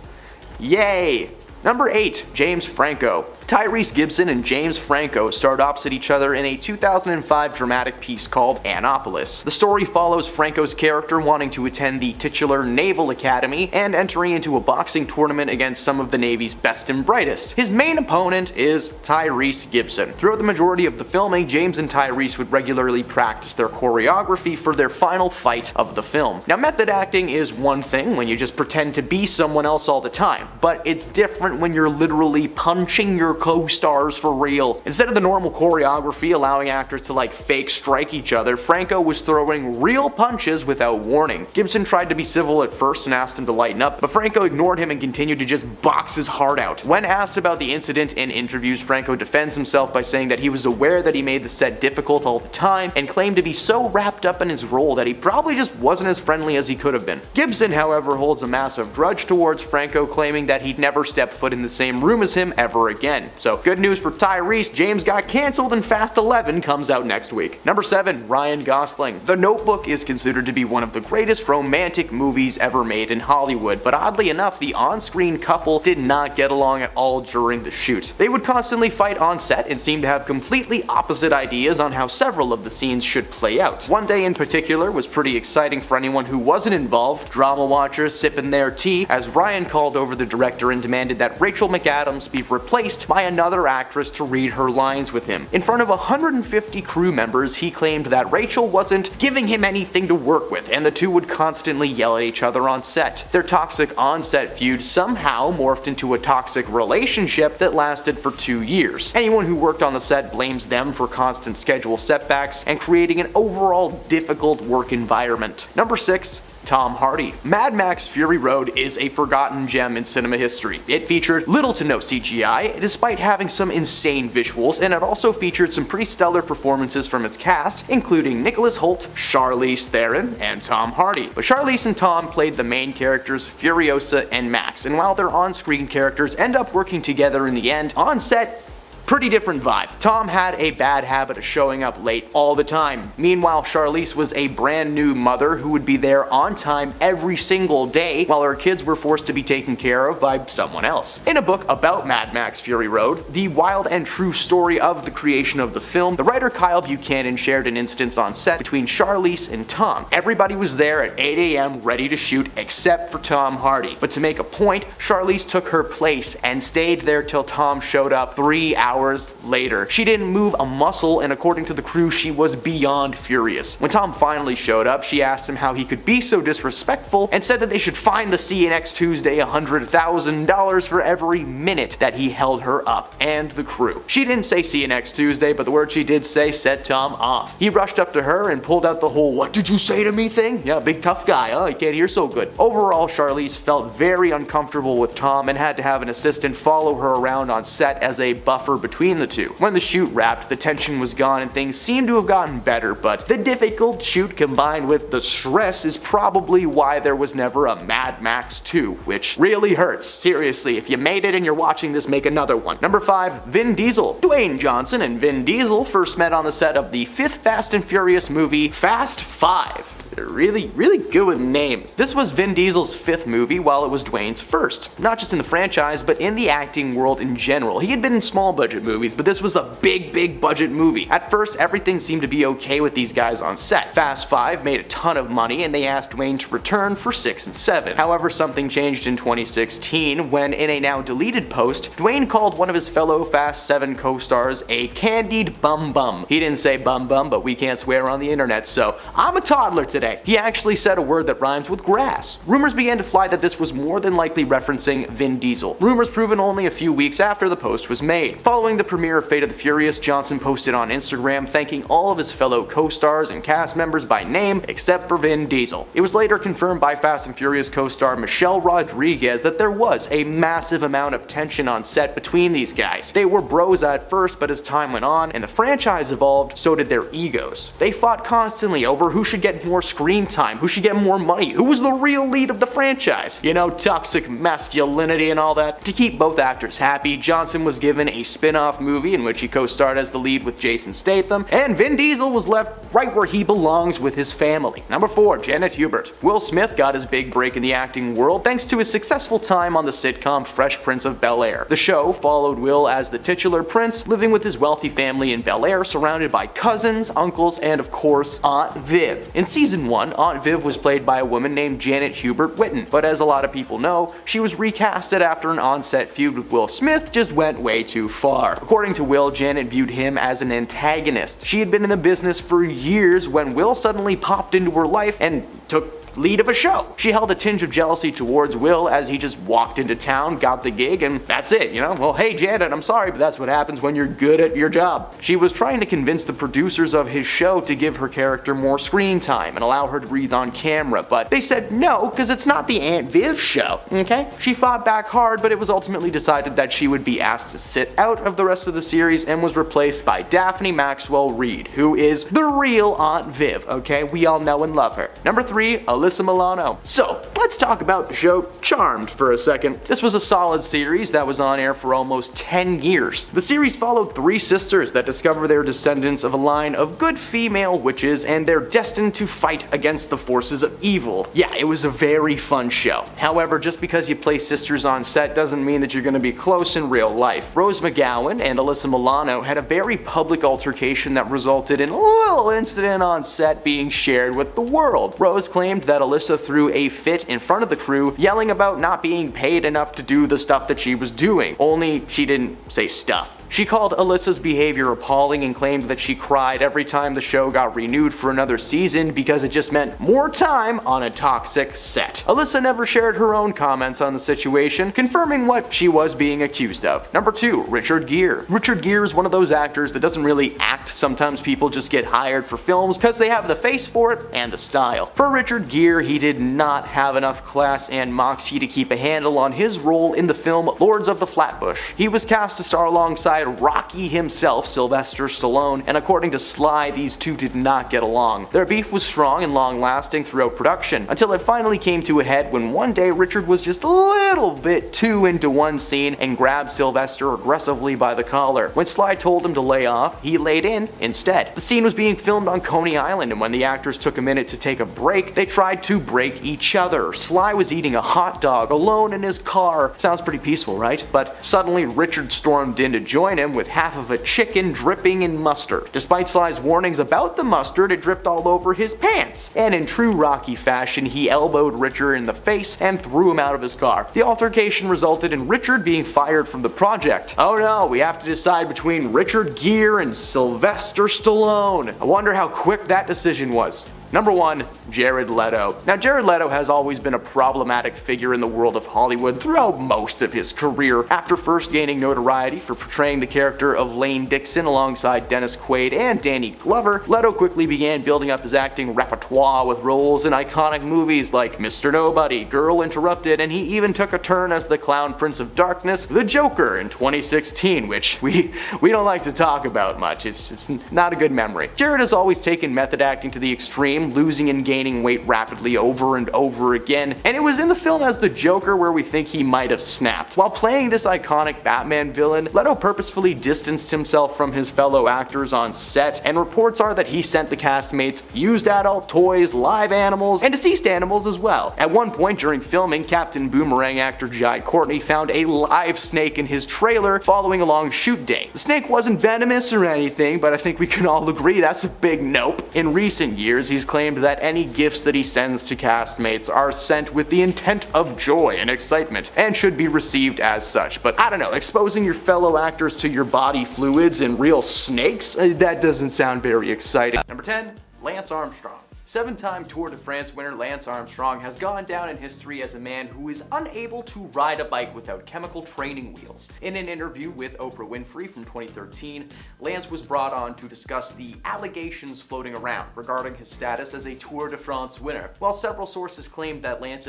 Speaker 3: Yay! Number 8. James Franco. Tyrese Gibson and James Franco starred opposite each other in a 2005 dramatic piece called Annapolis. The story follows Franco's character wanting to attend the titular Naval Academy and entering into a boxing tournament against some of the Navy's best and brightest. His main opponent is Tyrese Gibson. Throughout the majority of the filming, James and Tyrese would regularly practice their choreography for their final fight of the film. Now, method acting is one thing when you just pretend to be someone else all the time, but it's different when you're literally punching your co-stars for real. Instead of the normal choreography allowing actors to like fake strike each other, Franco was throwing real punches without warning. Gibson tried to be civil at first and asked him to lighten up, but Franco ignored him and continued to just box his heart out. When asked about the incident in interviews, Franco defends himself by saying that he was aware that he made the set difficult all the time, and claimed to be so wrapped up in his role that he probably just wasn't as friendly as he could have been. Gibson, however, holds a massive grudge towards Franco, claiming that he'd never stepped foot in the same room as him ever again. So good news for Tyrese, James got cancelled and Fast 11 comes out next week. Number 7, Ryan Gosling. The Notebook is considered to be one of the greatest romantic movies ever made in Hollywood, but oddly enough, the on-screen couple did not get along at all during the shoot. They would constantly fight on set and seem to have completely opposite ideas on how several of the scenes should play out. One day in particular was pretty exciting for anyone who wasn't involved, drama watchers sipping their tea, as Ryan called over the director and demanded that Rachel McAdams be replaced by another actress to read her lines with him. In front of 150 crew members, he claimed that Rachel wasn't giving him anything to work with, and the two would constantly yell at each other on set. Their toxic on-set feud somehow morphed into a toxic relationship that lasted for 2 years. Anyone who worked on the set blames them for constant schedule setbacks and creating an overall difficult work environment. Number 6, Tom Hardy. Mad Max Fury Road is a forgotten gem in cinema history. It featured little to no CGI, despite having some insane visuals, and it also featured some pretty stellar performances from its cast, including Nicholas Hoult, Charlize Theron, and Tom Hardy. But Charlize and Tom played the main characters Furiosa and Max, and while their on-screen characters end up working together in the end, on set, pretty different vibe. Tom had a bad habit of showing up late all the time. Meanwhile, Charlize was a brand new mother who would be there on time every single day while her kids were forced to be taken care of by someone else. In a book about Mad Max Fury Road, the wild and true story of the creation of the film, the writer Kyle Buchanan shared an instance on set between Charlize and Tom. Everybody was there at 8 a.m. ready to shoot except for Tom Hardy. But to make a point, Charlize took her place and stayed there till Tom showed up 3 hours later. She didn't move a muscle, and according to the crew, she was beyond furious. When Tom finally showed up, she asked him how he could be so disrespectful and said that they should fine the CNX Tuesday $100,000 for every minute that he held her up, and the crew. She didn't say CNX Tuesday, but the word she did say set Tom off. He rushed up to her and pulled out the whole "what did you say to me" thing. Yeah, big tough guy, huh? You can't hear so good. Overall, Charlize felt very uncomfortable with Tom and had to have an assistant follow her around on set as a buffer between the two. When the shoot wrapped, the tension was gone and things seemed to have gotten better, but the difficult shoot combined with the stress is probably why there was never a Mad Max 2, which really hurts. Seriously, if you made it and you're watching this, make another one. Number 5, Vin Diesel. Dwayne Johnson and Vin Diesel first met on the set of the 5th Fast and Furious movie, Fast 5. They're really good with names. This was Vin Diesel's 5th movie while it was Dwayne's first. Not just in the franchise, but in the acting world in general. He had been in small budget movies, but this was a big budget movie. At first, everything seemed to be okay with these guys on set. Fast 5 made a ton of money and they asked Dwayne to return for 6 and 7. However, something changed in 2016 when, in a now deleted post, Dwayne called one of his fellow Fast 7 co-stars a candied bum. He didn't say bum, but we can't swear on the internet, so I'm a toddler today. He actually said a word that rhymes with grass. Rumors began to fly that this was more than likely referencing Vin Diesel. Rumors proven only a few weeks after the post was made. Following the premiere of Fate of the Furious, Johnson posted on Instagram thanking all of his fellow co-stars and cast members by name except for Vin Diesel. It was later confirmed by Fast and Furious co-star Michelle Rodriguez that there was a massive amount of tension on set between these guys. They were bros at first, but as time went on and the franchise evolved, so did their egos. They fought constantly over who should get more screen time, who should get more money, who was the real lead of the franchise. You know, toxic masculinity and all that. To keep both actors happy, Johnson was given a spin-off movie in which he co-starred as the lead with Jason Statham, and Vin Diesel was left right where he belongs with his family. Number 4, Janet Hubert. Will Smith got his big break in the acting world thanks to his successful time on the sitcom Fresh Prince of Bel-Air. The show followed Will as the titular prince, living with his wealthy family in Bel-Air, surrounded by cousins, uncles, and of course, Aunt Viv. In season 1, Aunt Viv was played by a woman named Janet Hubert Witten, but as a lot of people know, she was recasted after an on-set feud with Will Smith just went way too far. According to Will, Janet viewed him as an antagonist. She had been in the business for years when Will suddenly popped into her life and took lead of a show. She held a tinge of jealousy towards Will as he just walked into town, got the gig, and that's it, you know? Well, hey Janet, I'm sorry, but that's what happens when you're good at your job. She was trying to convince the producers of his show to give her character more screen time and allow her to breathe on camera, but they said no, because it's not the Aunt Viv show, okay? She fought back hard, but it was ultimately decided that she would be asked to sit out of the rest of the series and was replaced by Daphne Maxwell Reid, who is the real Aunt Viv, okay? We all know and love her. Number 3, Elizabeth Alyssa Milano. So, let's talk about the show Charmed for a second. This was a solid series that was on air for almost 10 years. The series followed three sisters that discover they're descendants of a line of good female witches and they're destined to fight against the forces of evil. Yeah, it was a very fun show. However, just because you play sisters on set doesn't mean that you're going to be close in real life. Rose McGowan and Alyssa Milano had a very public altercation that resulted in a little incident on set being shared with the world. Rose claimed that Alyssa threw a fit in front of the crew, yelling about not being paid enough to do the stuff that she was doing, only she didn't say stuff. She called Alyssa's behavior appalling and claimed that she cried every time the show got renewed for another season because it just meant more time on a toxic set. Alyssa never shared her own comments on the situation, confirming what she was being accused of. Number 2, Richard Gere. Richard Gere is one of those actors that doesn't really act. Sometimes people just get hired for films because they have the face for it and the style. For Richard Gere, he did not have enough class and moxie to keep a handle on his role in the film Lords of the Flatbush. He was cast to star alongside Rocky himself, Sylvester Stallone, and according to Sly, these two did not get along. Their beef was strong and long-lasting throughout production, until it finally came to a head when one day Richard was just a little bit too into one scene and grabbed Sylvester aggressively by the collar. When Sly told him to lay off, he laid in instead. The scene was being filmed on Coney Island, and when the actors took a minute to take a break, they tried to break each other. Sly was eating a hot dog alone in his car. Sounds pretty peaceful, right? But suddenly Richard stormed in to join him with half of a chicken dripping in mustard. Despite Sly's warnings about the mustard, it dripped all over his pants. And in true Rocky fashion, he elbowed Richard in the face and threw him out of his car. The altercation resulted in Richard being fired from the project. Oh no, we have to decide between Richard Gere and Sylvester Stallone. I wonder how quick that decision was. Number 1, Jared Leto. Now, Jared Leto has always been a problematic figure in the world of Hollywood throughout most of his career. After first gaining notoriety for portraying the character of Lane Dixon alongside Dennis Quaid and Danny Glover, Leto quickly began building up his acting repertoire with roles in iconic movies like Mr. Nobody, Girl Interrupted, and he even took a turn as the Clown Prince of Darkness, the Joker, in 2016, which we don't like to talk about much. It's not a good memory. Jared has always taken method acting to the extreme, losing and gaining weight rapidly over and over again, and it was in the film as the Joker where we think he might have snapped. While playing this iconic Batman villain, Leto purposefully distanced himself from his fellow actors on set, and reports are that he sent the castmates used adult toys, live animals, and deceased animals as well. At one point during filming, Captain Boomerang actor Jai Courtney found a live snake in his trailer following along shoot day. The snake wasn't venomous or anything, but I think we can all agree that's a big nope. In recent years, he's claimed that any gifts that he sends to castmates are sent with the intent of joy and excitement, and should be received as such. But I don't know, exposing your fellow actors to your body fluids and real snakes? That doesn't sound very exciting. Number 10, Lance Armstrong. 7-time Tour de France winner Lance Armstrong has gone down in history as a man who is unable to ride a bike without chemical training wheels. In an interview with Oprah Winfrey from 2013, Lance was brought on to discuss the allegations floating around regarding his status as a Tour de France winner. While several sources claimed that Lance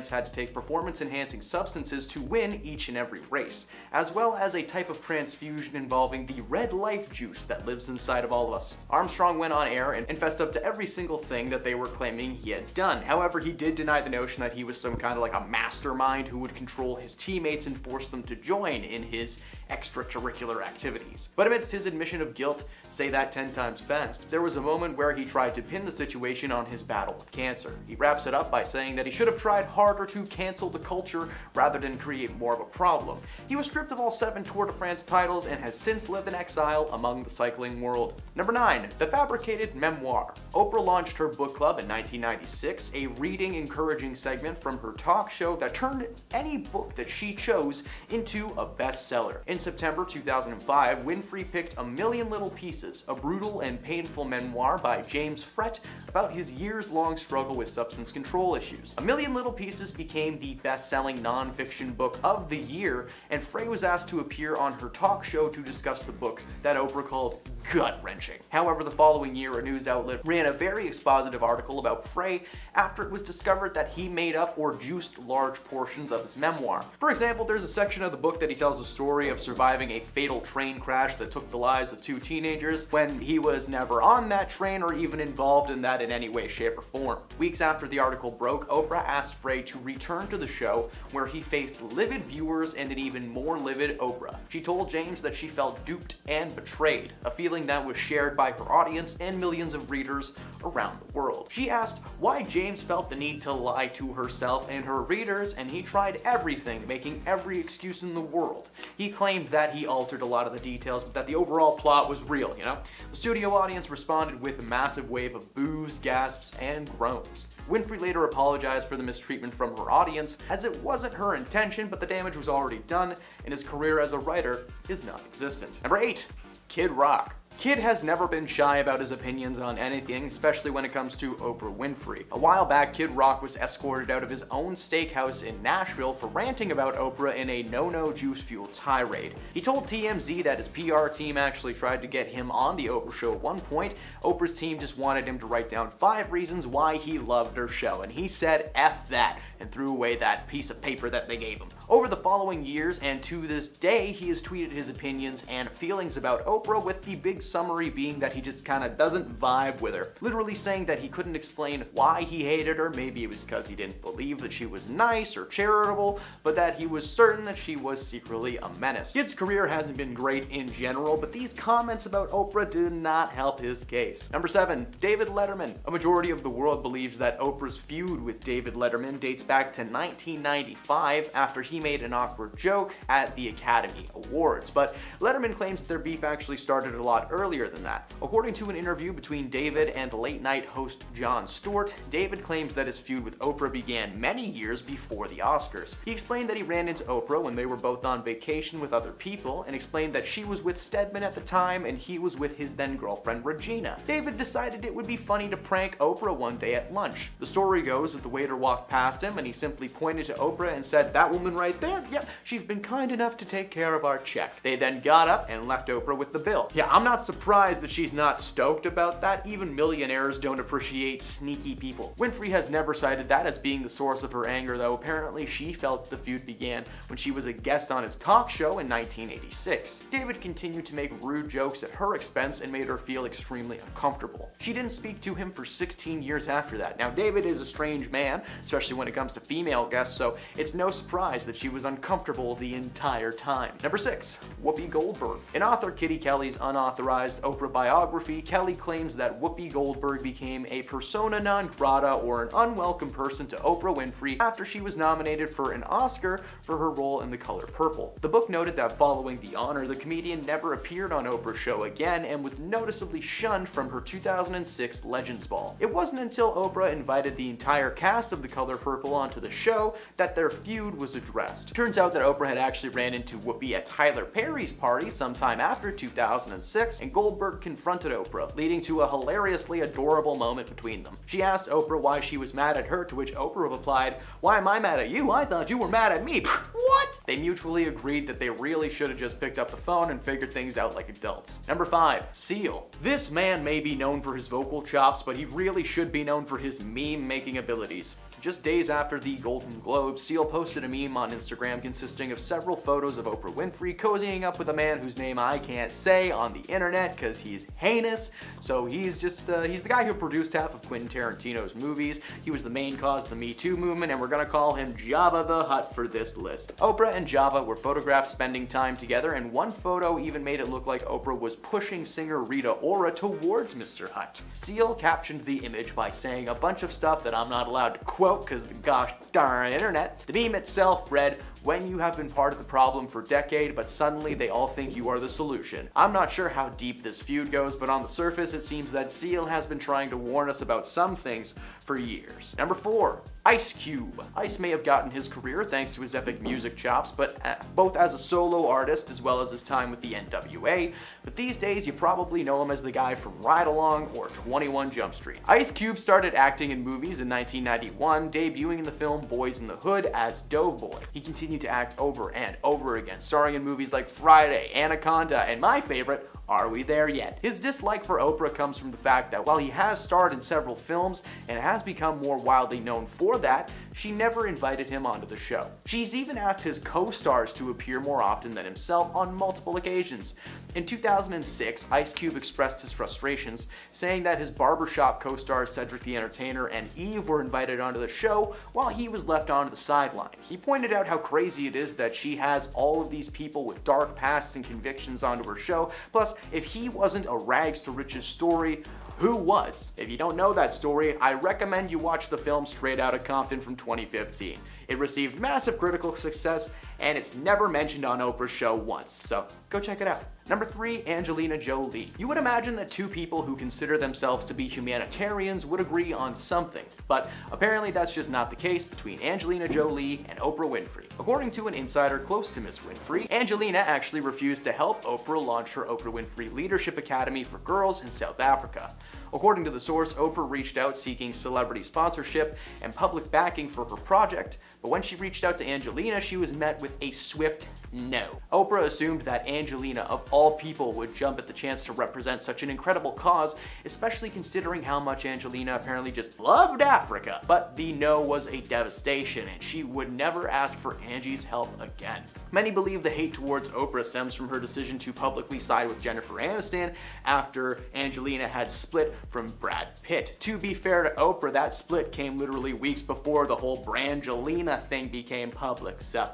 Speaker 3: had to take performance-enhancing substances to win each and every race, as well as a type of transfusion involving the red life juice that lives inside of all of us. Armstrong went on air and fessed up to every single thing that they were claiming he had done. However, he did deny the notion that he was some kind of like a mastermind who would control his teammates and force them to join in his extracurricular activities. But amidst his admission of guilt, say that 10 times fast, there was a moment where he tried to pin the situation on his battle with cancer. He wraps it up by saying that he should have tried harder to cancel the culture rather than create more of a problem. He was stripped of all 7 Tour de France titles and has since lived in exile among the cycling world. Number 9, the fabricated memoir. Oprah launched her book club in 1996, a reading encouraging segment from her talk show that turned any book that she chose into a bestseller. In September 2005, Winfrey picked A Million Little Pieces, a brutal and painful memoir by James Frett about his years-long struggle with substance control issues. A Million Little Pieces became the best-selling non-fiction book of the year, and Frey was asked to appear on her talk show to discuss the book that Oprah called gut-wrenching. However, the following year, a news outlet ran a very expositive article about Frey after it was discovered that he made up or juiced large portions of his memoir. For example, there's a section of the book that he tells the story of surviving a fatal train crash that took the lives of 2 teenagers when he was never on that train or even involved in that in any way, shape, or form. Weeks after the article broke, Oprah asked Frey to return to the show, where he faced livid viewers and an even more livid Oprah. She told James that she felt duped and betrayed, a feeling that was shared by her audience and millions of readers around the world. She asked why James felt the need to lie to herself and her readers, and he tried everything, making every excuse in the world. He claimed that he altered a lot of the details, but that the overall plot was real, you know? The studio audience responded with a massive wave of boos, gasps, and groans. Winfrey later apologized for the mistreatment from her audience, as it wasn't her intention, but the damage was already done, and his career as a writer is non-existent. Number 8. Kid Rock. Kid has never been shy about his opinions on anything, especially when it comes to Oprah Winfrey. A while back, Kid Rock was escorted out of his own steakhouse in Nashville for ranting about Oprah in a no-no juice-fueled tirade. He told TMZ that his PR team actually tried to get him on the Oprah show at one point. Oprah's team just wanted him to write down 5 reasons why he loved her show, and he said F that and threw away that piece of paper that they gave him. Over the following years and to this day, he has tweeted his opinions and feelings about Oprah, with the big summary being that he just kinda doesn't vibe with her. Literally saying that he couldn't explain why he hated her, maybe it was because he didn't believe that she was nice or charitable, but that he was certain that she was secretly a menace. Kid's career hasn't been great in general, but these comments about Oprah did not help his case. Number 7. David Letterman. A majority of the world believes that Oprah's feud with David Letterman dates back to 1995 after he made an awkward joke at the Academy Awards, but Letterman claims that their beef actually started a lot earlier than that. According to an interview between David and late-night host Jon Stewart, David claims that his feud with Oprah began many years before the Oscars. He explained that he ran into Oprah when they were both on vacation with other people, and explained that she was with Stedman at the time and he was with his then-girlfriend Regina. David decided it would be funny to prank Oprah one day at lunch. The story goes that the waiter walked past him and he simply pointed to Oprah and said, "That woman right there? Yep, she's been kind enough to take care of our check." They then got up and left Oprah with the bill. Yeah, I'm not surprised that she's not stoked about that. Even millionaires don't appreciate sneaky people. Winfrey has never cited that as being the source of her anger, though apparently she felt the feud began when she was a guest on his talk show in 1986. David continued to make rude jokes at her expense and made her feel extremely uncomfortable. She didn't speak to him for 16 years after that. Now, David is a strange man, especially when it comes to female guests, so it's no surprise that she was uncomfortable the entire time. Number 6. Whoopi Goldberg. In author Kitty Kelly's unauthorized Oprah biography, Kelly claims that Whoopi Goldberg became a persona non grata, or an unwelcome person, to Oprah Winfrey after she was nominated for an Oscar for her role in The Color Purple. The book noted that following the honor, the comedian never appeared on Oprah's show again and was noticeably shunned from her 2006 Legends Ball. It wasn't until Oprah invited the entire cast of The Color Purple onto the show that their feud was addressed. Turns out that Oprah had actually ran into Whoopi at Tyler Perry's party sometime after 2006, and Goldberg confronted Oprah, leading to a hilariously adorable moment between them. She asked Oprah why she was mad at her, to which Oprah replied, "Why am I mad at you? I thought you were mad at me." What? They mutually agreed that they really should have just picked up the phone and figured things out like adults. Number 5. Seal. This man may be known for his vocal chops, but he really should be known for his meme-making abilities. Just days after the Golden Globes, Seal posted a meme on Instagram consisting of several photos of Oprah Winfrey cozying up with a man whose name I can't say on the internet because he's heinous. So he's the guy who produced half of Quentin Tarantino's movies. He was the main cause of the Me Too movement, and we're gonna call him Jabba the Hutt for this list. Oprah and Jabba were photographed spending time together, and one photo even made it look like Oprah was pushing singer Rita Ora towards Mr. Hutt. Seal captioned the image by saying a bunch of stuff that I'm not allowed to quote because the gosh darn internet. The meme itself read, "When you have been part of the problem for a decade, but suddenly they all think you are the solution." I'm not sure how deep this feud goes, but on the surface it seems that Seal has been trying to warn us about some things for years. Number 4. Ice Cube. Ice may have gotten his career thanks to his epic music chops, but both as a solo artist as well as his time with the NWA, but these days you probably know him as the guy from Ride Along or 21 Jump Street. Ice Cube started acting in movies in 1991, debuting in the film Boys in the Hood as Doughboy. He continued to act over and over again, starring in movies like Friday, Anaconda, and my favorite, Are we there yet? His dislike for Oprah comes from the fact that while he has starred in several films and has become more widely known for that, she never invited him onto the show. She's even asked his co-stars to appear more often than himself on multiple occasions. In 2006, Ice Cube expressed his frustrations, saying that his barbershop co-stars Cedric the Entertainer and Eve were invited onto the show while he was left onto the sidelines. He pointed out how crazy it is that she has all of these people with dark pasts and convictions onto her show, plus if he wasn't a rags to riches story, who was? If you don't know that story, I recommend you watch the film Straight Outta Compton from 2015. It received massive critical success, and it's never mentioned on Oprah's show once, so go check it out. Number 3, Angelina Jolie. You would imagine that two people who consider themselves to be humanitarians would agree on something, but apparently that's just not the case between Angelina Jolie and Oprah Winfrey. According to an insider close to Miss Winfrey, Angelina actually refused to help Oprah launch her Oprah Winfrey Leadership Academy for Girls in South Africa. According to the source, Oprah reached out seeking celebrity sponsorship and public backing for her project, but when she reached out to Angelina, she was met with a swift no. Oprah assumed that Angelina, of all people, would jump at the chance to represent such an incredible cause, especially considering how much Angelina apparently just loved Africa. But the no was a devastation, and she would never ask for Angie's help again. Many believe the hate towards Oprah stems from her decision to publicly side with Jennifer Aniston after Angelina had split from Brad Pitt. To be fair to Oprah, that split came literally weeks before the whole Brangelina thing became public, so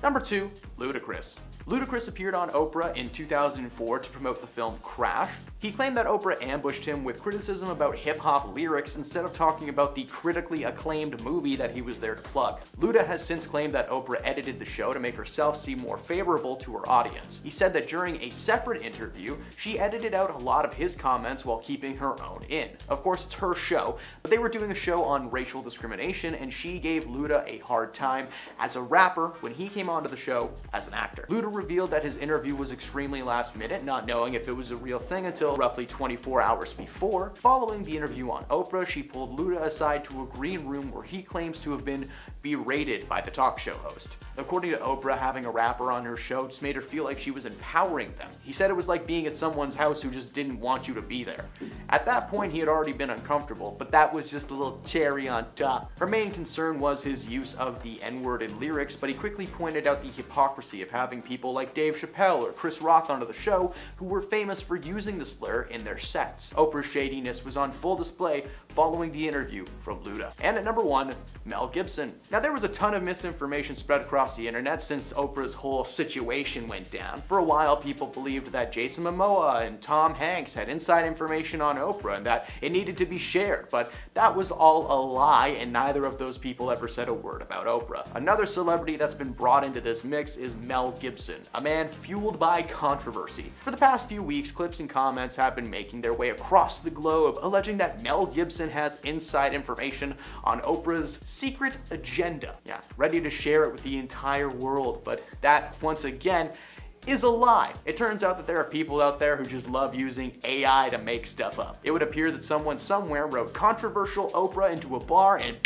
Speaker 3: Number 2, Ludacris. Ludacris appeared on Oprah in 2004 to promote the film Crash. He claimed that Oprah ambushed him with criticism about hip-hop lyrics instead of talking about the critically acclaimed movie that he was there to plug. Luda has since claimed that Oprah edited the show to make herself seem more favorable to her audience. He said that during a separate interview, she edited out a lot of his comments while keeping her own in. Of course, it's her show, but they were doing a show on racial discrimination, and she gave Luda a hard time as a rapper when he came onto the show as an actor. Luda revealed that his interview was extremely last minute, not knowing if it was a real thing until roughly 24 hours before. Following the interview on Oprah, she pulled Luda aside to a green room where he claims to have been berated by the talk show host. According to Oprah, having a rapper on her show just made her feel like she was empowering them. He said it was like being at someone's house who just didn't want you to be there. At that point, he had already been uncomfortable, but that was just a little cherry on top. Her main concern was his use of the N-word in lyrics, but he quickly pointed out the hypocrisy of having people like Dave Chappelle or Chris Rock onto the show who were famous for using the slur in their sets. Oprah's shadiness was on full display following the interview from Luda. And at number 1, Mel Gibson. Now, there was a ton of misinformation spread across the internet since Oprah's whole situation went down. For a while, people believed that Jason Momoa and Tom Hanks had inside information on Oprah and that it needed to be shared, but that was all a lie, and neither of those people ever said a word about Oprah. Another celebrity that's been brought into this mix is Mel Gibson, a man fueled by controversy. For the past few weeks, clips and comments have been making their way across the globe, alleging that Mel Gibson has inside information on Oprah's secret agenda. Yeah, ready to share it with the entire world, but that, once again, is a lie. It turns out that there are people out there who just love using AI to make stuff up. It would appear that someone somewhere wrote controversial Oprah into a bar and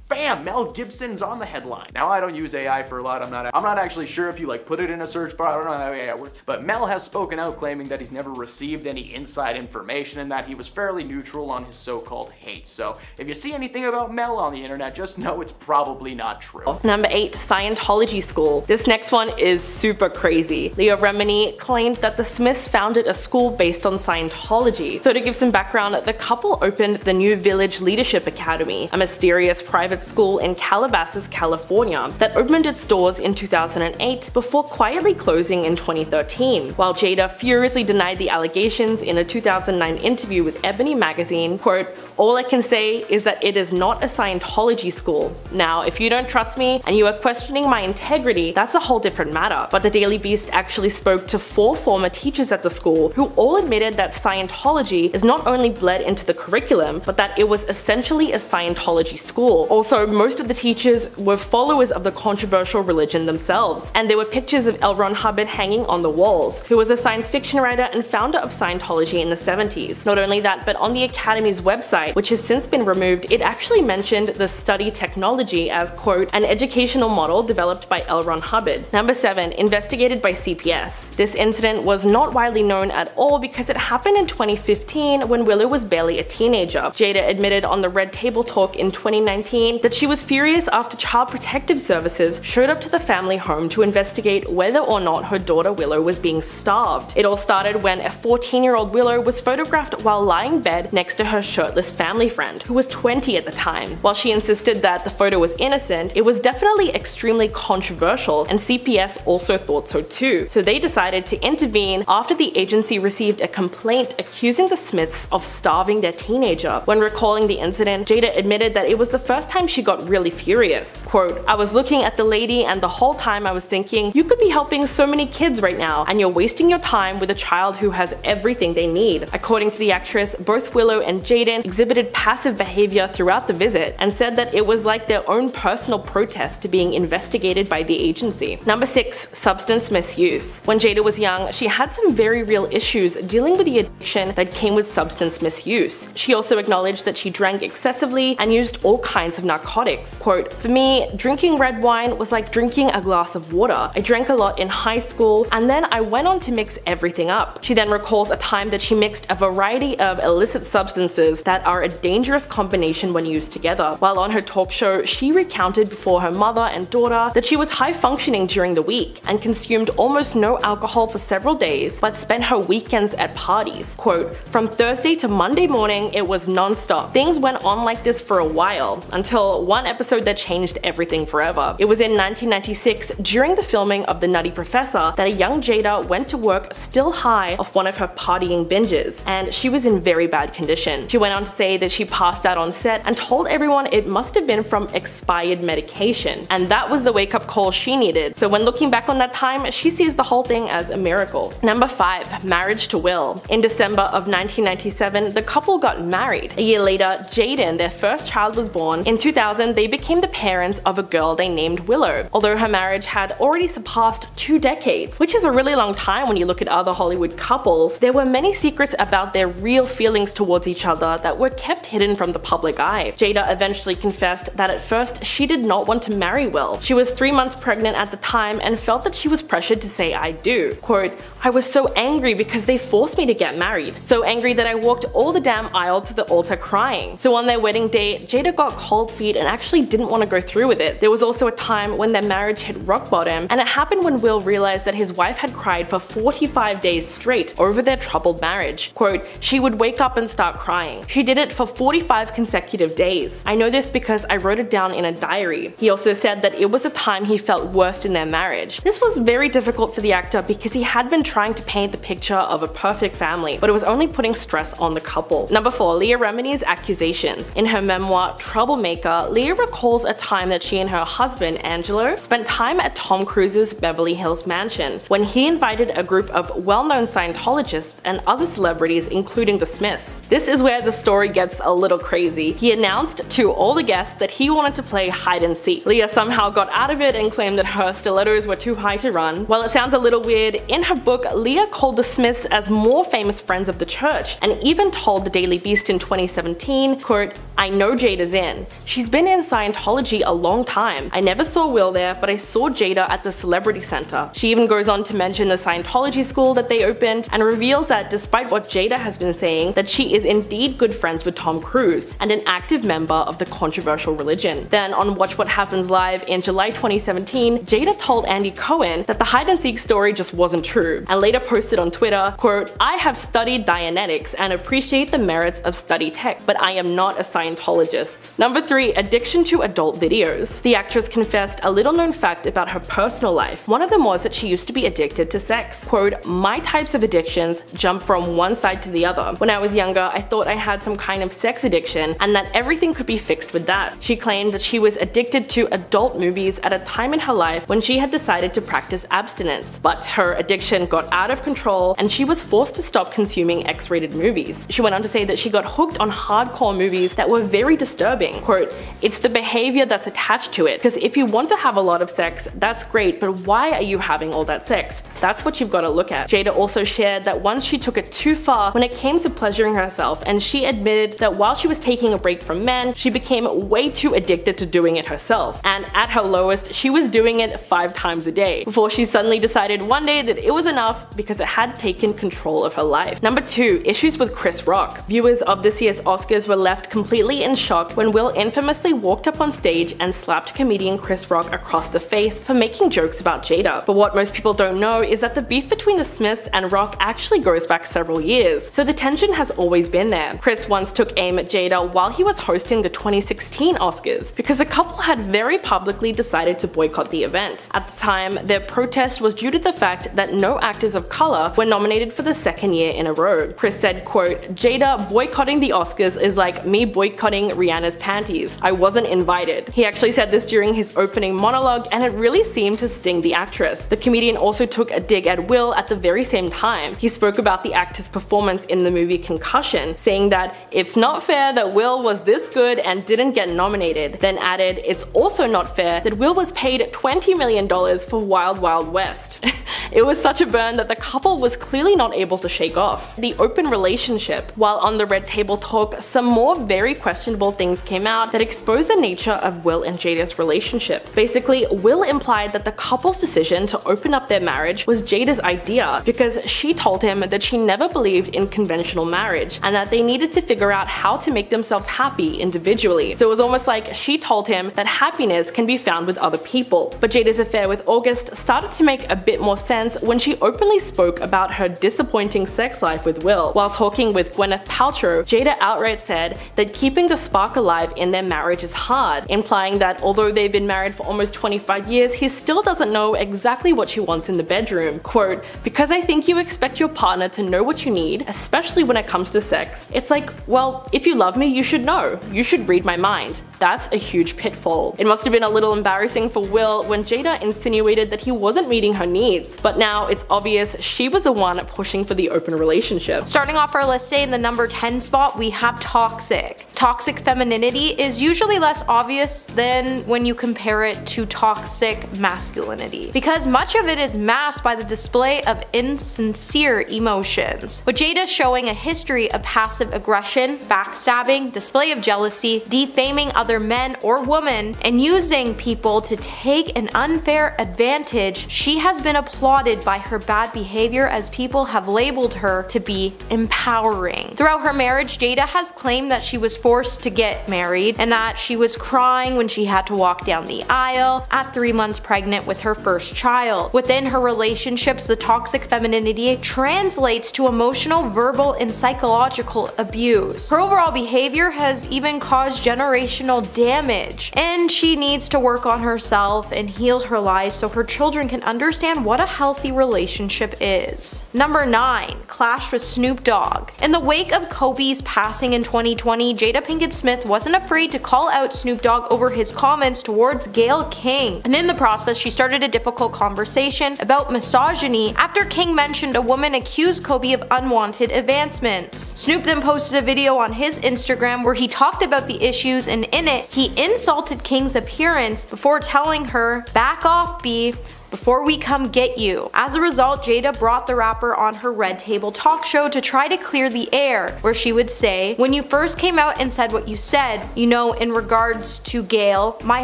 Speaker 3: bam, Mel Gibson's on the headline. Now, I don't use AI for a lot. I'm not actually sure if you put it in a search bar. I don't know how AI works. But Mel has spoken out claiming that he's never received any inside information and that he was fairly neutral on his so-called hate. So if you see anything about Mel on the internet, just know it's probably not true.
Speaker 4: Number 8, Scientology school. This next one is super crazy. Leah Remini claimed that the Smiths founded a school based on Scientology. So to give some background, the couple opened the New Village Leadership Academy, a mysterious private school in Calabasas, California, that opened its doors in 2008 before quietly closing in 2013. While Jada furiously denied the allegations in a 2009 interview with Ebony magazine, quote, "All I can say is that it is not a Scientology school. Now, if you don't trust me and you are questioning my integrity, that's a whole different matter." But the Daily Beast actually spoke to 4 former teachers at the school who all admitted that Scientology is not only bled into the curriculum, but that it was essentially a Scientology school. Also Also, most of the teachers were followers of the controversial religion themselves, and there were pictures of L. Ron Hubbard hanging on the walls, who was a science fiction writer and founder of Scientology in the 70s. Not only that, but on the Academy's website, which has since been removed, it actually mentioned the study technology as, quote, an educational model developed by L. Ron Hubbard. Number 7. Investigated by CPS. This incident was not widely known at all because it happened in 2015 when Willow was barely a teenager. Jada admitted on the Red Table Talk in 2019 that she was furious after Child Protective Services showed up to the family home to investigate whether or not her daughter Willow was being starved. It all started when a 14-year-old Willow was photographed while lying in bed next to her shirtless family friend, who was 20 at the time. While she insisted that the photo was innocent, it was definitely extremely controversial, and CPS also thought so too. So they decided to intervene after the agency received a complaint accusing the Smiths of starving their teenager. When recalling the incident, Jada admitted that it was the first time she got really furious. Quote, I was looking at the lady and the whole time I was thinking, you could be helping so many kids right now, and you're wasting your time with a child who has everything they need. According to the actress, both Willow and Jaden exhibited passive behavior throughout the visit and said that it was like their own personal protest to being investigated by the agency. Number 6. Substance misuse. When Jada was young, she had some very real issues dealing with the addiction that came with substance misuse. She also acknowledged that she drank excessively and used all kinds of narcotics. Quote, for me, drinking red wine was like drinking a glass of water. I drank a lot in high school and then I went on to mix everything up. She then recalls a time that she mixed a variety of illicit substances that are a dangerous combination when used together. While on her talk show, she recounted before her mother and daughter that she was high functioning during the week and consumed almost no alcohol for several days, but spent her weekends at parties. Quote, from Thursday to Monday morning, it was non-stop. Things went on like this for a while, until one episode that changed everything forever. It was in 1996, during the filming of The Nutty Professor, that a young Jada went to work still high off one of her partying binges, and she was in very bad condition. She went on to say that she passed out on set and told everyone it must have been from expired medication, and that was the wake-up call she needed. So when looking back on that time, she sees the whole thing as a miracle. Number 5. Marriage to Will. In December of 1997, the couple got married. A year later, Jaden, their first child, was born. In 2000, they became the parents of a girl they named Willow. Although her marriage had already surpassed 2 decades, which is a really long time when you look at other Hollywood couples, there were many secrets about their real feelings towards each other that were kept hidden from the public eye. Jada eventually confessed that at first she did not want to marry Will. She was 3 months pregnant at the time and felt that she was pressured to say I do. Quote, I was so angry because they forced me to get married. So angry that I walked all the damn aisle to the altar crying. So on their wedding day, Jada got cold feet and actually didn't want to go through with it. There was also a time when their marriage hit rock bottom, and it happened when Will realized that his wife had cried for 45 days straight over their troubled marriage. Quote, she would wake up and start crying. She did it for 45 consecutive days. I know this because I wrote it down in a diary. He also said that it was a time he felt worst in their marriage. This was very difficult for the actor because he had been trying to paint the picture of a perfect family, but it was only putting stress on the couple. Number 4. Leah Remini's accusations. In her memoir, Troublemaker, Leah recalls a time that she and her husband, Angelo, spent time at Tom Cruise's Beverly Hills mansion when he invited a group of well-known Scientologists and other celebrities, including the Smiths. This is where the story gets a little crazy. He announced to all the guests that he wanted to play hide and seek. Leah somehow got out of it and claimed that her stilettos were too high to run. While it sounds a little weird, in her book, Leah called the Smiths as more famous friends of the church, and even told the Daily Beast in 2017, quote, I know Jada's in. She's been in Scientology a long time. I never saw Will there, but I saw Jada at the Celebrity Center. She even goes on to mention the Scientology school that they opened and reveals that despite what Jada has been saying, that she is indeed good friends with Tom Cruise and an active member of the controversial religion. Then on Watch What Happens Live in July 2017, Jada told Andy Cohen that the hide and seek story just wasn't true, and later posted on Twitter, quote, I have studied Dianetics and appreciate the merits of study tech, but I am not a Scientologist. Number 3. Addiction to adult videos. The actress confessed a little known fact about her personal life. One of them was that she used to be addicted to sex. Quote, my types of addictions jump from one side to the other. When I was younger, I thought I had some kind of sex addiction and that everything could be fixed with that. She claimed that she was addicted to adult movies at a time in her life when she had decided to practice abstinence, but her addiction got got out of control and she was forced to stop consuming X-rated movies. She went on to say that she got hooked on hardcore movies that were very disturbing. Quote, "It's the behavior that's attached to it, because if you want to have a lot of sex, that's great, but why are you having all that sex? That's what you've got to look at." Jada also shared that once she took it too far when it came to pleasuring herself, and she admitted that while she was taking a break from men, she became way too addicted to doing it herself. And at her lowest, she was doing it 5 times a day, before she suddenly decided one day that it was enough because it had taken control of her life. Number 2. Issues with Chris Rock. Viewers of this year's Oscars were left completely in shock when Will infamously walked up on stage and slapped comedian Chris Rock across the face for making jokes about Jada. But what most people don't know is that the beef between the Smiths and Rock actually goes back several years, so the tension has always been there. Chris once took aim at Jada while he was hosting the 2016 Oscars, because the couple had very publicly decided to boycott the event. At the time, their protest was due to the fact that no actors of color were nominated for the 2nd year in a row. Chris said, quote, "Jada boycotting the Oscars is like me boycotting Rihanna's panties. I wasn't invited." He actually said this during his opening monologue, and it really seemed to sting the actress. The comedian also took a dig at Will at the very same time. He spoke about the actor's performance in the movie Concussion, saying that it's not fair that Will was this good and didn't get nominated, then added it's also not fair that Will was paid $20 million for Wild Wild West. It was such a burn that the couple was clearly not able to shake off. The open relationship. While on the Red Table Talk, some more very questionable things came out that exposed the nature of Will and Jada's relationship. Basically, Will implied that the couple's decision to open up their marriage was Jada's idea, because she told him that she never believed in conventional marriage and that they needed to figure out how to make themselves happy individually. So it was almost like she told him that happiness can be found with other people. But Jada's affair with August started to make a bit more sense when she openly spoke about her disappointing sex life with Will. While talking with Gwyneth Paltrow, Jada outright said that keeping the spark alive in their marriage is hard, implying that although they've been married for almost 25 years, he still doesn't know exactly what she wants in the bedroom. Quote, "Because I think you expect your partner to know what you need, especially when it comes to sex. It's like, well, if you love me, you should know. You should read my mind. That's a huge pitfall." It must have been a little embarrassing for Will when Jada insinuated that he wasn't meeting her needs, but now it's obvious she was the one pushing for the open relationship.
Speaker 1: Starting off our list today in the number 10 spot, we have toxic. Toxic femininity is usually less obvious than when you compare it to toxic masculinity, because much of it is masked by the display of insincere emotions, with Jada showing a history of passive aggression, backstabbing, display of jealousy, defaming other men or women, and using people to take an unfair advantage. She has been applauded by her bad behavior, as people have labeled her to be empowering. Throughout her marriage, Jada has claimed that she was forced to get married and that she was crying when she had to walk down the aisle at 3 months pregnant with her first child. Within her relationships, the toxic femininity translates to emotional, verbal, and psychological abuse. Her overall behavior has even caused generational damage, and she needs to work on herself and heal her life so her children can understand what a healthy relationship is. Number 9. Clash with Snoop Dogg. In the wake of Kobe's passing in 2020, Jada Pinkett Smith wasn't afraid to call out Snoop Dogg over his comments towards Gayle King, and in the process she started a difficult conversation about misogyny after King mentioned a woman accused Kobe of unwanted advancements. Snoop then posted a video on his Instagram where he talked about the issues, and in it he insulted King's appearance before telling her, "Back off, B, before we come get you." As a result, Jada brought the rapper on her Red Table talk show to try to clear the air, where she would say, "When you first came out and said what you said, you know, in regards to Gayle, my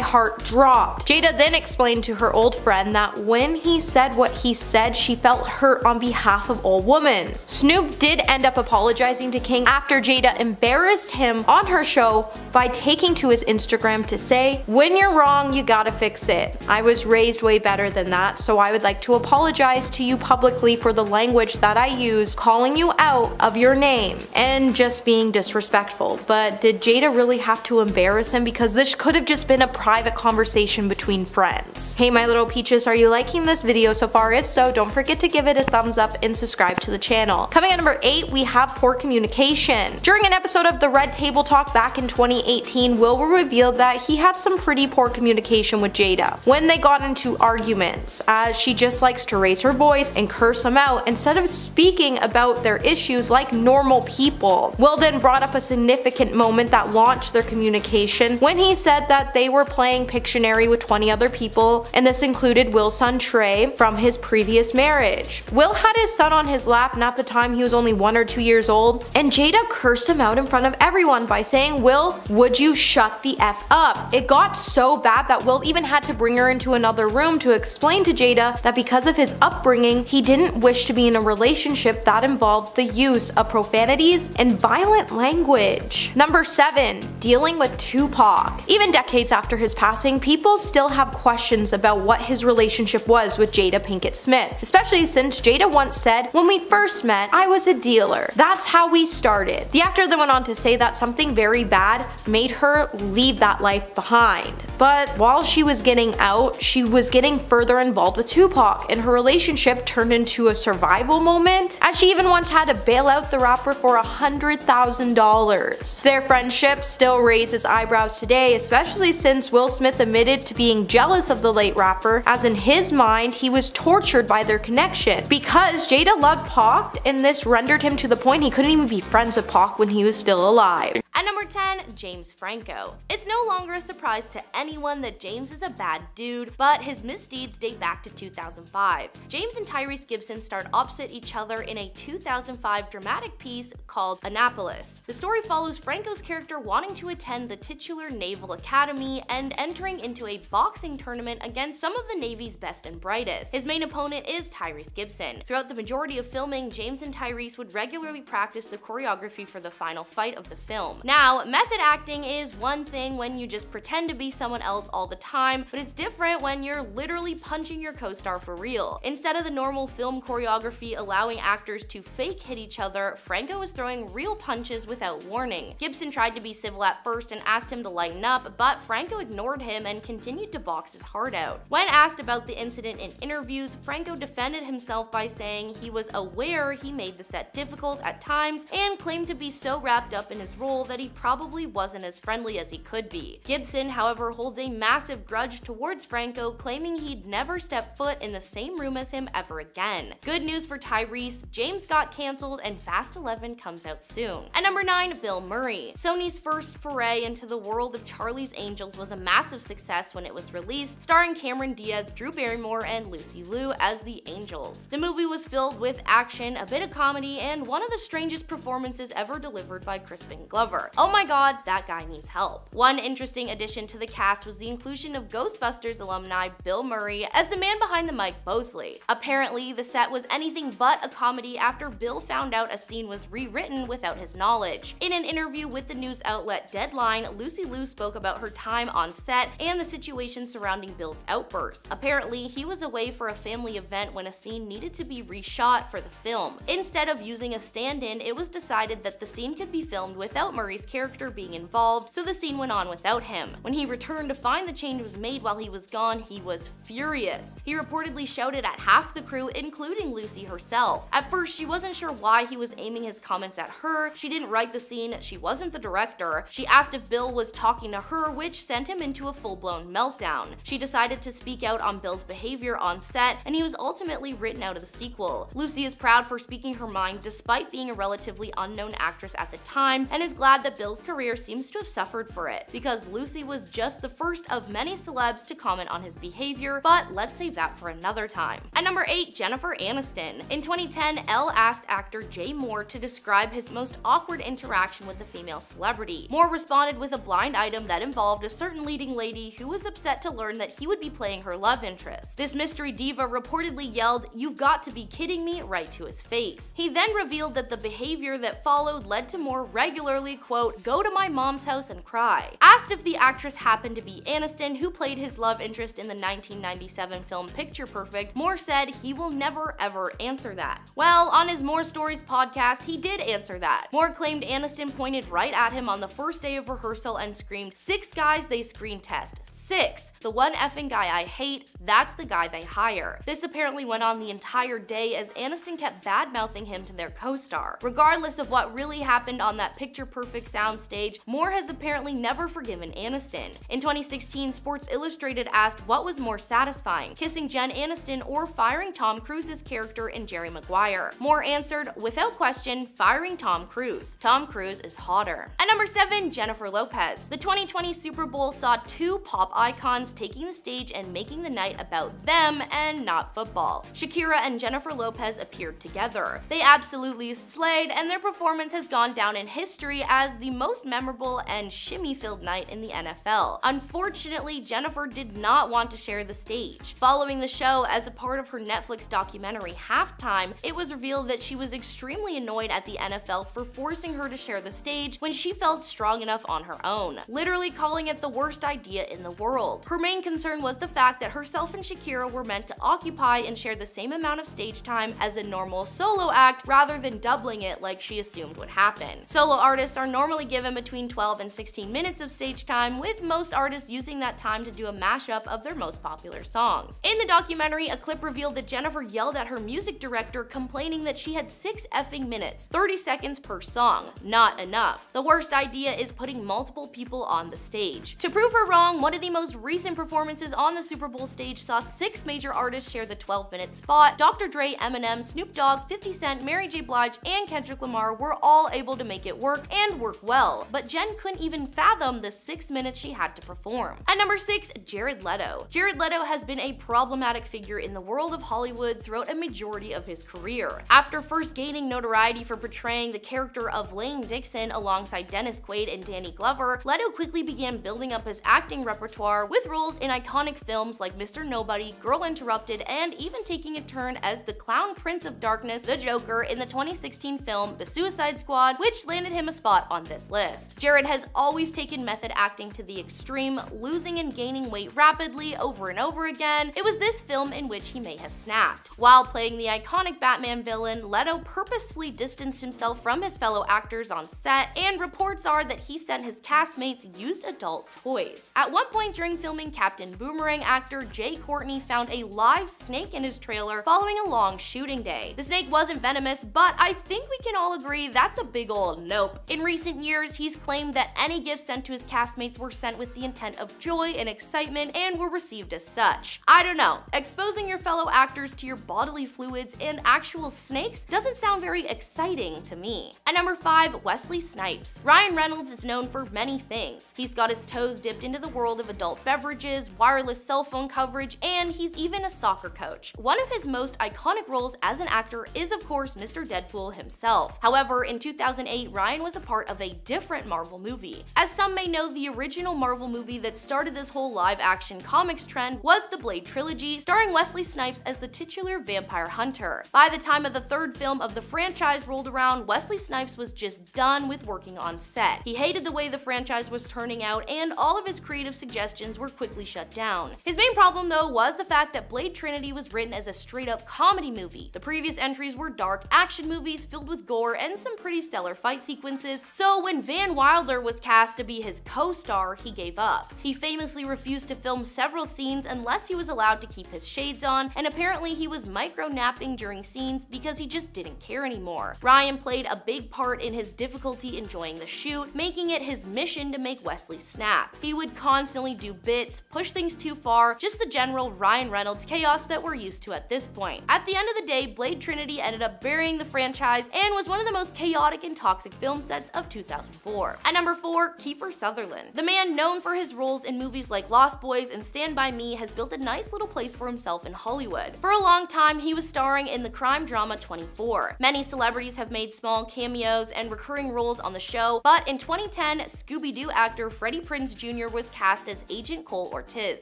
Speaker 1: heart dropped." Jada then explained to her old friend that when he said what he said, she felt hurt on behalf of all women. Snoop did end up apologizing to King after Jada embarrassed him on her show by taking to his Instagram to say, "When you're wrong, you gotta fix it. I was raised way better than that, so I would like to apologize to you publicly for the language that I use, calling you out of your name and just being disrespectful." But did Jada really have to embarrass him? Because this could have just been a private conversation between friends. Hey my little peaches, are you liking this video so far? If so, don't forget to give it a thumbs up and subscribe to the channel. Coming at number 8, we have poor communication. During an episode of the Red Table Talk back in 2018, Will revealed that he had some pretty poor communication with Jada when they got into arguments. comments, as she just likes to raise her voice and curse them out instead of speaking about their issues like normal people. Will then brought up a significant moment that launched their communication when he said that they were playing Pictionary with 20 other people, and this included Will's son Trey from his previous marriage. Will had his son on his lap, and at the time he was only 1 or 2 years old, and Jada cursed him out in front of everyone by saying, "Will, would you shut the F up?" It got so bad that Will even had to bring her into another room to explain to Jada that because of his upbringing, he didn't wish to be in a relationship that involved the use of profanities and violent language. Number 7. Dealing with Tupac. Even decades after his passing, people still have questions about what his relationship was with Jada Pinkett Smith, especially since Jada once said, "When we first met, I was a dealer. That's how we started." The actor then went on to say that something very bad made her leave that life behind. But while she was getting out, she was getting further involved with Tupac, and her relationship turned into a survival moment, as she even once had to bail out the rapper for $100,000. Their friendship still raises eyebrows today, especially since Will Smith admitted to being jealous of the late rapper, as in his mind he was tortured by their connection because Jada loved Pac, and this rendered him to the point he couldn't even be friends with Pac when he was still alive.
Speaker 6: At number 10, James Franco. It's no longer a surprise to anyone that James is a bad dude, but his misdeeds date back to 2005. James and Tyrese Gibson starred opposite each other in a 2005 dramatic piece called Annapolis. The story follows Franco's character wanting to attend the titular Naval Academy and entering into a boxing tournament against some of the Navy's best and brightest. His main opponent is Tyrese Gibson. Throughout the majority of filming, James and Tyrese would regularly practice the choreography for the final fight of the film. Now, method acting is one thing when you just pretend to be someone else all the time, but it's different when you're literally punching your co-star for real. Instead of the normal film choreography allowing actors to fake hit each other, Franco was throwing real punches without warning. Gibson tried to be civil at first and asked him to lighten up, but Franco ignored him and continued to box his heart out. When asked about the incident in interviews, Franco defended himself by saying he was aware he made the set difficult at times and claimed to be so wrapped up in his role that he probably wasn't as friendly as he could be. Gibson, however, holds a massive grudge towards Franco, claiming he'd never step foot in the same room as him ever again. Good news for Tyrese, James got cancelled and Fast 11 comes out soon. At number 9, Bill Murray. Sony's first foray into the world of Charlie's Angels was a massive success when it was released, starring Cameron Diaz, Drew Barrymore, and Lucy Liu as the Angels. The movie was filled with action, a bit of comedy, and one of the strangest performances ever delivered by Crispin Glover. Oh my god, that guy needs help. One interesting addition to the cast was the inclusion of Ghostbusters alumni Bill Murray as the man behind the mic Bosley. Apparently, the set was anything but a comedy after Bill found out a scene was rewritten without his knowledge. In an interview with the news outlet Deadline, Lucy Liu spoke about her time on set and the situation surrounding Bill's outburst. Apparently, he was away for a family event when a scene needed to be reshot for the film. Instead of using a stand-in, it was decided that the scene could be filmed without Murray's character being involved, so the scene went on without him. When he returned to find the change was made while he was gone, he was furious. He reportedly shouted at half the crew, including Lucy herself. At first, she wasn't sure why he was aiming his comments at her. She didn't write the scene, she wasn't the director. She asked if Bill was talking to her, which sent him into a full-blown meltdown. She decided to speak out on Bill's behavior on set, and he was ultimately written out of the sequel. Lucy is proud for speaking her mind despite being a relatively unknown actress at the time, and is glad that Bill's career seems to have suffered for it, because Lucy was just the first of many celebs to comment on his behavior, but let's save that for another time. At number 8, Jennifer Aniston. In 2010, Elle asked actor Jay Moore to describe his most awkward interaction with a female celebrity. Moore responded with a blind item that involved a certain leading lady who was upset to learn that he would be playing her love interest. This mystery diva reportedly yelled, "You've got to be kidding me," right to his face. He then revealed that the behavior that followed led to Moore regularly, quote, "go to my mom's house and cry." Asked if the actress happened to be Aniston, who played his love interest in the 1997 film Picture Perfect, Moore said he will never ever answer that. Well, on his More Stories podcast, he did answer that. Moore claimed Aniston pointed right at him on the first day of rehearsal and screamed, "6 guys they screen test. 6. The one effing guy I hate, that's the guy they hire." This apparently went on the entire day as Aniston kept bad-mouthing him to their co-star. Regardless of what really happened on that Picture Perfect perfect soundstage, Moore has apparently never forgiven Aniston. In 2016, Sports Illustrated asked what was more satisfying, kissing Jen Aniston or firing Tom Cruise's character in Jerry Maguire. Moore answered, without question, firing Tom Cruise. Tom Cruise is hotter. At number 7, Jennifer Lopez. The 2020 Super Bowl saw two pop icons taking the stage and making the night about them and not football. Shakira and Jennifer Lopez appeared together. They absolutely slayed, and their performance has gone down in history as the most memorable and shimmy-filled night in the NFL. Unfortunately, Jennifer did not want to share the stage. Following the show, as a part of her Netflix documentary Halftime, it was revealed that she was extremely annoyed at the NFL for forcing her to share the stage when she felt strong enough on her own, literally calling it the worst idea in the world. Her main concern was the fact that herself and Shakira were meant to occupy and share the same amount of stage time as a normal solo act rather than doubling it like she assumed would happen. Solo artists are normally given between 12 and 16 minutes of stage time, with most artists using that time to do a mashup of their most popular songs. In the documentary, a clip revealed that Jennifer yelled at her music director, complaining that she had 6 effing minutes, 30 seconds per song. Not enough. The worst idea is putting multiple people on the stage. To prove her wrong, one of the most recent performances on the Super Bowl stage saw 6 major artists share the 12-minute spot. Dr. Dre, Eminem, Snoop Dogg, 50 Cent, Mary J. Blige, and Kendrick Lamar were all able to make it work and work well, but Jen couldn't even fathom the 6 minutes she had to perform. At number 6, Jared Leto. Jared Leto has been a problematic figure in the world of Hollywood throughout a majority of his career. After first gaining notoriety for portraying the character of Lane Dixon alongside Dennis Quaid and Danny Glover, Leto quickly began building up his acting repertoire with roles in iconic films like Mr. Nobody, Girl Interrupted, and even taking a turn as the Clown Prince of Darkness, the Joker, in the 2016 film The Suicide Squad, which landed him a spot on this list. Jared has always taken method acting to the extreme, losing and gaining weight rapidly over and over again. It was this film in which he may have snapped. While playing the iconic Batman villain, Leto purposefully distanced himself from his fellow actors on set, and reports are that he sent his castmates used adult toys. At one point during filming Captain Boomerang, actor Jay Courtney found a live snake in his trailer following a long shooting day. The snake wasn't venomous, but I think we can all agree that's a big ol' nope. In recent years, he's claimed that any gifts sent to his castmates were sent with the intent of joy and excitement and were received as such. I don't know, exposing your fellow actors to your bodily fluids and actual snakes doesn't sound very exciting to me. At number 5, Wesley Snipes. Ryan Reynolds is known for many things. He's got his toes dipped into the world of adult beverages, wireless cell phone coverage, and he's even a soccer coach. One of his most iconic roles as an actor is of course Mr. Deadpool himself. However, in 2008, Ryan was a part of a different Marvel movie. As some may know, the original Marvel movie that started this whole live-action comics trend was the Blade trilogy, starring Wesley Snipes as the titular vampire hunter. By the time of the 3rd film of the franchise rolled around, Wesley Snipes was just done with working on set. He hated the way the franchise was turning out, and all of his creative suggestions were quickly shut down. His main problem, though, was the fact that Blade Trinity was written as a straight-up comedy movie. The previous entries were dark action movies filled with gore and some pretty stellar fight sequences, so when Van Wilder was cast to be his co-star, he gave up. He famously refused to film several scenes unless he was allowed to keep his shades on, and apparently he was micro-napping during scenes because he just didn't care anymore. Ryan played a big part in his difficulty enjoying the shoot, making it his mission to make Wesley snap. He would constantly do bits, push things too far, just the general Ryan Reynolds chaos that we're used to at this point. At the end of the day, Blade Trinity ended up burying the franchise and was one of the most chaotic and toxic film sets of 2004. At number 4, Kiefer Sutherland. The man known for his roles in movies like Lost Boys and Stand By Me has built a nice little place for himself in Hollywood. For a long time, he was starring in the crime drama 24. Many celebrities have made small cameos and recurring roles on the show, but in 2010, Scooby-Doo actor Freddie Prinze Jr. was cast as Agent Cole Ortiz.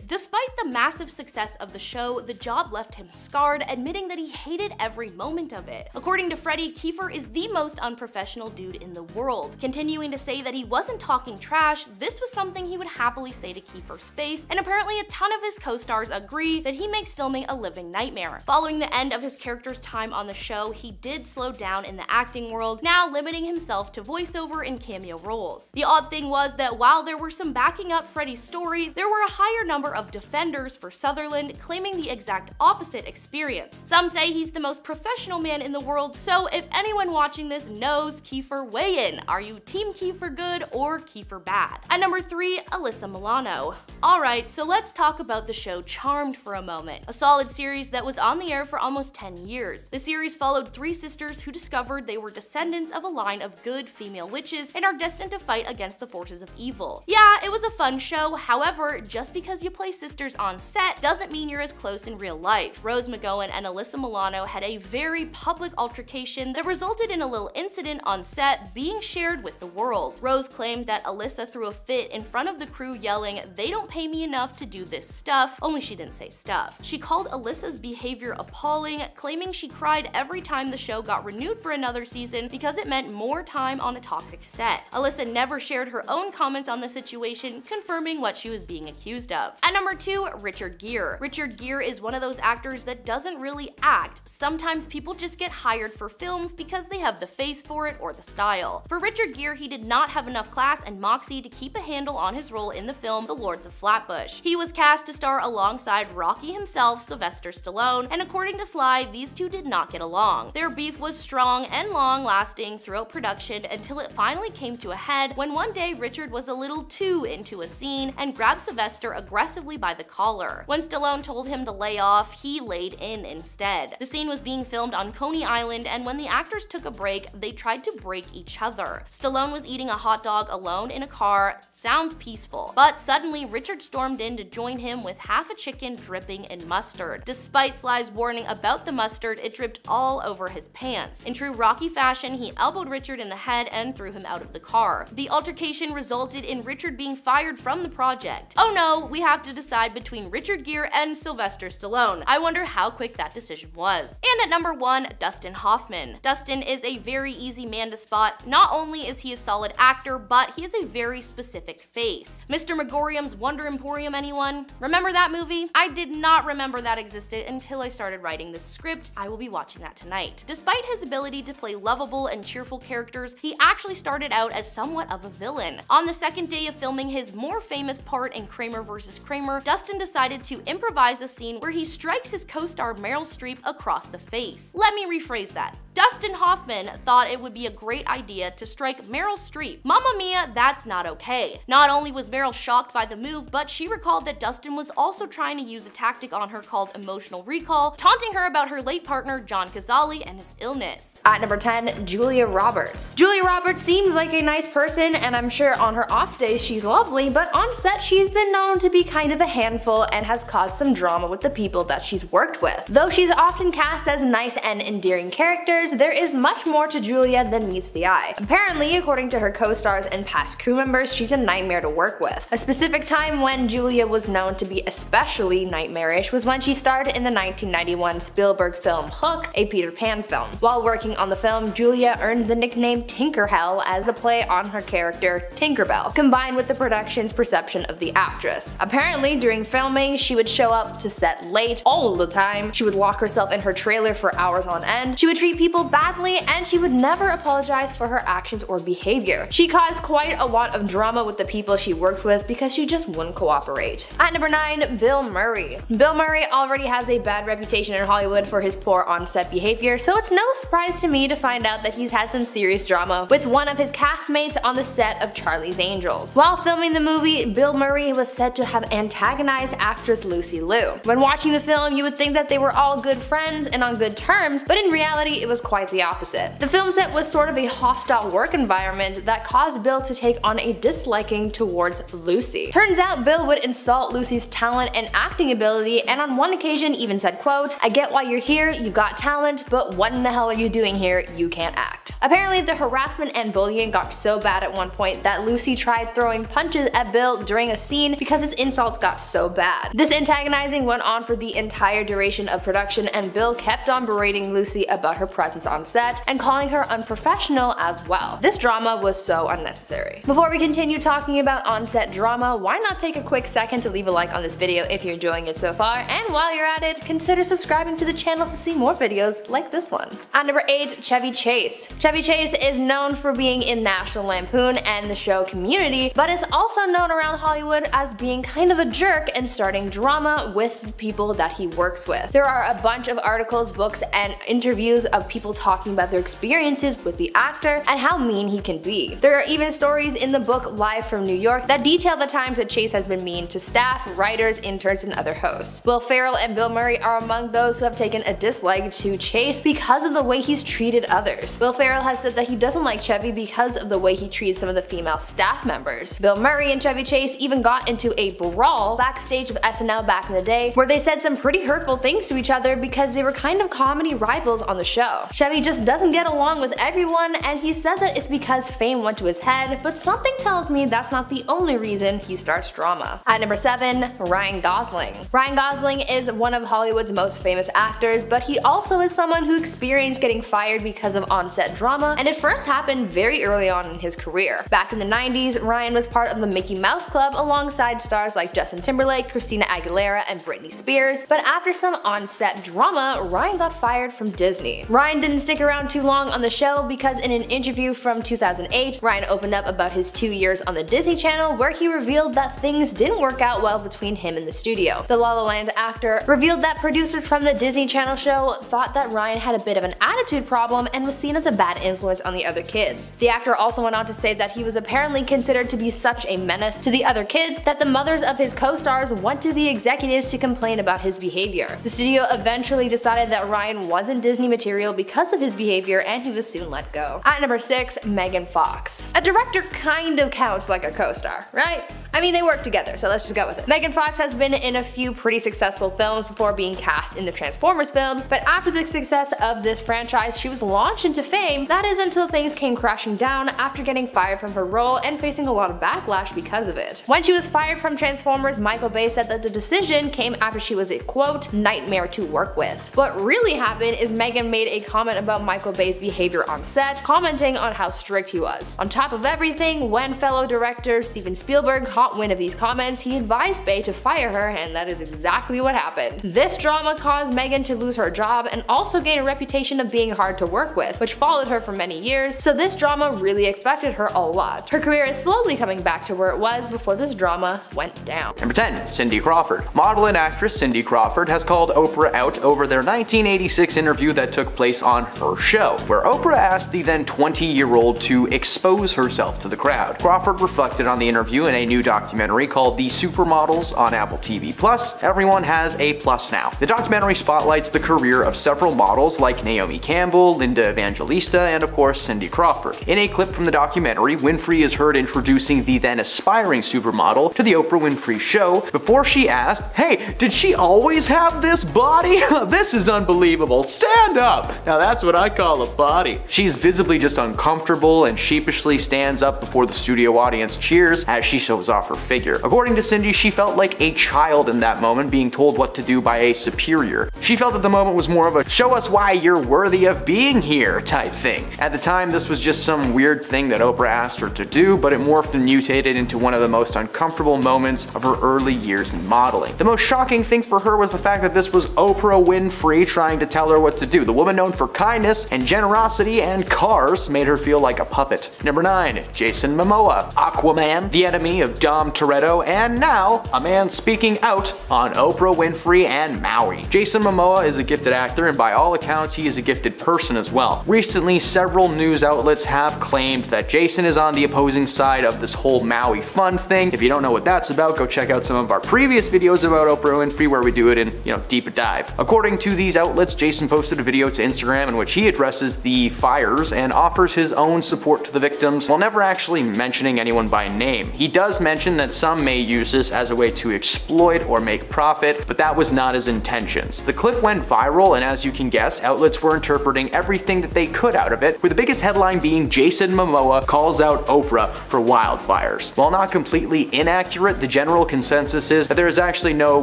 Speaker 6: Despite the massive success of the show, the job left him scarred, admitting that he hated every moment of it. According to Freddie, Kiefer is the most unprofessional dude in the world. Continuing to say that he wasn't talking trash, this was something he would happily say to Kiefer's face, and apparently a ton of his co-stars agree that he makes filming a living nightmare. Following the end of his character's time on the show, he did slow down in the acting world, now limiting himself to voiceover and cameo roles. The odd thing was that while there were some backing up Freddie's story, there were a higher number of defenders for Sutherland, claiming the exact opposite experience. Some say he's the most professional man in the world, so if anyone watching this knows Kiefer, weigh in. Are you Team Kiefer good or Kiefer bad? At number 3, Alyssa Milano. Alright, so let's talk about the show Charmed for a moment, a solid series that was on the air for almost 10 years. The series followed 3 sisters who discovered they were descendants of a line of good female witches and are destined to fight against the forces of evil. Yeah, it was a fun show, however, just because you play sisters on set doesn't mean you're as close in real life. Rose McGowan and Alyssa Milano had a very public altercation that resulted in a little incident on set being shared with the world. Rose claimed that Alyssa threw a fit in front of the crew yelling, "They don't pay me enough to do this stuff," only she didn't say stuff. She called Alyssa's behavior appalling, claiming she cried every time the show got renewed for another season because it meant more time on a toxic set. Alyssa never shared her own comments on the situation, confirming what she was being accused of. At number 2, Richard Gere. Richard Gere is one of those actors that doesn't really act. Sometimes people just get hired for films because they have the face for it or the style. For Richard Gere, he did not have enough class and moxie to keep a handle on his role in the film The Lords of Flatbush. He was cast to star alongside Rocky himself, Sylvester Stallone, and according to Sly, these two did not get along. Their beef was strong and long-lasting throughout production until it finally came to a head when one day Richard was a little too into a scene and grabbed Sylvester aggressively by the collar. When Stallone told him to lay off, he laid in instead. The scene was being filmed on Coney Island, and when the actors took a break, they tried to break each other. Stallone was eating a hot dog alone in a car. Sounds peaceful. But suddenly, Richard stormed in to join him with half a chicken dripping in mustard. Despite Sly's warning about the mustard, it dripped all over his pants. In true Rocky fashion, he elbowed Richard in the head and threw him out of the car. The altercation resulted in Richard being fired from the project. Oh no, we have to decide between Richard Gere and Sylvester Stallone. I wonder how quick that decision was. And at number 1, Dustin Hoffman. Dustin is a very easy man to spot. Not only is he a solid actor, but he has a very specific face. Mr. Megorium's Wonder Emporium, anyone? Remember that movie? I did not remember that existed until I started writing this script. I will be watching that tonight. Despite his ability to play lovable and cheerful characters, he actually started out as somewhat of a villain. On the second day of filming his more famous part in Kramer vs. Kramer, Dustin decided to improvise a scene where he strikes his co-star Meryl Streep across the face. Let me rephrase that. Dustin Hoffman thought it would be a great idea to strike Meryl Streep. Mamma mia, that's not okay. Not only was Meryl shocked by the move, but she recalled that Dustin was also trying to use a tactic on her called emotional recall, taunting her about her late partner John Cazale and his illness.
Speaker 1: At number 10, Julia Roberts. Julia Roberts seems like a nice person, and I'm sure on her off days she's lovely, but on set she's been known to be kind of a handful and has caused some drama with the people that she's worked with. Though she's often cast as nice and endearing characters, there is much more to Julia than meets the eye. Apparently, according to her co-stars and past crew members, she's a nightmare to work with. A specific time when Julia was known to be especially nightmarish was when she starred in the 1991 Spielberg film Hook, a Peter Pan film. While working on the film, Julia earned the nickname Tinkerhell as a play on her character Tinkerbell, combined with the production's perception of the actress. Apparently, during filming, she would show up to set late all the time, she would lock herself in her trailer for hours on end, she would treat people badly, and she would never apologize for her actions or behavior. She caused quite a lot of drama with the people she worked with because she just wouldn't cooperate. At number 9, Bill Murray. Bill Murray already has a bad reputation in Hollywood for his poor on-set behavior, so it's no surprise to me to find out that he's had some serious drama with one of his castmates on the set of Charlie's Angels. While filming the movie, Bill Murray was said to have antagonized actress Lucy Liu. When watching the film, you would think that they were all good friends and on good terms, but in reality it was quite the opposite. The film set was sort of a hostile work environment that caused Bill to take on a disliking towards Lucy. Turns out Bill would insult Lucy's talent and acting ability, and on one occasion even said, quote, "I get why you're here, you got talent, but what in the hell are you doing here? You can't act." Apparently the harassment and bullying got so bad at one point that Lucy tried throwing punches at Bill during a scene because his insults got so bad. This antagonizing went on for the entire duration of production, and Bill kept on berating Lucy about her presence on set and calling her unprofessional as well. This drama was so unnecessary. Before we continue talking about on-set drama, why not take a quick second to leave a like on this video if you're enjoying it so far, and while you're at it, consider subscribing to the channel to see more videos like this one. At number 8, Chevy Chase. Chevy Chase is known for being in National Lampoon and the show Community, but is also known around Hollywood as being kind of a jerk and starting drama with the people that he works with. There are a bunch of articles, books, and interviews of
Speaker 5: people talking about their experiences with the actor and how mean he can be. There are even stories in the book Live from New York that detail the times that Chase has been mean to staff, writers, interns, and other hosts. Will Ferrell and Bill Murray are among those who have taken a dislike to Chase because of the way he's treated others. Will Ferrell has said that he doesn't like Chevy because of the way he treats some of the female staff members. Bill Murray and Chevy Chase even got into a brawl backstage of SNL back in the day where they said some pretty hurtful things to each other because they were kind of comedy rivals on the show. Chevy just doesn't get along with everyone, and he said that it's because fame went to his head, but something tells me that's not the only reason he starts drama. At number 7, Ryan Gosling. Ryan Gosling is one of Hollywood's most famous actors, but he also is someone who experienced getting fired because of on-set drama, and it first happened very early on in his career. Back in the 90s, Ryan was part of the Mickey Mouse Club alongside stars like Justin Timberlake, Christina Aguilera, and Britney Spears, but after some on-set drama, Ryan got fired from Disney. Ryan didn't stick around too long on the show because in an interview from 2008, Ryan opened up about his 2 years on the Disney Channel where he revealed that things didn't work out well between him and the studio. The La La Land actor revealed that producers from the Disney Channel show thought that Ryan had a bit of an attitude problem and was seen as a bad influence on the other kids. The actor also went on to say that he was apparently considered to be such a menace to the other kids that the mothers of his co-stars went to the executives to complain about his behavior. The studio eventually decided that Ryan wasn't Disney material because of his behavior, and he was soon let go. At number 6, Megan Fox. A director kind of counts like a co-star, right? I mean, they work together, so let's just go with it. Megan Fox has been in a few pretty successful films before being cast in the Transformers films, but after the success of this franchise, she was launched into fame. That is until things came crashing down after getting fired from her role and facing a lot of backlash because of it. When she was fired from Transformers, Michael Bay said that the decision came after she was a quote, nightmare to work with. What really happened is Megan made a comment about Michael Bay's behavior on set, commenting on how strict he was. On top of everything, when fellow director Steven Spielberg caught wind of these comments, he advised Bay to fire her, and that is exactly what happened. This drama caused Megan to lose her job and also gain a reputation of being hard to work with, which followed her for many years, so this drama really affected her a lot. Her career is slowly coming back to where it was before this drama went down.
Speaker 3: Number 10, Cindy Crawford. Model and actress Cindy Crawford has called Oprah out over their 1986 interview that took place on her show, where Oprah asked the then 20-year-old to expose herself to the crowd. Crawford reflected on the interview in a new documentary called The Supermodels on Apple TV+. Everyone has a plus now. The documentary spotlights the career of several models like Naomi Campbell, Linda Evangelista, and of course Cindy Crawford. In a clip from the documentary, Winfrey is heard introducing the then aspiring supermodel to the Oprah Winfrey Show before she asked, "Hey, did she always have this body? This is unbelievable. Stand up." Now that's what I call a body. She's visibly just uncomfortable and sheepishly stands up before the studio audience cheers as she shows off her figure. According to Cindy, she felt like a child in that moment being told what to do by a superior. She felt that the moment was more of a show us why you're worthy of being here type thing. At the time, this was just some weird thing that Oprah asked her to do, but it morphed and mutated into one of the most uncomfortable moments of her early years in modeling. The most shocking thing for her was the fact that this was Oprah Winfrey trying to tell her what to do. The woman known for kindness and generosity and cars made her feel like a puppet. Number 9, Jason Momoa. Aquaman, the enemy of Dom Toretto, and now a man speaking out on Oprah Winfrey and Maui. Jason Momoa is a gifted actor, and by all accounts he is a gifted person as well. Recently, several news outlets have claimed that Jason is on the opposing side of this whole Maui fun thing. If you don't know what that's about, go check out some of our previous videos about Oprah Winfrey where we do it in, deeper dive. According to these outlets, Jason posted a video to Instagram in which he addresses the fires and offers his own support to the victims while never actually mentioning anyone by name. He does mention that some may use this as a way to exploit or make profit, but that was not his intentions. The clip went viral, and as you can guess, outlets were interpreting everything that they could out of it, with the biggest headline being Jason Momoa calls out Oprah for wildfires. While not completely inaccurate, the general consensus is that there is actually no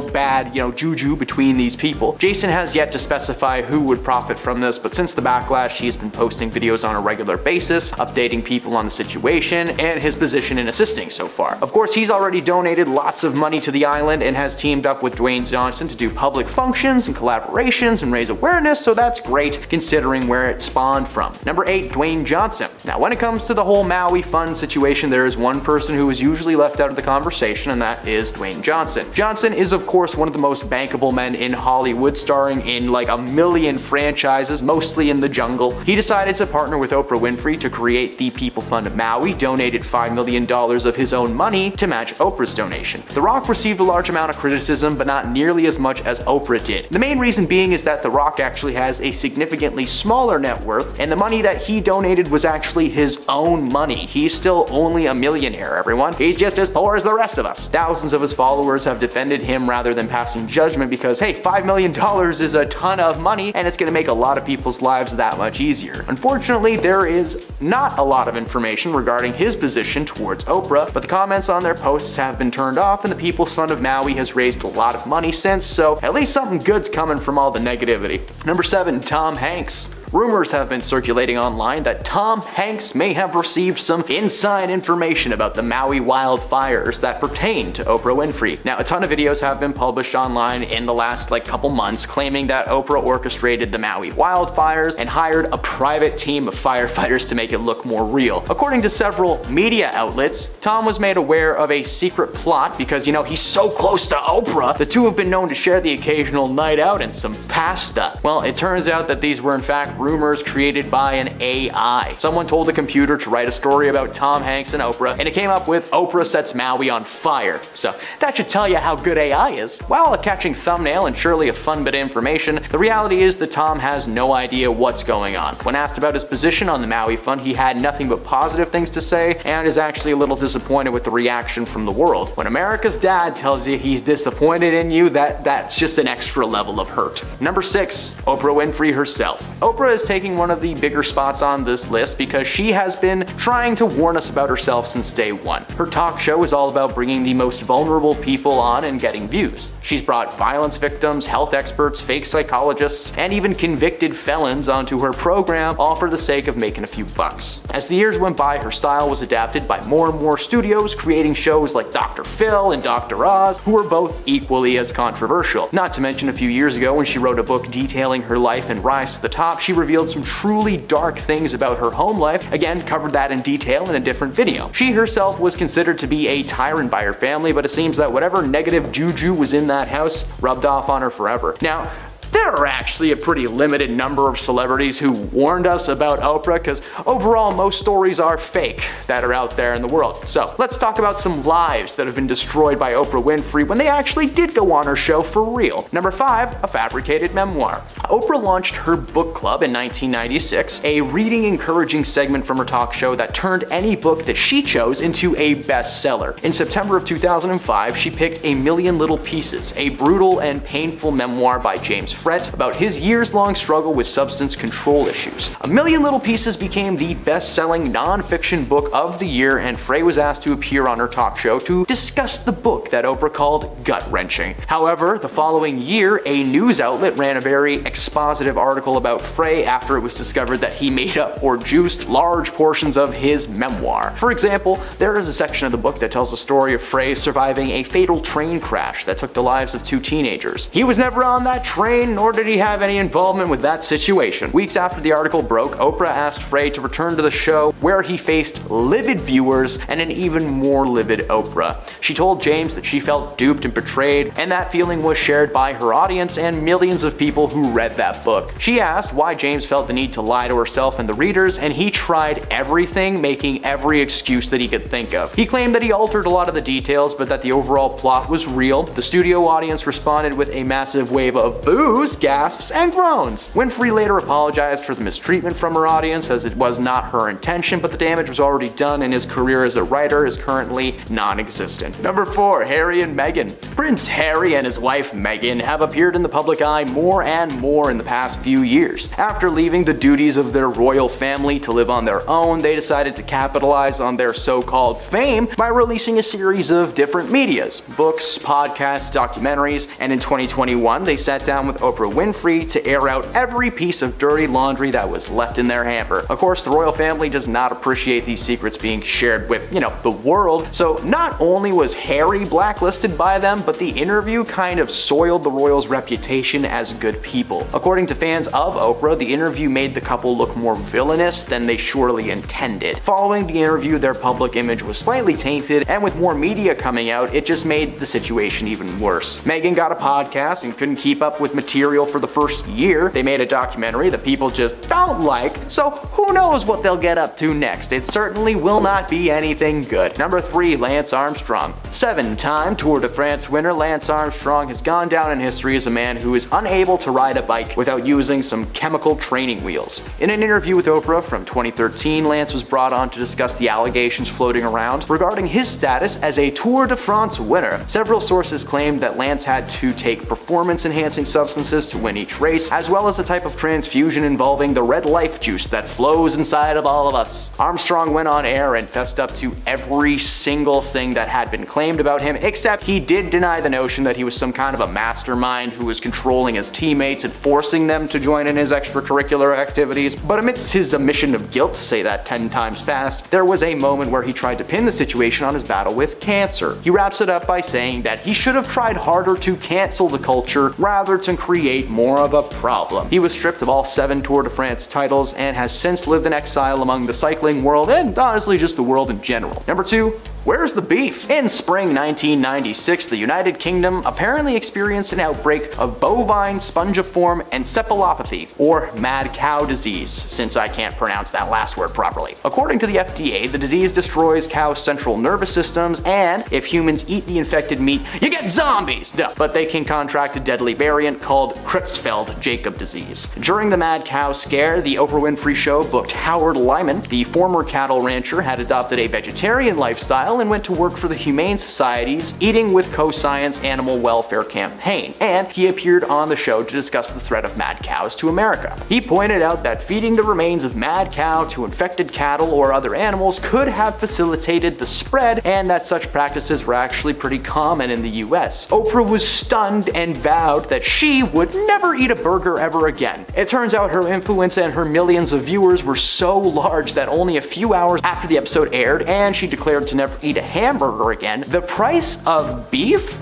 Speaker 3: bad, juju between these people. Jason has yet to specify who would profit from this, but since the backlash, he's been posting videos on a regular basis, updating people on the situation and his position in assisting so far. Of course, he's already donated lots of money to the island and has teamed up with Dwayne Johnson to do public functions and collaborations and raise awareness, so that's great considering where it spawned from. Number 8, Dwayne Johnson. Now when it comes to the whole Maui fund situation, there is one person who is usually left out of the conversation, and that is Dwayne Johnson. Johnson is of course one of the most bankable men in Hollywood, starring in like a million franchises, mostly in the jungle. He decided to partner with Oprah Winfrey to create the People Fund of Maui, donated $5 million of his own money to match Oprah's donation. The Rock received a large amount of criticism, but not nearly as much as Oprah did. The main reason being is that The Rock actually has a significantly smaller net worth, and the money that he donated was actually his own money. He's still only a millionaire, everyone. He's just as poor as the rest of us. Thousands of his followers have defended him rather than passing judgment because, hey, $5 million is a ton of money, and it's gonna make a lot of people's lives that much easier. Unfortunately, there is not a lot of information regarding his position towards Oprah, but the comments on their posts have been turned off, and the People's Fund of Maui has raised a lot of money since, so at least something good's coming from all the negativity. Number 7, Tom Hanks. Rumors have been circulating online that Tom Hanks may have received some inside information about the Maui wildfires that pertain to Oprah Winfrey. Now, a ton of videos have been published online in the last couple months claiming that Oprah orchestrated the Maui wildfires and hired a private team of firefighters to make it look more real. According to several media outlets, Tom was made aware of a secret plot because, he's so close to Oprah. The two have been known to share the occasional night out and some pasta. Well, it turns out that these were in fact rumors created by an AI. Someone told the computer to write a story about Tom Hanks and Oprah, and it came up with Oprah sets Maui on fire. So that should tell you how good AI is. While a catching thumbnail and surely a fun bit of information, the reality is that Tom has no idea what's going on. When asked about his position on the Maui Fund, he had nothing but positive things to say and is actually a little disappointed with the reaction from the world. When America's dad tells you he's disappointed in you, that's just an extra level of hurt. Number 6, Oprah Winfrey herself. Oprah is taking one of the bigger spots on this list because she has been trying to warn us about herself since day one. Her talk show is all about bringing the most vulnerable people on and getting views. She's brought violence victims, health experts, fake psychologists, and even convicted felons onto her program, all for the sake of making a few bucks. As the years went by, her style was adapted by more and more studios, creating shows like Dr. Phil and Dr. Oz, who were both equally as controversial. Not to mention a few years ago when she wrote a book detailing her life and rise to the top, she revealed some truly dark things about her home life. Again, covered that in detail in a different video. She herself was considered to be a tyrant by her family, but it seems that whatever negative juju was in that house rubbed off on her forever. Now, there are actually a pretty limited number of celebrities who warned us about Oprah, because overall most stories are fake that are out there in the world. So let's talk about some lives that have been destroyed by Oprah Winfrey when they actually did go on her show for real. Number 5, a fabricated memoir. Oprah launched her book club in 1996, a reading encouraging segment from her talk show that turned any book that she chose into a bestseller. In September of 2005, she picked A Million Little Pieces, a brutal and painful memoir by James about his years-long struggle with substance control issues. A Million Little Pieces became the best-selling non-fiction book of the year, and Frey was asked to appear on her talk show to discuss the book that Oprah called gut-wrenching. However, the following year, a news outlet ran a very expositive article about Frey after it was discovered that he made up or juiced large portions of his memoir. For example, there is a section of the book that tells the story of Frey surviving a fatal train crash that took the lives of 2 teenagers. He was never on that train, nor did he have any involvement with that situation. Weeks after the article broke, Oprah asked Frey to return to the show, where he faced livid viewers and an even more livid Oprah. She told James that she felt duped and betrayed, and that feeling was shared by her audience and millions of people who read that book. She asked why James felt the need to lie to herself and the readers, and he tried everything, making every excuse that he could think of. He claimed that he altered a lot of the details, but that the overall plot was real. The studio audience responded with a massive wave of boos, gasps, and groans. Winfrey later apologized for the mistreatment from her audience, as it was not her intention, but the damage was already done and his career as a writer is currently non-existent. Number 4, Harry and Meghan. Prince Harry and his wife Meghan have appeared in the public eye more and more in the past few years. After leaving the duties of their royal family to live on their own, they decided to capitalize on their so-called fame by releasing a series of different medias, books, podcasts, documentaries, and in 2021 they sat down with Oprah Oprah Winfrey to air out every piece of dirty laundry that was left in their hamper. Of course, the royal family does not appreciate these secrets being shared with, the world, so not only was Harry blacklisted by them, but the interview kind of soiled the royals' reputation as good people. According to fans of Oprah, the interview made the couple look more villainous than they surely intended. Following the interview, their public image was slightly tainted, and with more media coming out, it just made the situation even worse. Meghan got a podcast and couldn't keep up with material for the first year. They made a documentary that people just don't like, so who knows what they'll get up to next. It certainly will not be anything good. Number 3, Lance Armstrong. 7-time Tour de France winner Lance Armstrong has gone down in history as a man who is unable to ride a bike without using some chemical training wheels. In an interview with Oprah from 2013, Lance was brought on to discuss the allegations floating around regarding his status as a Tour de France winner. Several sources claimed that Lance had to take performance-enhancing substances to win each race, as well as a type of transfusion involving the red life juice that flows inside of all of us. Armstrong went on air and fessed up to every single thing that had been claimed about him, except he did deny the notion that he was some kind of a mastermind who was controlling his teammates and forcing them to join in his extracurricular activities. But amidst his admission of guilt, to say that 10 times fast, there was a moment where he tried to pin the situation on his battle with cancer. He wraps it up by saying that he should have tried harder to cancel the culture rather than create more of a problem. He was stripped of all 7 Tour de France titles and has since lived in exile among the cycling world and honestly just the world in general. Number 2, where's the beef? In spring 1996, the United Kingdom apparently experienced an outbreak of bovine spongiform encephalopathy, or mad cow disease, since I can't pronounce that last word properly. According to the FDA, the disease destroys cows' central nervous systems, and if humans eat the infected meat, you get zombies! No, but they can contract a deadly variant called Creutzfeldt-Jakob disease. During the mad cow scare, the Oprah Winfrey Show booked Howard Lyman. The former cattle rancher had adopted a vegetarian lifestyle and went to work for the Humane Society's Eating with Co-Science Animal Welfare campaign, and he appeared on the show to discuss the threat of mad cows to America. He pointed out that feeding the remains of mad cow to infected cattle or other animals could have facilitated the spread, and that such practices were actually pretty common in the US. Oprah was stunned and vowed that she would never eat a burger ever again. It turns out her influence and her millions of viewers were so large that only a few hours after the episode aired, and she declared to never eat a hamburger again, the price of beef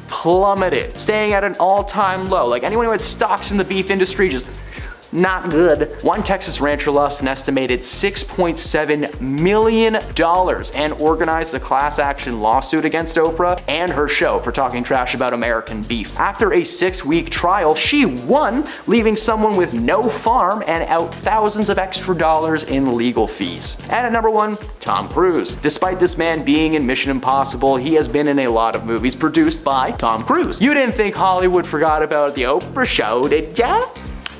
Speaker 3: plummeted, staying at an all-time low. Like, anyone who had stocks in the beef industry just not good. One Texas rancher lost an estimated $6.7 million and organized a class action lawsuit against Oprah and her show for talking trash about American beef. After a 6-week trial, she won, leaving someone with no farm and out thousands of extra dollars in legal fees. And at number 1, Tom Cruise. Despite this man being in Mission Impossible, he has been in a lot of movies produced by Tom Cruise. You didn't think Hollywood forgot about the Oprah Show, did ya?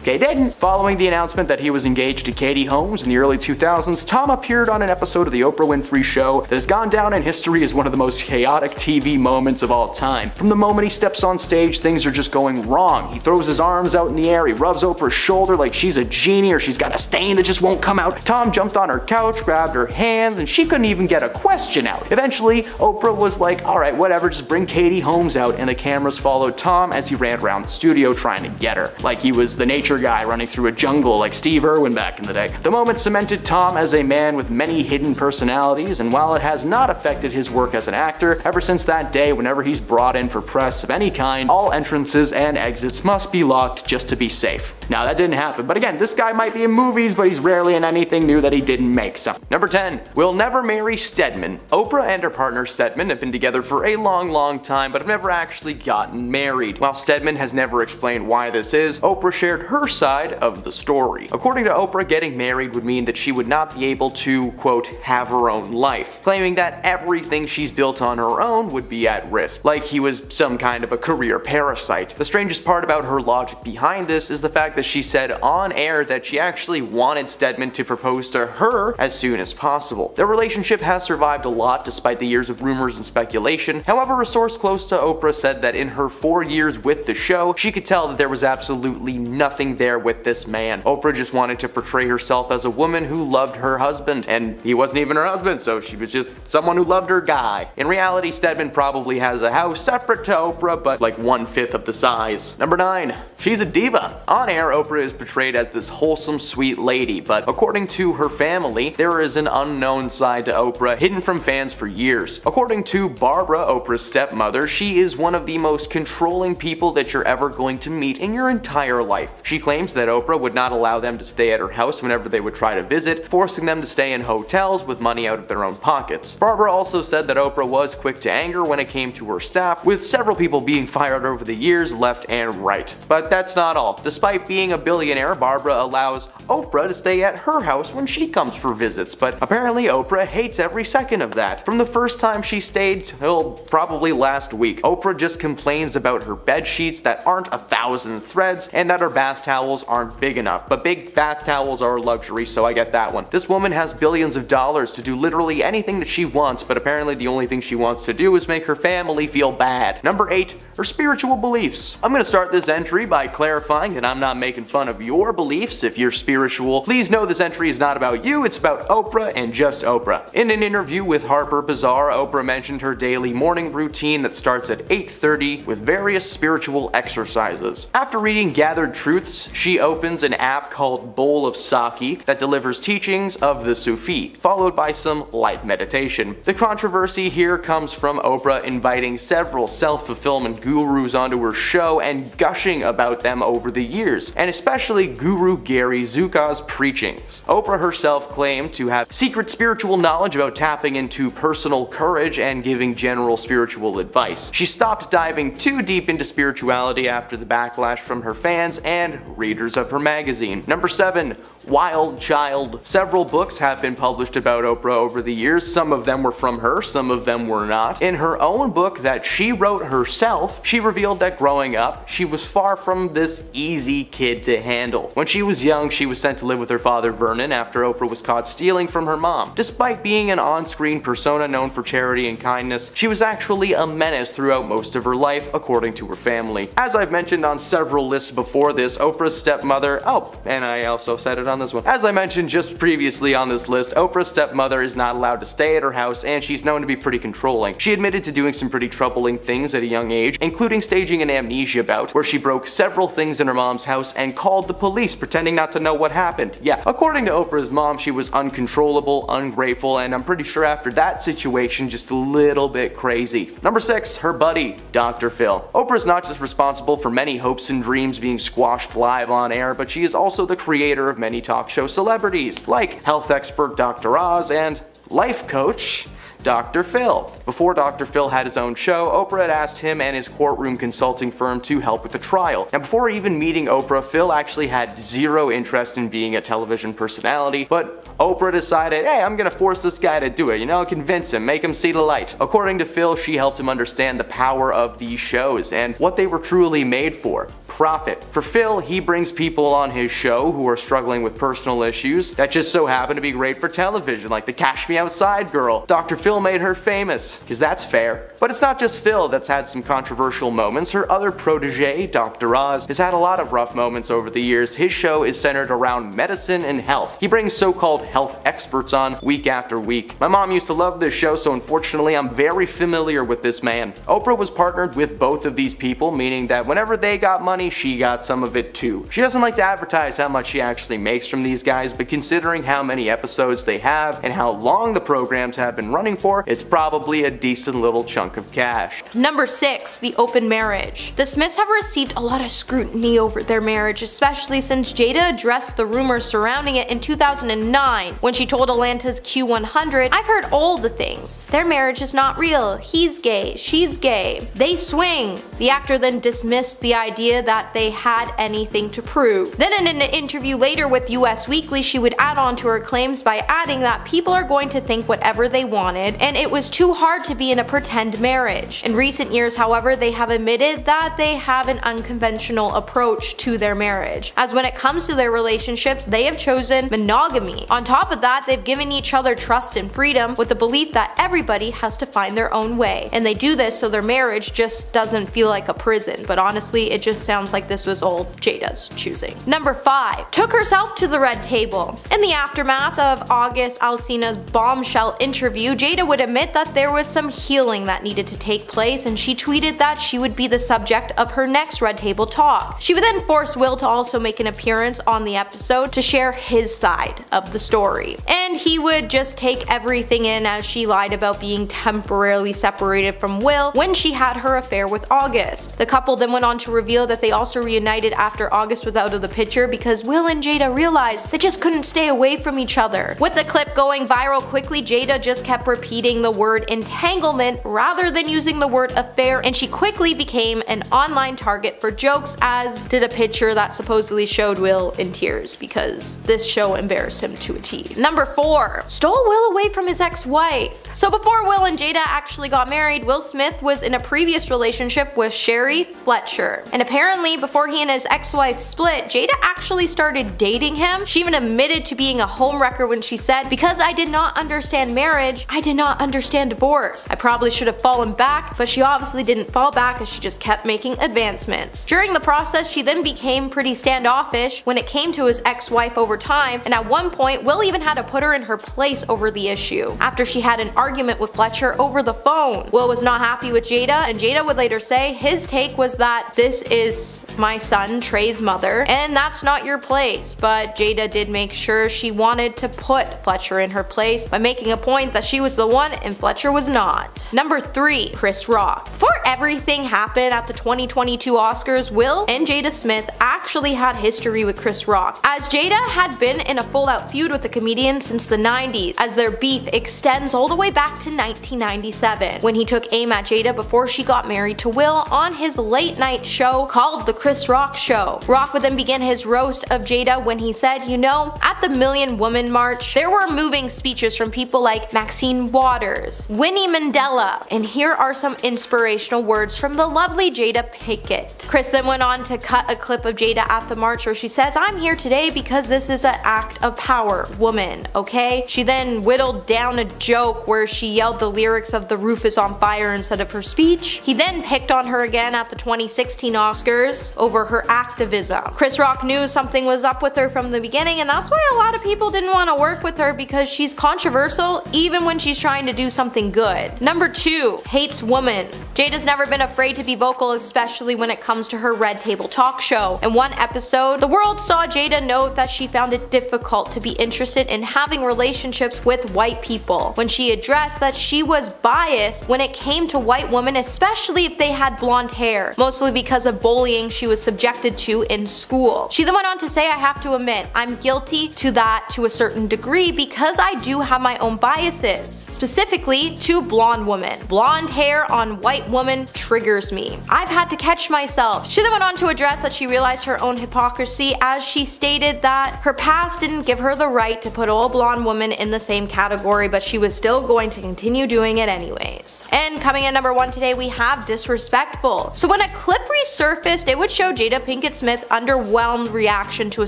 Speaker 3: They didn't. Following the announcement that he was engaged to Katie Holmes in the early 2000s, Tom appeared on an episode of The Oprah Winfrey Show that has gone down in history as one of the most chaotic TV moments of all time. From the moment he steps on stage, things are just going wrong. He throws his arms out in the air, he rubs Oprah's shoulder like she's a genie or she's got a stain that just won't come out. Tom jumped on her couch, grabbed her hands, and she couldn't even get a question out. Eventually, Oprah was like, alright, whatever, just bring Katie Holmes out, and the cameras followed Tom as he ran around the studio trying to get her. Like he was the nature guy running through a jungle like Steve Irwin back in the day. The moment cemented Tom as a man with many hidden personalities, and while it has not affected his work as an actor, ever since that day, whenever he's brought in for press of any kind, all entrances and exits must be locked just to be safe. Now that didn't happen, but again, this guy might be in movies, but he's rarely in anything new that he didn't make. So, number 10, will never marry Stedman. Oprah and her partner Stedman have been together for a long time, but have never actually gotten married. While Stedman has never explained why this is, Oprah shared her side of the story. According to Oprah, getting married would mean that she would not be able to, quote, have her own life, claiming that everything she's built on her own would be at risk, like he was some kind of a career parasite. The strangest part about her logic behind this is the fact that she said on air that she actually wanted Stedman to propose to her as soon as possible. Their relationship has survived a lot despite the years of rumors and speculation. However, a source close to Oprah said that in her 4 years with the show, she could tell that there was absolutely nothing living there with this man. Oprah just wanted to portray herself as a woman who loved her husband, and he wasn't even her husband, so she was just someone who loved her guy. In reality, Stedman probably has a house separate to Oprah, but like 1/5 of the size. Number 9. She's a diva. On air, Oprah is portrayed as this wholesome, sweet lady, but according to her family, there is an unknown side to Oprah hidden from fans for years. According to Barbara, Oprah's stepmother, she is one of the most controlling people that you're ever going to meet in your entire life. She claims that Oprah would not allow them to stay at her house whenever they would try to visit, forcing them to stay in hotels with money out of their own pockets. Barbara also said that Oprah was quick to anger when it came to her staff, with several people being fired over the years left and right. But that's not all. Despite being a billionaire, Barbara allows Oprah to stay at her house when she comes for visits, but apparently Oprah hates every second of that. From the first time she stayed till probably last week, Oprah just complains about her bed sheets that aren't 1,000 threads and that her bath towels aren't big enough. But big bath towels are a luxury, so I get that one. This woman has billions of dollars to do literally anything that she wants, but apparently the only thing she wants to do is make her family feel bad. Number 8. Her spiritual beliefs. I'm gonna start this entry by clarifying that I'm not making fun of your beliefs. If you're spiritual, please know this entry is not about you, it's about Oprah and just Oprah. In an interview with Harper Bazaar, Oprah mentioned her daily morning routine that starts at 8:30 with various spiritual exercises. After reading Gathered Truths, she opens an app called Bowl of Sake that delivers teachings of the Sufi, followed by some light meditation. The controversy here comes from Oprah inviting several self-fulfillment gurus onto her show and gushing about them over the years, and especially Guru Gary Zuka's preachings. Oprah herself claimed to have secret spiritual knowledge about tapping into personal courage and giving general spiritual advice. She stopped diving too deep into spirituality after the backlash from her fans and readers of her magazine. Number 7. Wild Child. Several books have been published about Oprah over the years. Some of them were from her, some of them were not. In her own book that she wrote herself, she revealed that growing up, she was far from this easy kid to handle. When she was young, she was sent to live with her father Vernon after Oprah was caught stealing from her mom. Despite being an on-screen persona known for charity and kindness, she was actually a menace throughout most of her life, according to her family. As I've mentioned on several lists before this, Oprah's stepmother, and I also said it on this one. As I mentioned just previously on this list, Oprah's stepmother is not allowed to stay at her house, and she's known to be pretty controlling. She admitted to doing some pretty troubling things at a young age, including staging an amnesia bout, where she broke several things in her mom's house and called the police, pretending not to know what happened. Yeah, according to Oprah's mom, she was uncontrollable, ungrateful, and I'm pretty sure after that situation, just a little bit crazy. Number 6. Her buddy, Dr. Phil. Oprah's not just responsible for many hopes and dreams being squashed live on air, but she is also the creator of many talk show celebrities, like health expert Dr. Oz and life coach Dr. Phil. Before Dr. Phil had his own show, Oprah had asked him and his courtroom consulting firm to help with the trial. Now, before even meeting Oprah, Phil actually had zero interest in being a television personality, but Oprah decided, hey, I'm gonna force this guy to do it, you know, convince him, make him see the light. According to Phil, she helped him understand the power of these shows and what they were truly made for. Profit. For Phil, he brings people on his show who are struggling with personal issues that just so happen to be great for television, like the Cash Me Outside girl. Dr. Phil made her famous, because that's fair. But it's not just Phil that's had some controversial moments. Her other protege, Dr. Oz, has had a lot of rough moments over the years. His show is centered around medicine and health. He brings so-called health experts on week after week. My mom used to love this show, so unfortunately I'm very familiar with this man. Oprah was partnered with both of these people, meaning that whenever they got money, she got some of it too. She doesn't like to advertise how much she actually makes from these guys, but considering how many episodes they have and how long the programs have been running for, it's probably a decent little chunk of cash.
Speaker 1: Number 6. The open marriage. The Smiths have received a lot of scrutiny over their marriage, especially since Jada addressed the rumors surrounding it in 2009 when she told Atlanta's Q100, "I've heard all the things. Their marriage is not real. He's gay, she's gay. They swing." The actor then dismissed the idea that they had anything to prove. Then in an interview later with US Weekly, she would add on to her claims by adding that people are going to think whatever they wanted, and it was too hard to be in a pretend marriage. In recent years, however, they have admitted that they have an unconventional approach to their marriage, as when it comes to their relationships, they have chosen monogamy. On top of that, they've given each other trust and freedom with the belief that everybody has to find their own way, and they do this so their marriage just doesn't feel like a prison. But honestly, it just sounds sounds like this was old Jada's choosing. Number 5. Took herself to the red table. In the aftermath of August Alsina's bombshell interview, Jada would admit that there was some healing that needed to take place, and she tweeted that she would be the subject of her next red table talk. She would then force Will to also make an appearance on the episode to share his side of the story. And he would just take everything in as she lied about being temporarily separated from Will when she had her affair with August. The couple then went on to reveal that they also reunited after August was out of the picture because Will and Jada realized they just couldn't stay away from each other. With the clip going viral quickly, Jada just kept repeating the word entanglement rather than using the word affair, and she quickly became an online target for jokes, as did a picture that supposedly showed Will in tears because this show embarrassed him to a T. Number 4. Stole Will away from his ex-wife. So before Will and Jada actually got married, Will Smith was in a previous relationship with Sherry Fletcher. And apparently before he and his ex-wife split, Jada actually started dating him. She even admitted to being a homewrecker when she said, "Because I did not understand marriage, I did not understand divorce. I probably should have fallen back," but she obviously didn't fall back as she just kept making advancements. During the process, she then became pretty standoffish when it came to his ex-wife over time, and at one point, Will even had to put her in her place over the issue, after she had an argument with Fletcher over the phone. Will was not happy with Jada, and Jada would later say his take was that this is my son Trey's mother, and that's not your place, but Jada did make sure she wanted to put Fletcher in her place by making a point that she was the one and Fletcher was not. Number 3. Chris Rock. Before everything happened at the 2022 Oscars, Will and Jada Smith actually had history with Chris Rock, as Jada had been in a full-out feud with the comedian since the 90s, as their beef extends all the way back to 1997, when he took aim at Jada before she got married to Will on his late-night show called The Chris Rock Show. Rock would then begin his roast of Jada when he said, "You know, at the Million Woman March, there were moving speeches from people like Maxine Waters, Winnie Mandela, and here are some inspirational words from the lovely Jada Pinkett." Chris then went on to cut a clip of Jada at the march where she says, "I'm here today because this is an act of power, woman, okay?" She then whittled down a joke where she yelled the lyrics of The Roof is on Fire instead of her speech. He then picked on her again at the 2016 Oscars over her activism. Chris Rock knew something was up with her from the beginning, and that's why a lot of people didn't want to work with her, because she's controversial even when she's trying to do something good. Number 2. Hates woman. Jada's never been afraid to be vocal, especially when it comes to her Red Table talk show. In one episode, the world saw Jada note that she found it difficult to be interested in having relationships with white people, when she addressed that she was biased when it came to white women, especially if they had blonde hair, mostly because of bullying she was subjected to in school. She then went on to say, "I have to admit, I'm guilty to that to a certain degree because I do have my own biases, specifically to blonde women. Blonde hair on white women triggers me. I've had to catch myself." She then went on to address that she realized her own hypocrisy, as she stated that her past didn't give her the right to put all blonde women in the same category, but she was still going to continue doing it anyways. And coming in number 1 today, we have disrespectful. So when a clip resurfaced, it would show Jada Pinkett Smith's underwhelmed reaction to a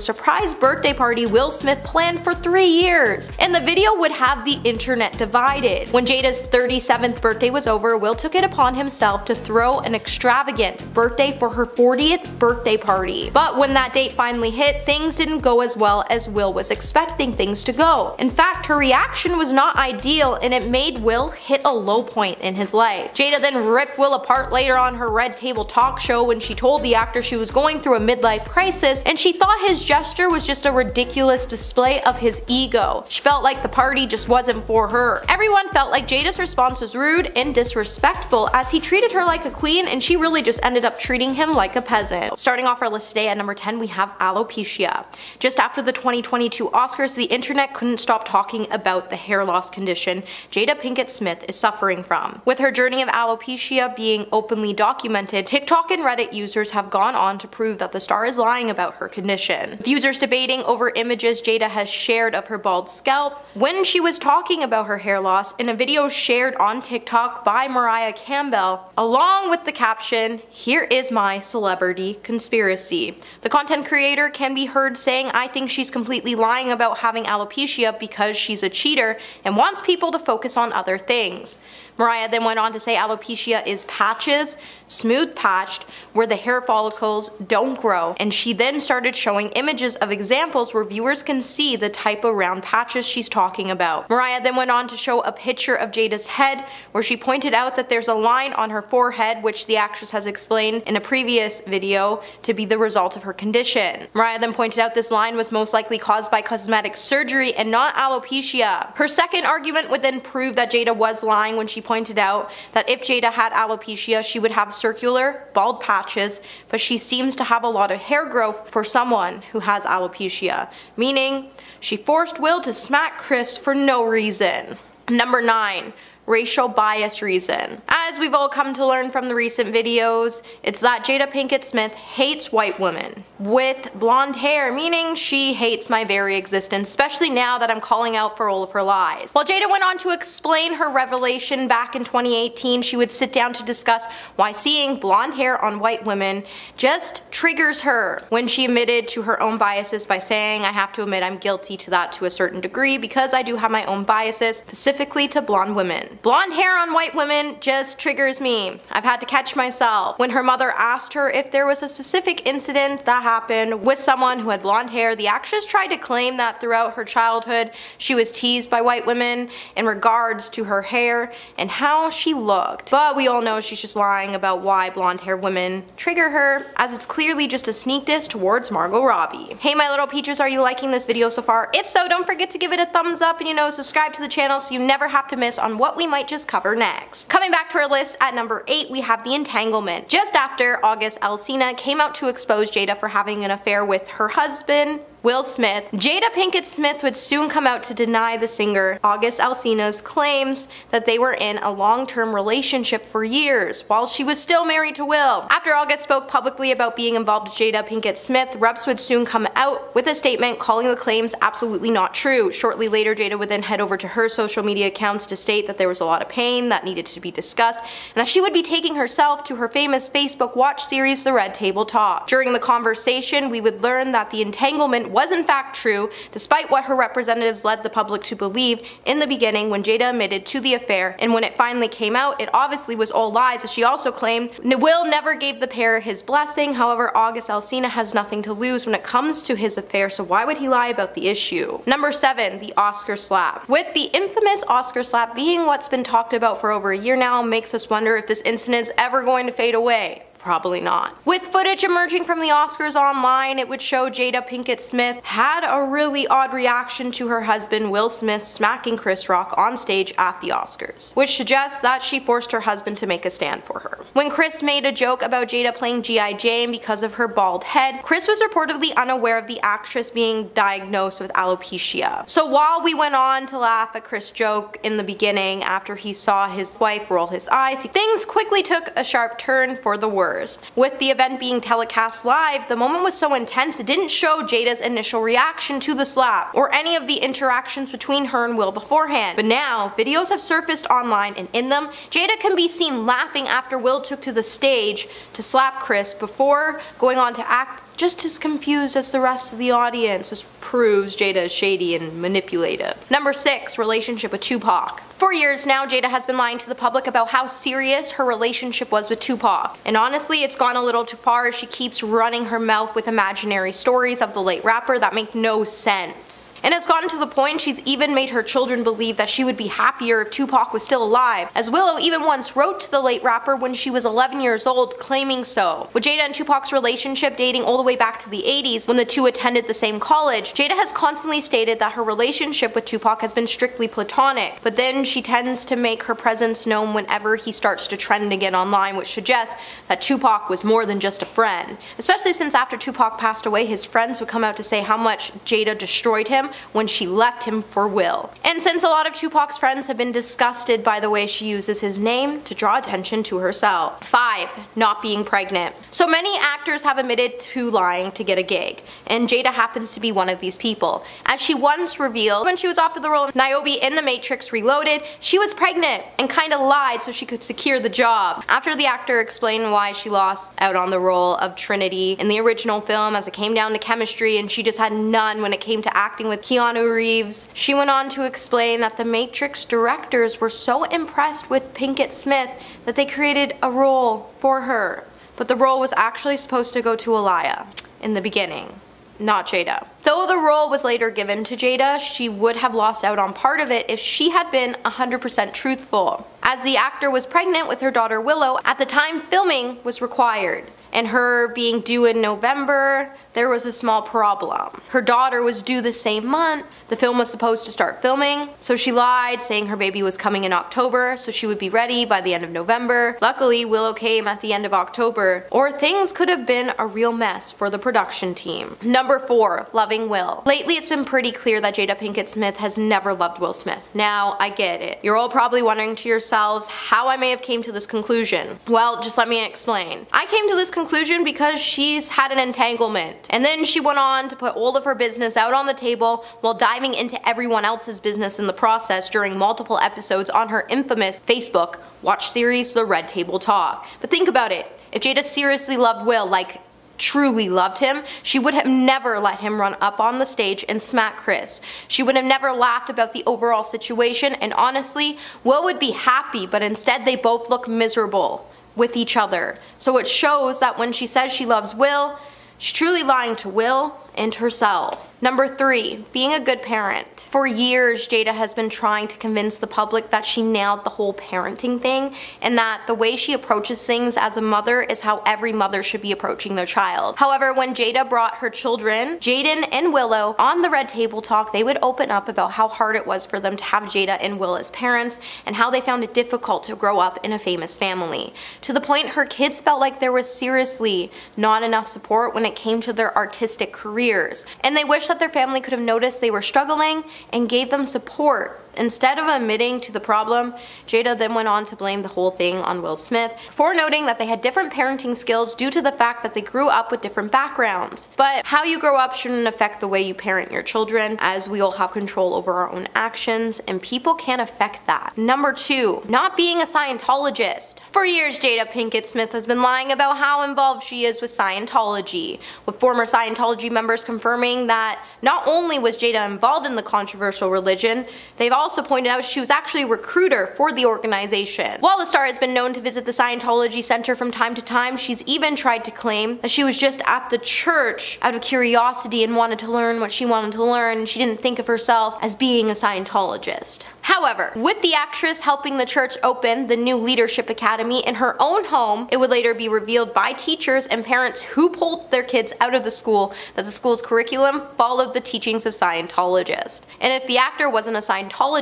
Speaker 1: surprise birthday party Will Smith planned for 3 years, and the video would have the internet divided. When Jada's 37th birthday was over, Will took it upon himself to throw an extravagant birthday for her 40th birthday party. But when that date finally hit, things didn't go as well as Will was expecting things to go. In fact, her reaction was not ideal, and it made Will hit a low point in his life. Jada then ripped Will apart later on her Red Table talk show when she told the actor she was going through a midlife crisis, and she thought his gesture was just a ridiculous display of his ego. She felt like the party just wasn't for her. Everyone felt like Jada's response was rude and disrespectful, as he treated her like a queen and she really just ended up treating him like a peasant. Starting off our list today at number 10, we have alopecia. Just after the 2022 Oscars, the internet couldn't stop talking about the hair loss condition Jada Pinkett Smith is suffering from. With her journey of alopecia being openly documented, TikTok and Reddit users have gone on to prove that the star is lying about her condition, with users debating over images Jada has shared of her bald scalp when she was talking about her hair loss in a video shared on TikTok by Mariah Campbell, along with the caption, "Here is my celebrity conspiracy." The content creator can be heard saying, "I think she's completely lying about having alopecia because she's a cheater and wants people to focus on other things." Mariah then went on to say alopecia is patches, smooth patched, where the hair follicles don't grow, and she then started showing images of examples where viewers can see the type of round patches she's talking about. Mariah then went on to show a picture of Jada's head where she pointed out that there's a line on her forehead, which the actress has explained in a previous video to be the result of her condition. Mariah then pointed out this line was most likely caused by cosmetic surgery and not alopecia. Her second argument would then prove that Jada was lying when she pointed out that if Jada had alopecia, she would have circular, bald patches, but she seems to have a lot of hair growth for someone who has alopecia, meaning she forced Will to smack Chris for no reason. Number 9. Racial bias reason. As we've all come to learn from the recent videos, it's that Jada Pinkett Smith hates white women with blonde hair, meaning she hates my very existence, especially now that I'm calling out for all of her lies. While Jada went on to explain her revelation back in 2018, she would sit down to discuss why seeing blonde hair on white women just triggers her, when she admitted to her own biases by saying, I have to admit I'm guilty to that to a certain degree because I do have my own biases, specifically to blonde women. Blonde hair on white women just triggers me. I've had to catch myself. When her mother asked her if there was a specific incident that happened with someone who had blonde hair, the actress tried to claim that throughout her childhood she was teased by white women in regards to her hair and how she looked. But we all know she's just lying about why blonde hair women trigger her, as it's clearly just a sneak diss towards Margot Robbie. Hey my little peaches, are you liking this video so far? If so, don't forget to give it a thumbs up and subscribe to the channel so you never have to miss on what we might just cover next. Coming back to our list at number 8, we have the entanglement. Just after August Alsina came out to expose Jada for having an affair with her husband, Will Smith, Jada Pinkett Smith would soon come out to deny the singer August Alsina's claims that they were in a long-term relationship for years while she was still married to Will. After August spoke publicly about being involved with Jada Pinkett Smith, reps would soon come out with a statement calling the claims absolutely not true. Shortly later, Jada would then head over to her social media accounts to state that there was a lot of pain that needed to be discussed and that she would be taking herself to her famous Facebook watch series, The Red Table Talk. During the conversation, we would learn that the entanglement was in fact true, despite what her representatives led the public to believe in the beginning when Jada admitted to the affair, and when it finally came out, it obviously was all lies, as she also claimed Will never gave the pair his blessing. However, August Alsina has nothing to lose when it comes to his affair, so why would he lie about the issue? Number 7, the Oscar slap. With the infamous Oscar slap being what's been talked about for over a year now, makes us wonder if this incident is ever going to fade away. Probably not. With footage emerging from the Oscars online, it would show Jada Pinkett Smith had a really odd reaction to her husband Will Smith smacking Chris Rock on stage at the Oscars, which suggests that she forced her husband to make a stand for her. When Chris made a joke about Jada playing G.I. Jane because of her bald head, Chris was reportedly unaware of the actress being diagnosed with alopecia. So while we went on to laugh at Chris' joke in the beginning after he saw his wife roll his eyes, things quickly took a sharp turn for the worse. With the event being telecast live, the moment was so intense it didn't show Jada's initial reaction to the slap, or any of the interactions between her and Will beforehand. But now, videos have surfaced online, and in them, Jada can be seen laughing after Will took to the stage to slap Chris before going on to act just as confused as the rest of the audience, which proves Jada is shady and manipulative. Number 6, relationship with Tupac. For years now, Jada has been lying to the public about how serious her relationship was with Tupac. And honestly, it's gone a little too far as she keeps running her mouth with imaginary stories of the late rapper that make no sense. And it's gotten to the point she's even made her children believe that she would be happier if Tupac was still alive, as Willow even once wrote to the late rapper when she was 11 years old claiming so. With Jada and Tupac's relationship dating all the way back to the 80s when the two attended the same college, Jada has constantly stated that her relationship with Tupac has been strictly platonic, but then she tends to make her presence known whenever he starts to trend again online, which suggests that Tupac was more than just a friend. Especially since after Tupac passed away, his friends would come out to say how much Jada destroyed him when she left him for Will. And since a lot of Tupac's friends have been disgusted by the way she uses his name to draw attention to herself. 5. Not being pregnant. So many actors have admitted to lying to get a gig, and Jada happens to be one of these people, as she once revealed when she was offered the role of Niobe in The Matrix Reloaded, she was pregnant and kinda lied so she could secure the job. After the actor explained why she lost out on the role of Trinity in the original film, as it came down to chemistry and she just had none when it came to acting with Keanu Reeves, she went on to explain that the Matrix directors were so impressed with Pinkett Smith that they created a role for her. but the role was actually supposed to go to Aaliyah in the beginning, not Jada. Though the role was later given to Jada, she would have lost out on part of it if she had been 100% truthful, as the actor was pregnant with her daughter Willow at the time filming was required. And her being due in November, there was a small problem. Her daughter was due the same month. The film was supposed to start filming, so she lied, saying her baby was coming in October, so she would be ready by the end of November. Luckily, Willow came at the end of October, or things could have been a real mess for the production team. Number 4, loving Will. Lately, it's been pretty clear that Jada Pinkett Smith has never loved Will Smith. Now, I get it. You're all probably wondering to yourselves how I may have came to this conclusion. Well, just let me explain. I came to this conclusion because she's had an entanglement, and then she went on to put all of her business out on the table while diving into everyone else's business in the process during multiple episodes on her infamous Facebook watch series The Red Table Talk. But think about it, if Jada seriously loved Will, like truly loved him, she would have never let him run up on the stage and smack Chris. She would have never laughed about the overall situation, and honestly, Will would be happy, but instead they both look miserable with each other. So it shows that when she says she loves Will, she's truly lying to Will and herself. Number 3, being a good parent. For years, Jada has been trying to convince the public that she nailed the whole parenting thing, and that the way she approaches things as a mother is how every mother should be approaching their child. However, when Jada brought her children, Jaden and Willow, on the Red Table Talk, they would open up about how hard it was for them to have Jada and Will as parents, and how they found it difficult to grow up in a famous family. To the point her kids felt like there was seriously not enough support when it came to their artistic careers, and they wished that their family could have noticed they were struggling and gave them support. Instead of admitting to the problem, Jada then went on to blame the whole thing on Will Smith, for noting that they had different parenting skills due to the fact that they grew up with different backgrounds. But how you grow up shouldn't affect the way you parent your children, as we all have control over our own actions, and people can't affect that. Number 2, not being a Scientologist. For years, Jada Pinkett Smith has been lying about how involved she is with Scientology, with former Scientology members confirming that not only was Jada involved in the controversial religion, they've also pointed out she was actually a recruiter for the organization. While the star has been known to visit the Scientology Center from time to time, she's even tried to claim that she was just at the church out of curiosity and wanted to learn what she wanted to learn, and she didn't think of herself as being a Scientologist. However, with the actress helping the church open the new leadership academy in her own home, it would later be revealed by teachers and parents who pulled their kids out of the school that the school's curriculum followed the teachings of Scientologists. And if the actor wasn't a Scientologist,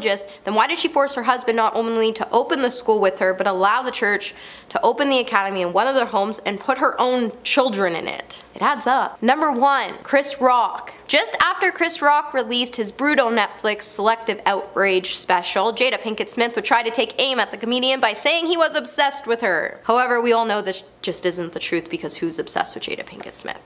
Speaker 1: then why did she force her husband not only to open the school with her, but allow the church to open the academy in one of their homes and put her own children in it? It adds up. Number 1, Chris Rock. Just after Chris Rock released his brutal Netflix Selective Outrage special, Jada Pinkett Smith would try to take aim at the comedian by saying he was obsessed with her. However, we all know this just isn't the truth, because who's obsessed with Jada Pinkett Smith?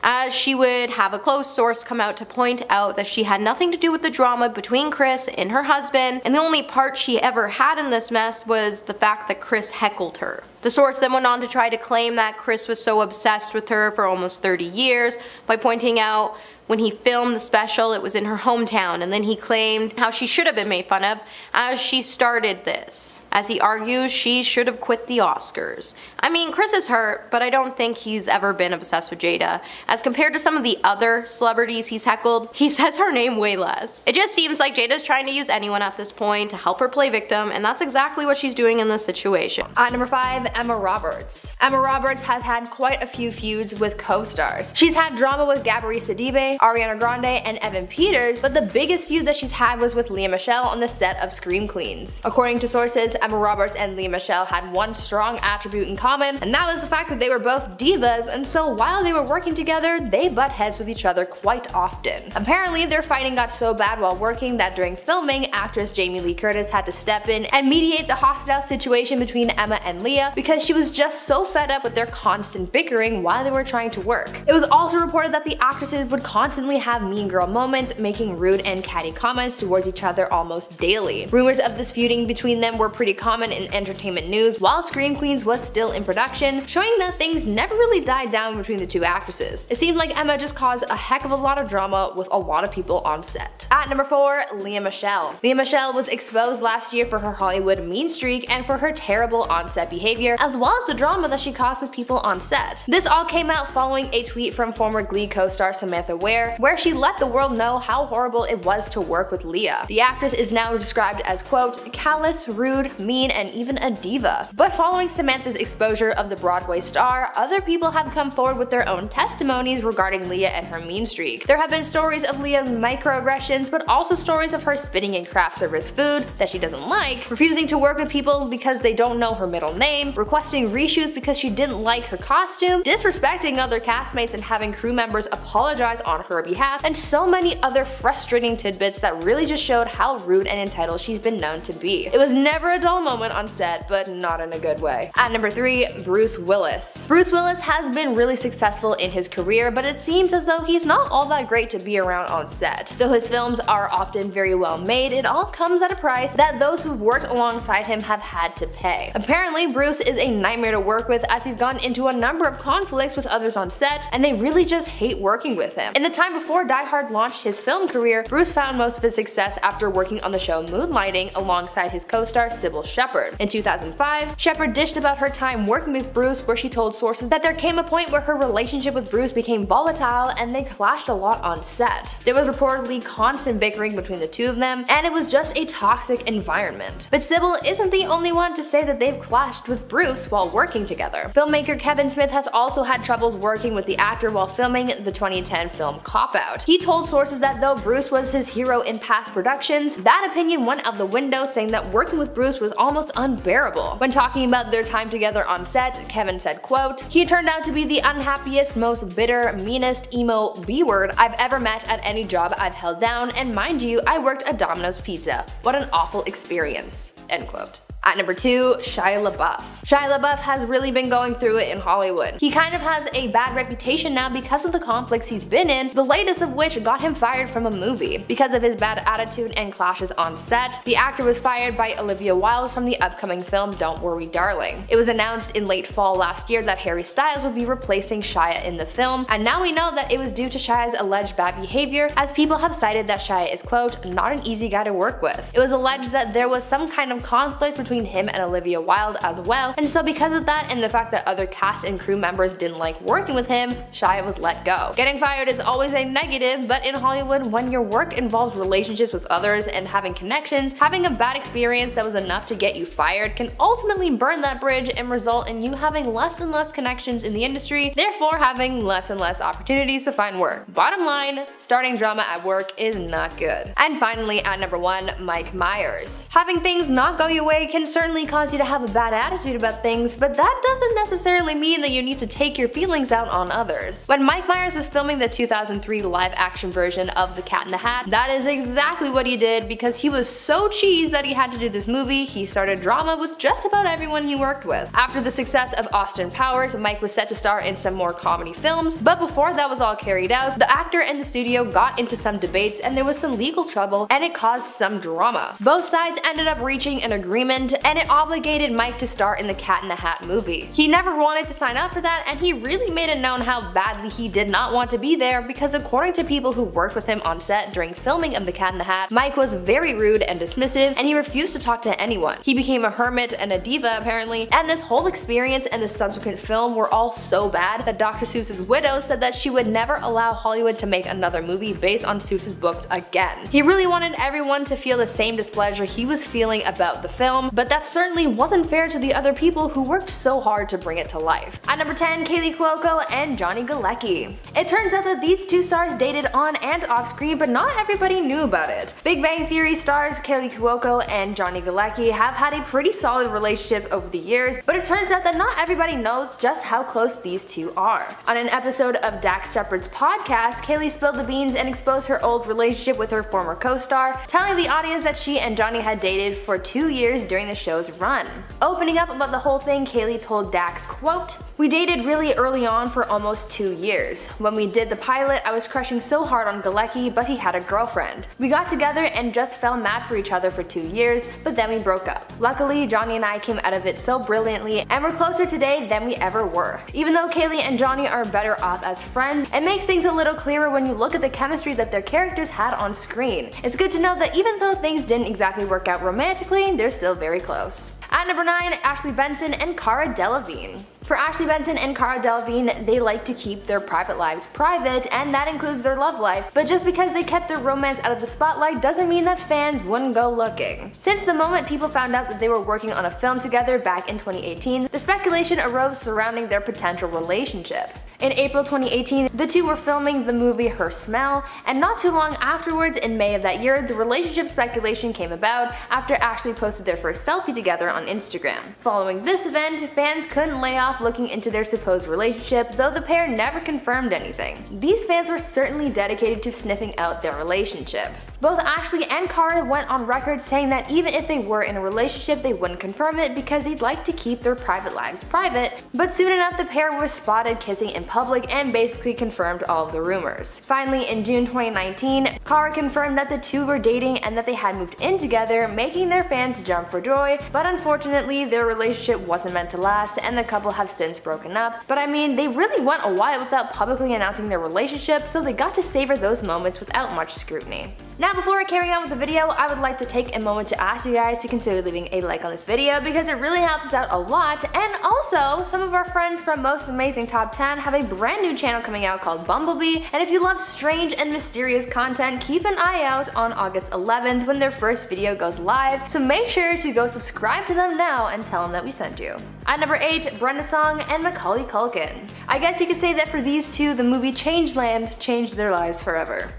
Speaker 1: As she would have a close source come out to point out that she had nothing to do with the drama between Chris and her husband, and the only part she ever had in this mess was the fact that Chris heckled her. The source then went on to try to claim that Chris was so obsessed with her for almost 30 years by pointing out when he filmed the special it was in her hometown, and then he claimed how she should have been made fun of as she started this. As he argues, she should have quit the Oscars. I mean, Chris is hurt, but I don't think he's ever been obsessed with Jada. As compared to some of the other celebrities he's heckled, he says her name way less. It just seems like Jada's trying to use anyone at this point to help her play victim, and that's exactly what she's doing in this situation.
Speaker 5: At number 5, Emma Roberts. Emma Roberts has had quite a few feuds with co-stars. She's had drama with Gabrielle Sidibe, Ariana Grande, and Evan Peters, but the biggest feud that she's had was with Lea Michele on the set of Scream Queens. According to sources, Emma Roberts and Lea Michele had one strong attribute in common, and that was the fact that they were both divas, and so while they were working together, they butt heads with each other quite often. Apparently, their fighting got so bad while working that during filming, actress Jamie Lee Curtis had to step in and mediate the hostile situation between Emma and Lea because she was just so fed up with their constant bickering while they were trying to work. It was also reported that the actresses would constantly have mean girl moments, making rude and catty comments towards each other almost daily. Rumors of this feuding between them were pretty common in entertainment news while Scream Queens was still in production, showing that things never really died down between the two actresses. It seemed like Emma just caused a heck of a lot of drama with a lot of people on set. At number 4, Lea Michele. Lea Michele was exposed last year for her Hollywood mean streak and for her terrible on-set behavior
Speaker 6: career, as well as the drama that she caused with people on set. This all came out following a tweet from former Glee co-star Samantha Ware, where she let the world know how horrible it was to work with Leah. The actress is now described as, quote, callous, rude, mean, and even a diva. But following Samantha's exposure of the Broadway star, other people have come forward with their own testimonies regarding Leah and her mean streak. There have been stories of Leah's microaggressions, but also stories of her spitting in craft service food that she doesn't like, refusing to work with people because they don't know her middle name, requesting reshoots because she didn't like her costume, disrespecting other castmates and having crew members apologize on her behalf, and so many other frustrating tidbits that really just showed how rude and entitled she's been known to be. It was never a dull moment on set, but not in a good way. At number 3, Bruce Willis. Bruce Willis has been really successful in his career, but it seems as though he's not all that great to be around on set. Though his films are often very well made, it all comes at a price that those who've worked alongside him have had to pay. Apparently, Bruce is a nightmare to work with, as he's gotten into a number of conflicts with others on set, and they really just hate working with him. In the time before Die Hard launched his film career, Bruce found most of his success after working on the show Moonlighting alongside his co-star Sybil Shepherd. In 2005, Shepherd dished about her time working with Bruce, where she told sources that there came a point where her relationship with Bruce became volatile and they clashed a lot on set. There was reportedly constant bickering between the two of them, and it was just a toxic environment. But Sybil isn't the only one to say that they've clashed with Bruce while working together. Filmmaker Kevin Smith has also had troubles working with the actor while filming the 2010 film Cop Out. He told sources that though Bruce was his hero in past productions, that opinion went out the window, saying that working with Bruce was almost unbearable. When talking about their time together on set, Kevin said, quote, he turned out to be the unhappiest, most bitter, meanest, emo B-word I've ever met at any job I've held down, and mind you, I worked at Domino's Pizza. What an awful experience. End quote. At number 2, Shia LaBeouf. Shia LaBeouf has really been going through it in Hollywood. He kind of has a bad reputation now because of the conflicts he's been in, the latest of which got him fired from a movie. Because of his bad attitude and clashes on set, the actor was fired by Olivia Wilde from the upcoming film Don't Worry Darling. It was announced in late fall last year that Harry Styles would be replacing Shia in the film, and now we know that it was due to Shia's alleged bad behavior, as people have cited that Shia is, quote, not an easy guy to work with. It was alleged that there was some kind of conflict between him and Olivia Wilde as well, and so because of that and the fact that other cast and crew members didn't like working with him, Shia was let go. Getting fired is always a negative, but in Hollywood, when your work involves relationships with others and having connections, having a bad experience that was enough to get you fired can ultimately burn that bridge and result in you having less and less connections in the industry, therefore having less and less opportunities to find work. Bottom line, starting drama at work is not good. And finally, at number 1, Mike Myers. Having things not go your way can certainly cause you to have a bad attitude about things, but that doesn't necessarily mean that you need to take your feelings out on others. When Mike Myers was filming the 2003 live-action version of The Cat in the Hat, that is exactly what he did. Because he was so cheesed that he had to do this movie, he started drama with just about everyone he worked with. After the success of Austin Powers, Mike was set to star in some more comedy films, but before that was all carried out, the actor and the studio got into some debates and there was some legal trouble, and it caused some drama. Both sides ended up reaching an agreement, and it obligated Mike to star in the Cat in the Hat movie. He never wanted to sign up for that, and he really made it known how badly he did not want to be there, because according to people who worked with him on set during filming of the Cat in the Hat, Mike was very rude and dismissive, and he refused to talk to anyone. He became a hermit and a diva apparently, and this whole experience and the subsequent film were all so bad that Dr. Seuss's widow said that she would never allow Hollywood to make another movie based on Seuss's books again. He really wanted everyone to feel the same displeasure he was feeling about the film, but that certainly wasn't fair to the other people who worked so hard to bring it to life. At number 10, Kaylee Cuoco and Johnny Galecki. It turns out that these two stars dated on and off screen, but not everybody knew about it. Big Bang Theory stars Kaylee Cuoco and Johnny Galecki have had a pretty solid relationship over the years, but it turns out that not everybody knows just how close these two are. On an episode of Dax Shepard's podcast, Kaylee spilled the beans and exposed her old relationship with her former co-star, telling the audience that she and Johnny had dated for 2 years during the show's run. Opening up about the whole thing, Kaylee told Dax, quote, "We dated really early on for almost 2 years. When we did the pilot, I was crushing so hard on Galecki, but he had a girlfriend. We got together and just fell mad for each other for 2 years, but then we broke up. Luckily, Johnny and I came out of it so brilliantly, and we're closer today than we ever were." Even though Kaylee and Johnny are better off as friends, it makes things a little clearer when you look at the chemistry that their characters had on screen. It's good to know that even though things didn't exactly work out romantically,
Speaker 5: technically, they're still very close. At number 9, Ashley Benson and Cara Delevingne. For Ashley Benson and Cara Delevingne, they like to keep their private lives private, and that includes their love life, but just because they kept their romance out of the spotlight doesn't mean that fans wouldn't go looking. Since the moment people found out that they were working on a film together back in 2018, the speculation arose surrounding their potential relationship. In April 2018, the two were filming the movie Her Smell, and not too long afterwards, in May of that year, the relationship speculation came about after Ashley posted their first selfie together on Instagram. Following this event, fans couldn't lay off looking into their supposed relationship, though the pair never confirmed anything. These fans were certainly dedicated to sniffing out their relationship. Both Ashley and Cara went on record saying that even if they were in a relationship, they wouldn't confirm it because they'd like to keep their private lives private, but soon enough the pair was spotted kissing in public and basically confirmed all of the rumors. Finally, in June 2019, Cara confirmed that the two were dating and that they had moved in together, making their fans jump for joy, but unfortunately their relationship wasn't meant to last and the couple have since broken up. But I mean, they really went a while without publicly announcing their relationship, so they got to savor those moments without much scrutiny. Now, before I carry on with the video, I would like to take a moment to ask you guys to consider leaving a like on this video because it really helps us out a lot, and also some of our friends from Most Amazing Top 10 have a brand new channel coming out called Bumblebee, and if you love strange and mysterious content, keep an eye out on August 11th when their first video goes live, so make sure to go subscribe to them now and tell them that we sent you. At number 8, Brenda Song and Macaulay Culkin. I guess you could say that for these two, the movie Changeland changed their lives forever.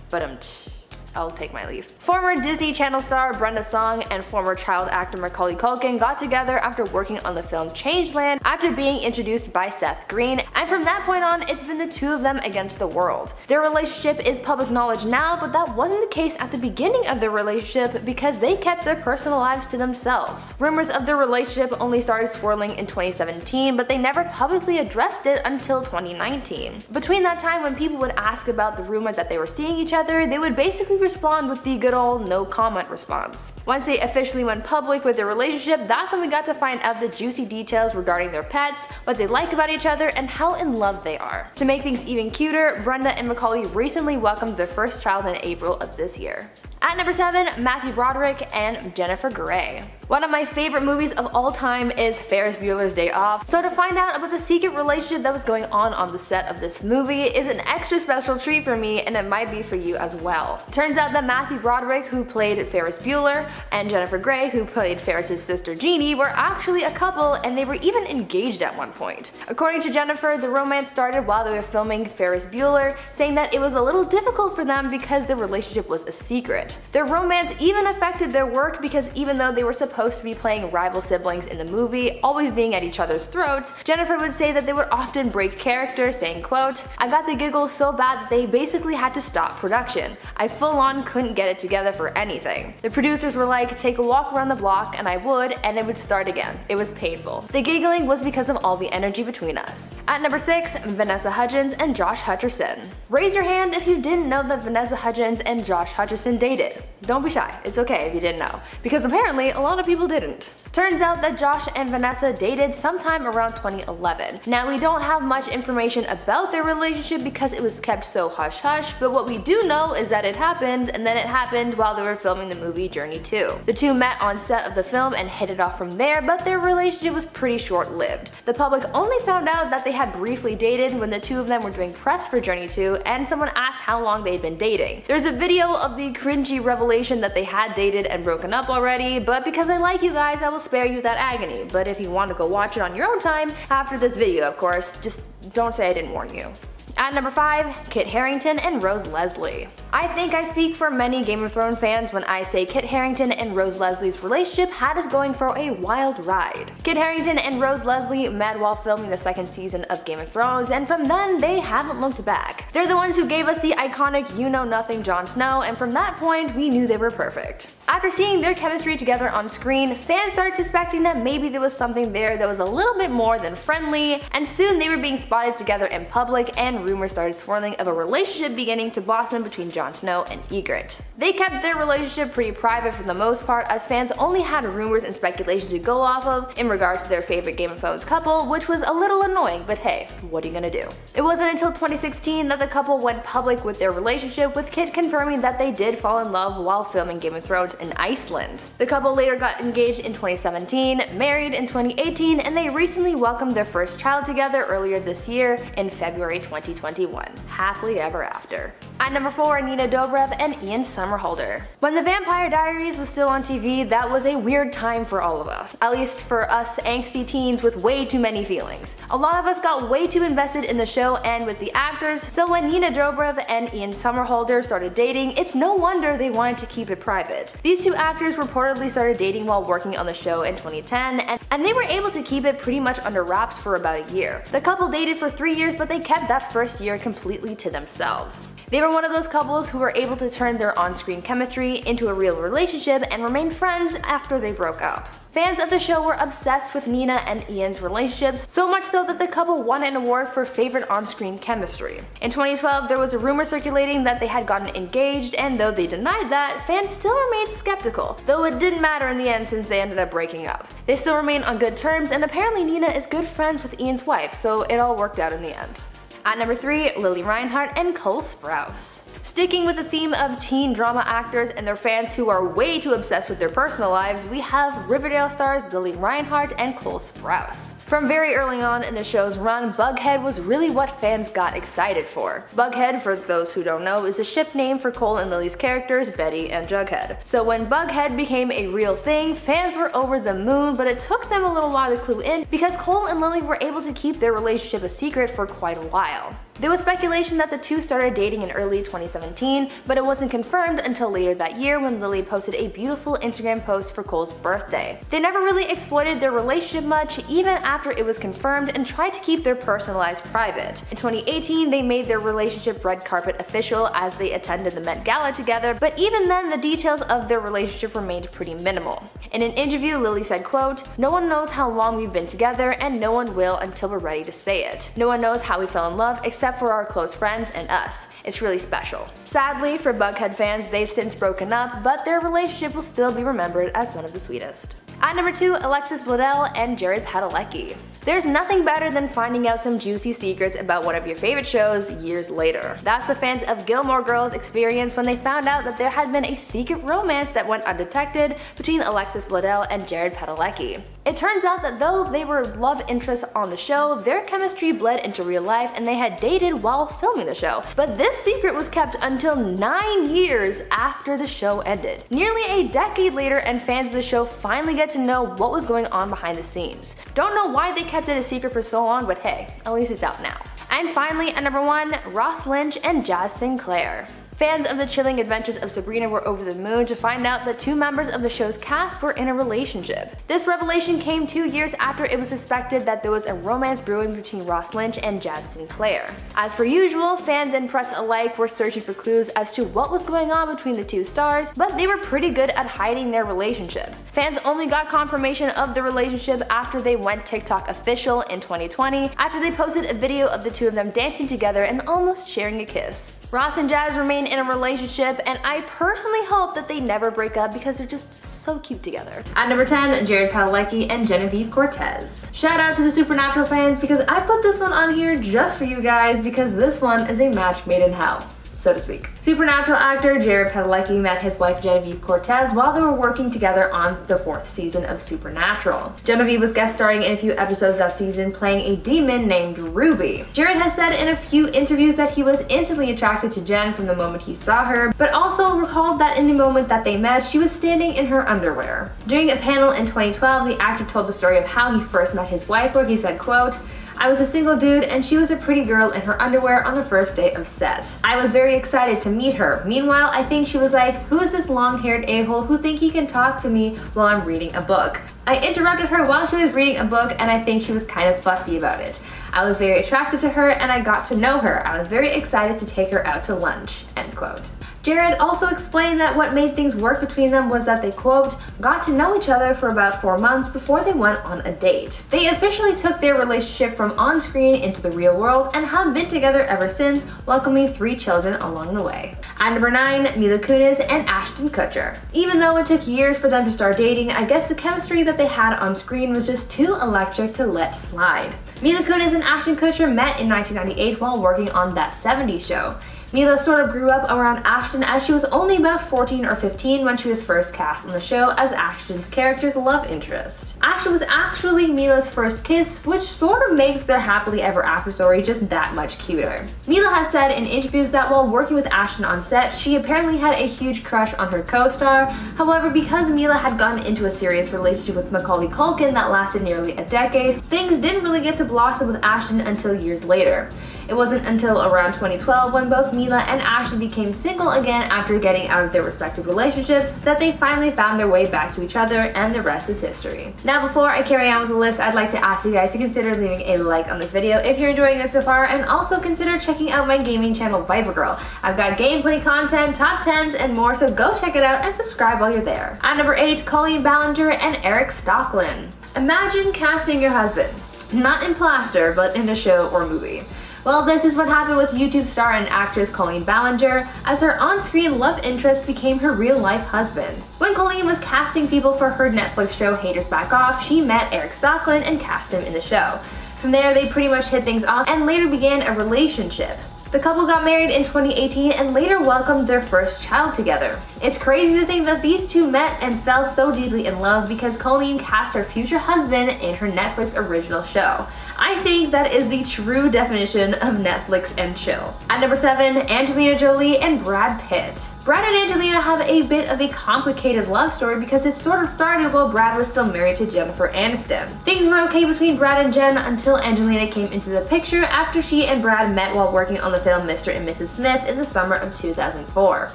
Speaker 5: But I'll take my leave. Former Disney Channel star Brenda Song and former child actor Macaulay Culkin got together after working on the film Changeland after being introduced by Seth Green, and from that point on, it's been the two of them against the world. Their relationship is public knowledge now, but that wasn't the case at the beginning of their relationship because they kept their personal lives to themselves. Rumors of their relationship only started swirling in 2017, but they never publicly addressed it until 2019. Between that time, when people would ask about the rumor that they were seeing each other, they would basically respond with the good old no comment response. Once they officially went public with their relationship, that's when we got to find out the juicy details regarding their pets, what they like about each other, and how in love they are. To make things even cuter, Brenda and Macaulay recently welcomed their first child in April of this year. At number 7, Matthew Broderick and Jennifer Grey. One of my favorite movies of all time is Ferris Bueller's Day Off, so to find out about the secret relationship that was going on the set of this movie is an extra special treat for me, and it might be for you as well. Turns out that Matthew Broderick, who played Ferris Bueller, and Jennifer Grey, who played Ferris's sister Jeannie, were actually a couple, and they were even engaged at one point. According to Jennifer, the romance started while they were filming Ferris Bueller, saying that it was a little difficult for them because their relationship was a secret. Their romance even affected their work because even though they were supposed to be playing rival siblings in the movie, always being at each other's throats, Jennifer would say that they would often break character, saying, quote, "I got the giggles so bad that they basically had to stop production. I full on couldn't get it together for anything. The producers were like, take a walk around the block, and I would, and it would start again. It was painful. The giggling was because of all the energy between us." At number 6, Vanessa Hudgens and Josh Hutcherson. Raise your hand if you didn't know that Vanessa Hudgens and Josh Hutcherson dated. Don't be shy, it's okay if you didn't know, because apparently a lot of people didn't. Turns out that Josh and Vanessa dated sometime around 2011. Now, we don't have much information about their relationship because it was kept so hush-hush, but what we do know is that it happened, and then it happened while they were filming the movie Journey 2. The two met on set of the film and hit it off from there, but their relationship was pretty short-lived. The public only found out that they had briefly dated when the two of them were doing press for Journey 2, and someone asked how long they'd been dating. There's a video of the cringy revelation that they had dated and broken up already, but because I like you guys, I will spare you that agony. But if you want to go watch it on your own time, after this video of course, just don't say I didn't warn you. At number 5, Kit Harington and Rose Leslie. I think I speak for many Game of Thrones fans when I say Kit Harington and Rose Leslie's relationship had us going for a wild ride. Kit Harington and Rose Leslie met while filming the second season of Game of Thrones, and from then they haven't looked back. They're the ones who gave us the iconic you-know-nothing Jon Snow, and from that point we knew they were perfect. After seeing their chemistry together on screen, fans started suspecting that maybe there was something there that was a little bit more than friendly, and soon they were being spotted together in public and
Speaker 6: rumors started swirling of a relationship beginning to blossom between Jon Snow and Ygritte. They kept their relationship pretty private for the most part, as fans only had rumors and speculation to go off of in regards to their favorite Game of Thrones couple, which was a little annoying, but hey, what are you gonna do? It wasn't until 2016 that the couple went public with their relationship, with Kit confirming that they did fall in love while filming Game of Thrones in Iceland. The couple later got engaged in 2017, married in 2018, and they recently welcomed their first child together earlier this year in February 2021. Happily ever after. At number 4, Nina Dobrev and Ian Somerhalder. When The Vampire Diaries was still on TV, that was a weird time for all of us. At least for us angsty teens with way too many feelings. A lot of us got way too invested in the show and with the actors, so when Nina Dobrev and Ian Somerhalder started dating, it's no wonder they wanted to keep it private. These two actors reportedly started dating while working on the show in 2010, and they were able to keep it pretty much under wraps for about a year. The couple dated for 3 years, but they kept that first year completely to themselves. They were one of those couples who were able to turn their on-screen chemistry into a real relationship and remain friends after they broke up. Fans of the show were obsessed with Nina and Ian's relationships, so much so that the couple won an award for favorite on-screen chemistry. In 2012, there was a rumor circulating that they had gotten engaged, and though they denied that, fans still remained skeptical, though it didn't matter in the end since they ended up breaking up. They still remain on good terms, and apparently Nina is good friends with Ian's wife, so it all worked out in the end. At number 3, Lily Reinhart and Cole Sprouse. Sticking with the theme of teen drama actors and their fans who are way too obsessed with their personal lives, we have Riverdale stars Lily Reinhart and Cole Sprouse. From very early on in the show's run, Bughead was really what fans got excited for. Bughead, for those who don't know, is a ship name for Cole and Lily's characters, Betty and Jughead. So when Bughead became a real thing, fans were over the moon, but it took them a little while to clue in because Cole and Lily were able to keep their relationship a secret for quite a while. There was speculation that the two started dating in early 2017, but it wasn't confirmed until later that year when Lily posted a beautiful Instagram post for Cole's birthday. They never really exploited their relationship much, even after it was confirmed, and tried to keep their personal lives private. In 2018, they made their relationship red carpet official as they attended the Met Gala together, but even then the details of their relationship remained pretty minimal. In an interview, Lily said, quote, "No one knows how long we've been together, and no one will until we're ready to say it. No one knows how we fell in love except for our close friends and us. It's really special." Sadly, for Bughead fans, they've since broken up, but their relationship will still be remembered as one of the sweetest. At number 2, Alexis Bledel and Jared Padalecki. There's nothing better than finding out some juicy secrets about one of your favorite shows years later. That's what fans of Gilmore Girls experienced when they found out that there had been a secret romance that went undetected between Alexis Bledel and Jared Padalecki. It turns out that though they were love interests on the show, their chemistry bled into real life and they had dated while filming the show. But this secret was kept until 9 years after the show ended. Nearly a decade later, and fans of the show finally get to know what was going on behind the scenes. Don't know why they kept it a secret for so long, but hey, at least it's out now. And finally, at number 1, Ross Lynch and Jazz Sinclair. Fans of the chilling adventures of Sabrina were over the moon to find out that 2 members of the show's cast were in a relationship. This revelation came 2 years after it was suspected that there was a romance brewing between Ross Lynch and Jazz Sinclair. As per usual, fans and press alike were searching for clues as to what was going on between the 2 stars, but they were pretty good at hiding their relationship. Fans only got confirmation of the relationship after they went TikTok official in 2020, after they posted a video of the 2 of them dancing together and almost sharing a kiss. Ross and Jazz remain in a relationship, and I personally hope that they never break up because they're just so cute together. At number 10, Jared Padalecki and Genevieve Cortez. Shout out to the Supernatural fans because I put this one on here just for you guys because this one is a match made in hell, so to speak. Supernatural actor Jared Padalecki met his wife Genevieve Cortez while they were working together on the 4th season of Supernatural. Genevieve was guest starring in a few episodes that season, playing a demon named Ruby. Jared has said in a few interviews that he was instantly attracted to Jen from the moment he saw her, but also recalled that in the moment that they met, she was standing in her underwear. During a panel in 2012, the actor told the story of how he first met his wife, where he said, quote, "I was a single dude and she was a pretty girl in her underwear on the first day of set. I was very excited to meet her. Meanwhile, I think she was like, who is this long-haired a-hole who think he can talk to me while I'm reading a book? I interrupted her while she was reading a book and I think she was kind of fussy about it. I was very attracted to her and I got to know her. I was very excited to take her out to lunch." End quote.
Speaker 5: Jared also explained that what made things work between them was that they, quote, got to know each other for about 4 months before they went on a date. They officially took their relationship from on-screen into the real world and have been together ever since, welcoming 3 children along the way. At number 9, Mila Kunis and Ashton Kutcher. Even though it took years for them to start dating, I guess the chemistry that they had on screen was just too electric to let slide. Mila Kunis and Ashton Kutcher met in 1998 while working on That 70s Show. Mila sort of grew up around Ashton as she was only about 14 or 15 when she was first cast on the show as Ashton's character's love interest. Ashton was actually Mila's first kiss, which sort of makes their happily ever after story just that much cuter. Mila has said in interviews that while working with Ashton on set, she apparently had a huge crush on her co-star. However, because Mila had gotten into a serious relationship with Macaulay Culkin that lasted nearly a decade, things didn't really get to blossom with Ashton until years later. It wasn't until around 2012 when both Mila and Ashton became single again after getting out of their respective relationships that they finally found their way back to each other, and the rest is history. Now before I carry on with the list, I'd like to ask you guys to consider leaving a like on this video if you're enjoying it so far, and also consider checking out my gaming channel Viper Girl. I've got gameplay content, top 10s, and more, so go check it out and subscribe while you're there. At number 8, Colleen Ballinger and Eric Stocklin. Imagine casting your husband, not in plaster, but in a show or movie. Well, this is what happened with YouTube star and actress Colleen Ballinger, as her on-screen love interest became her real-life husband. When Colleen was casting people for her Netflix show Haters Back Off, she met Eric Stocklin and cast him in the show. From there, they pretty much hit things off and later began a relationship. The couple got married in 2018 and later welcomed their first child together. It's crazy to think that these two met and fell so deeply in love because Colleen cast her future husband in her Netflix original show. I think that is the true definition of Netflix and chill. At number 7, Angelina Jolie and Brad Pitt. Brad and Angelina have a bit of a complicated love story because it sort of started while Brad was still married to Jennifer Aniston. Things were okay between Brad and Jen until Angelina came into the picture after she and Brad met while working on the film Mr. and Mrs. Smith in the summer of 2004.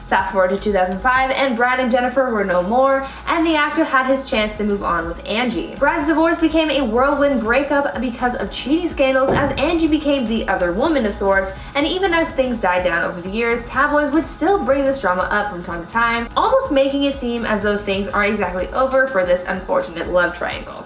Speaker 5: Fast forward to 2005 and Brad and Jennifer were no more, and the actor had his chance to move on with Angie. Brad's divorce became a whirlwind breakup because of cheating scandals, as Angie became the other woman of sorts, and even as things died down over the years, tabloids would still bring this drama up from time to time, almost making it seem as though things aren't exactly over for this unfortunate love triangle.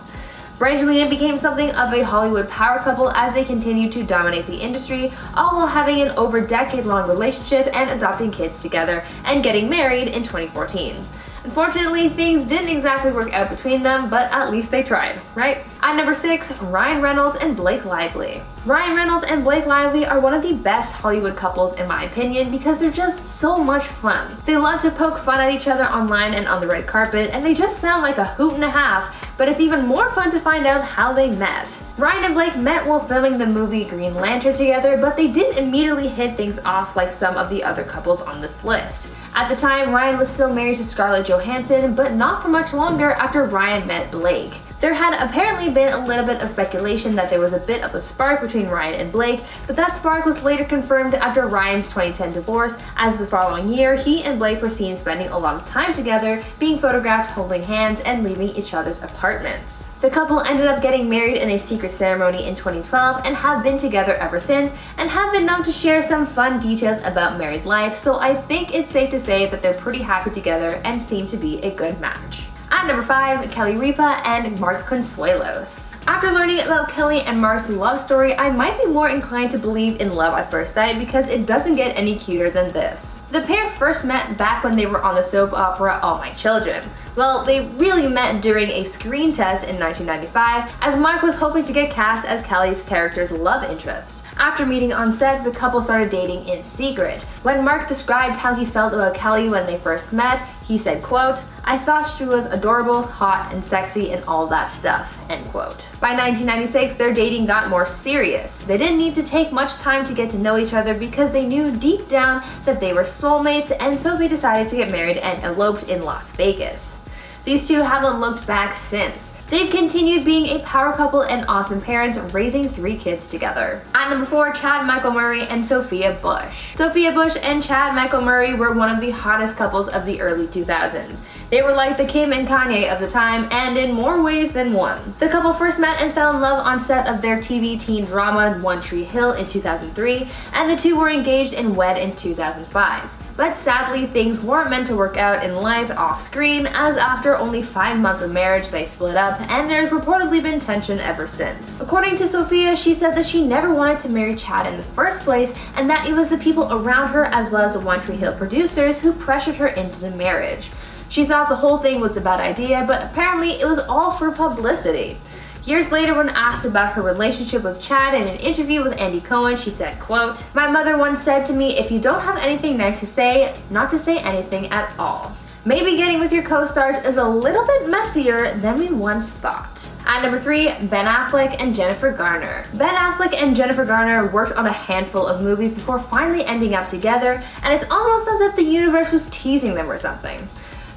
Speaker 5: Brangelina became something of a Hollywood power couple as they continued to dominate the industry, all while having an over decade-long relationship and adopting kids together and getting married in 2014. Unfortunately, things didn't exactly work out between them, but at least they tried, right? At number 6, Ryan Reynolds and Blake Lively. Ryan Reynolds and Blake Lively are one of the best Hollywood couples in my opinion because they're just so much fun. They love to poke fun at each other online and on the red carpet, and they just sound like a hoot and a half, but it's even more fun to find out how they met. Ryan and Blake met while filming the movie Green Lantern together, but they didn't immediately hit things off like some of the other couples on this list. At the time, Ryan was still married to Scarlett Johansson, but not for much longer after Ryan met Blake. There had apparently been a little bit of speculation that there was a bit of a spark between Ryan and Blake, but that spark was later confirmed after Ryan's 2010 divorce, as the following year he and Blake were seen spending a lot of time together, being photographed holding hands and leaving each other's apartments. The couple ended up getting married in a secret ceremony in 2012 and have been together ever since, and have been known to share some fun details about married life, so I think it's safe to say that they're pretty happy together and seem to be a good match. At number 5, Kelly Ripa and Mark Consuelos. After learning about Kelly and Mark's love story, I might be more inclined to believe in love at first sight because it doesn't get any cuter than this. The pair first met back when they were on the soap opera All My Children. Well, they really met during a screen test in 1995, as Mark was hoping to get cast as Kelly's character's love interest. After meeting on set, the couple started dating in secret. When Mark described how he felt about Kelly when they first met, he said, quote, "I thought she was adorable, hot, and sexy and all that stuff," end quote. By 1996, their dating got more serious. They didn't need to take much time to get to know each other because they knew deep down that they were soulmates, and so they decided to get married and eloped in Las Vegas. These two haven't looked back since. They've continued being a power couple and awesome parents, raising 3 kids together. At number 4, Chad Michael Murray and Sophia Bush. Sophia Bush and Chad Michael Murray were one of the hottest couples of the early 2000s. They were like the Kim and Kanye of the time, and in more ways than one. The couple first met and fell in love on set of their TV teen drama One Tree Hill in 2003, and the two were engaged and wed in 2005. But sadly, things weren't meant to work out in life off screen, as after only 5 months of marriage they split up, and there's reportedly been tension ever since. According to Sophia, she said that she never wanted to marry Chad in the first place, and that it was the people around her as well as the One Tree Hill producers who pressured her into the marriage. She thought the whole thing was a bad idea, but apparently it was all for publicity. Years later, when asked about her relationship with Chad in an interview with Andy Cohen, she said, quote, "My mother once said to me, if you don't have anything nice to say, not to say anything at all. Maybe getting with your co-stars is a little bit messier than we once thought." At number 3, Ben Affleck and Jennifer Garner. Ben Affleck and Jennifer Garner worked on a handful of movies before finally ending up together, and it's almost as if the universe was teasing them or something.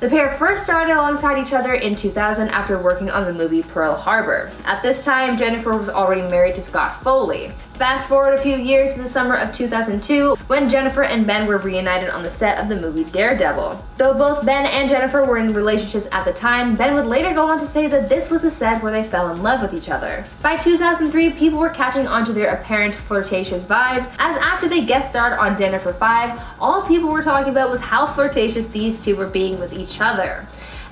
Speaker 5: The pair first started alongside each other in 2000 after working on the movie Pearl Harbor. At this time, Jennifer was already married to Scott Foley. Fast forward a few years to the summer of 2002, when Jennifer and Ben were reunited on the set of the movie Daredevil. Though both Ben and Jennifer were in relationships at the time, Ben would later go on to say that this was the set where they fell in love with each other. By 2003, people were catching on to their apparent flirtatious vibes, as after they guest starred on Dinner for Five, all people were talking about was how flirtatious these two were being with each other.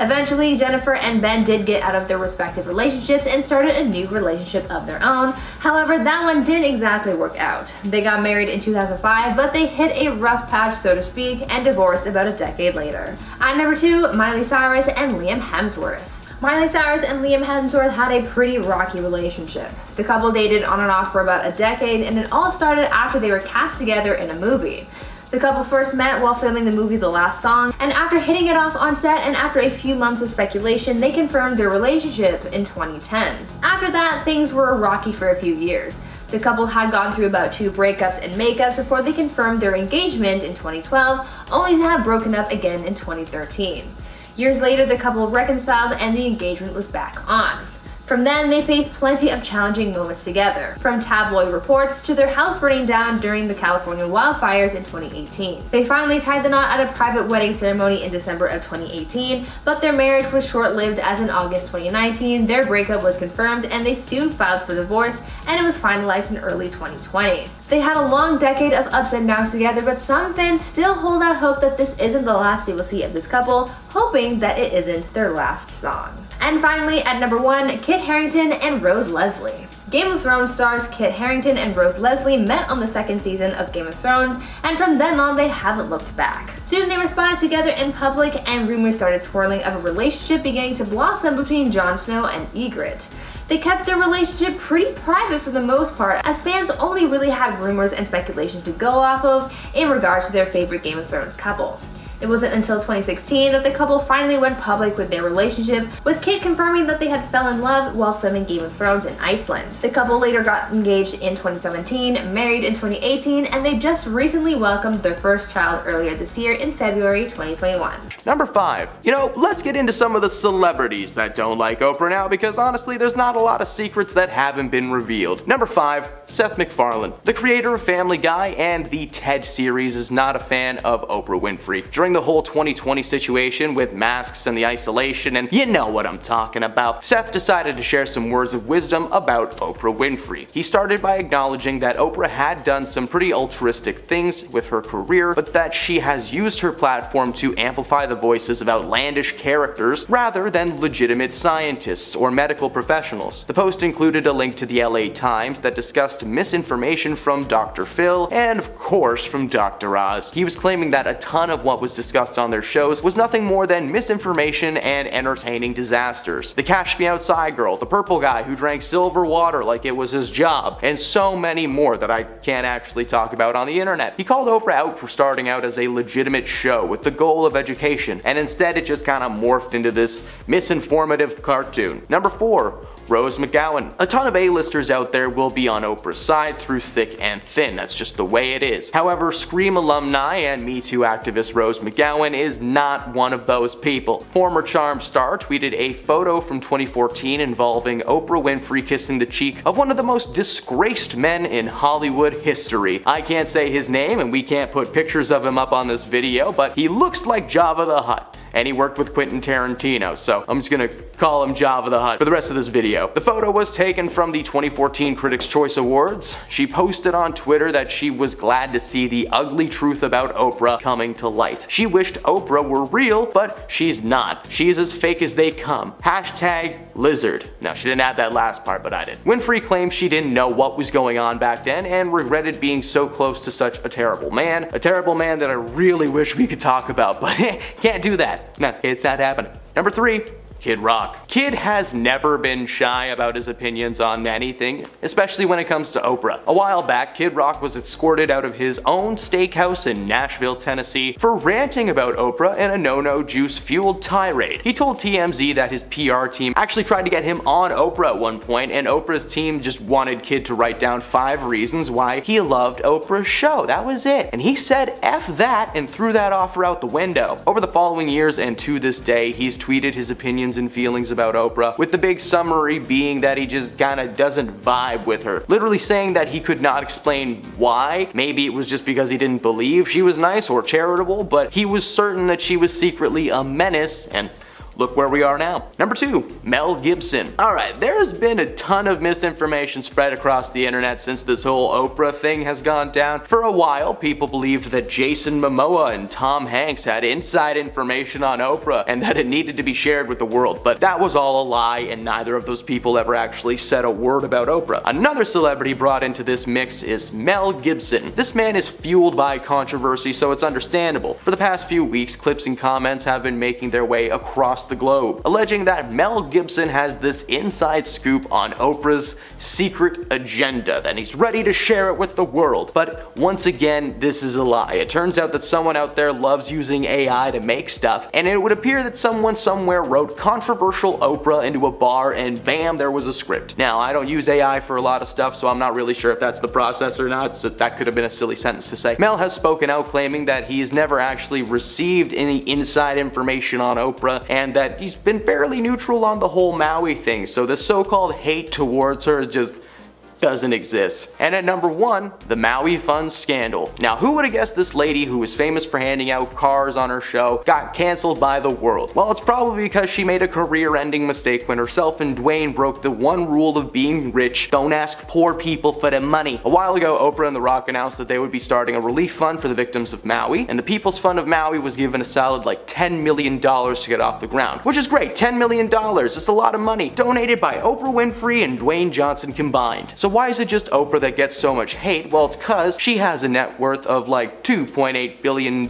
Speaker 5: Eventually, Jennifer and Ben did get out of their respective relationships and started a new relationship of their own. However, that one didn't exactly work out. They got married in 2005, but they hit a rough patch, so to speak, and divorced about a decade later. At number 2, Miley Cyrus and Liam Hemsworth. Miley Cyrus and Liam Hemsworth had a pretty rocky relationship. The couple dated on and off for about a decade, and it all started after they were cast together in a movie. The couple first met while filming the movie The Last Song, and after hitting it off on set and after a few months of speculation, they confirmed their relationship in 2010. After that, things were rocky for a few years. The couple had gone through about 2 breakups and makeups before they confirmed their engagement in 2012, only to have broken up again in 2013. Years later, the couple reconciled and the engagement was back on. From then, they faced plenty of challenging moments together, from tabloid reports to their house burning down during the California wildfires in 2018. They finally tied the knot at a private wedding ceremony in December of 2018, but their marriage was short-lived, as in August 2019, their breakup was confirmed and they soon filed for divorce, and it was finalized in early 2020. They had a long decade of ups and downs together, but some fans still hold out hope that this isn't the last they will see of this couple, hoping that it isn't their last song. And finally, at number 1, Kit Harington and Rose Leslie. Game of Thrones stars Kit Harington and Rose Leslie met on the 2nd season of Game of Thrones, and from then on they haven't looked back. Soon they were spotted together in public, and rumors started swirling of a relationship beginning to blossom between Jon Snow and Ygritte. They kept their relationship pretty private for the most part, as fans only really had rumors and speculation to go off of in regards to their favorite Game of Thrones couple. It wasn't until 2016 that the couple finally went public with their relationship, with Kit confirming that they had fell in love while filming Game of Thrones in Iceland. The couple later got engaged in 2017, married in 2018, and they just recently welcomed their first child earlier this year in February 2021.
Speaker 3: Number 5. Let's get into some of the celebrities that don't like Oprah now, because honestly there's not a lot of secrets that haven't been revealed. Number 5. Seth MacFarlane. The creator of Family Guy and the TED series is not a fan of Oprah Winfrey. During the whole 2020 situation with masks and the isolation, and you know what I'm talking about, Seth decided to share some words of wisdom about Oprah Winfrey. He started by acknowledging that Oprah had done some pretty altruistic things with her career, but that she has used her platform to amplify the voices of outlandish characters rather than legitimate scientists or medical professionals. The post included a link to the LA Times that discussed misinformation from Dr. Phil and of course from Dr. Oz. He was claiming that a ton of what was discussed on their shows was nothing more than misinformation and entertaining disasters. The Cash Me Outside girl, the purple guy who drank silver water like it was his job, and so many more that I can't actually talk about on the internet. He called Oprah out for starting out as a legitimate show with the goal of education, and instead it just kinda morphed into this misinformative cartoon. Number 4. Rose McGowan. A ton of A-listers out there will be on Oprah's side through thick and thin, that's just the way it is. However, Scream alumni and Me Too activist Rose McGowan is not one of those people. Former Charmed star tweeted a photo from 2014 involving Oprah Winfrey kissing the cheek of one of the most disgraced men in Hollywood history. I can't say his name and we can't put pictures of him up on this video, but he looks like Jabba the Hutt. and he worked with Quentin Tarantino, so I'm just gonna call him Jabba the Hutt for the rest of this video. The photo was taken from the 2014 Critics' Choice Awards. She posted on Twitter that she was glad to see the ugly truth about Oprah coming to light. She wished Oprah were real, but she's not. She's as fake as they come. Hashtag lizard. No, she didn't add that last part, but I did. Winfrey claims she didn't know what was going on back then and regretted being so close to such a terrible man that I really wish we could talk about, but can't do that. No, it's not happening. Number 3. Kid Rock. Kid has never been shy about his opinions on anything, especially when it comes to Oprah. A while back, Kid Rock was escorted out of his own steakhouse in Nashville, Tennessee for ranting about Oprah in a no-no juice-fueled tirade. He told TMZ that his PR team actually tried to get him on Oprah at one point, and Oprah's team just wanted Kid to write down 5 reasons why he loved Oprah's show. That was it. And he said F that and threw that offer out the window. Over the following years and to this day, he's tweeted his opinions and feelings about Oprah, with the big summary being that he just kinda doesn't vibe with her. Literally saying that he could not explain why. Maybe it was just because he didn't believe she was nice or charitable, but he was certain that she was secretly a menace, and look where we are now. Number 2, Mel Gibson. Alright, there's been a ton of misinformation spread across the internet since this whole Oprah thing has gone down. For a while, people believed that Jason Momoa and Tom Hanks had inside information on Oprah and that it needed to be shared with the world, but that was all a lie and neither of those people ever actually said a word about Oprah. Another celebrity brought into this mix is Mel Gibson. This man is fueled by controversy, so it's understandable. For the past few weeks, clips and comments have been making their way across the globe, alleging that Mel Gibson has this inside scoop on Oprah's secret agenda, that he's ready to share it with the world. But once again, this is a lie. It turns out that someone out there loves using AI to make stuff, and it would appear that someone somewhere wrote controversial Oprah into a bar and bam, there was a script. Now, I don't use AI for a lot of stuff, so I'm not really sure if that's the process or not, so that could have been a silly sentence to say. Mel has spoken out claiming that he's never actually received any inside information on Oprah, and that he's been fairly neutral on the whole Maui thing, so the so-called hate towards her just doesn't exist. And at number 1, the Maui Funds scandal. Now, who would have guessed this lady, who was famous for handing out cars on her show, got cancelled by the world? Well, it's probably because she made a career-ending mistake when herself and Dwayne broke the one rule of being rich: don't ask poor people for their money. A while ago, Oprah and The Rock announced that they would be starting a relief fund for the victims of Maui, and the People's Fund of Maui was given a solid like $10 million to get off the ground. Which is great, $10 million, it's a lot of money, donated by Oprah Winfrey and Dwayne Johnson combined. So why is it just Oprah that gets so much hate? Well, it's cause she has a net worth of like $2.8 billion,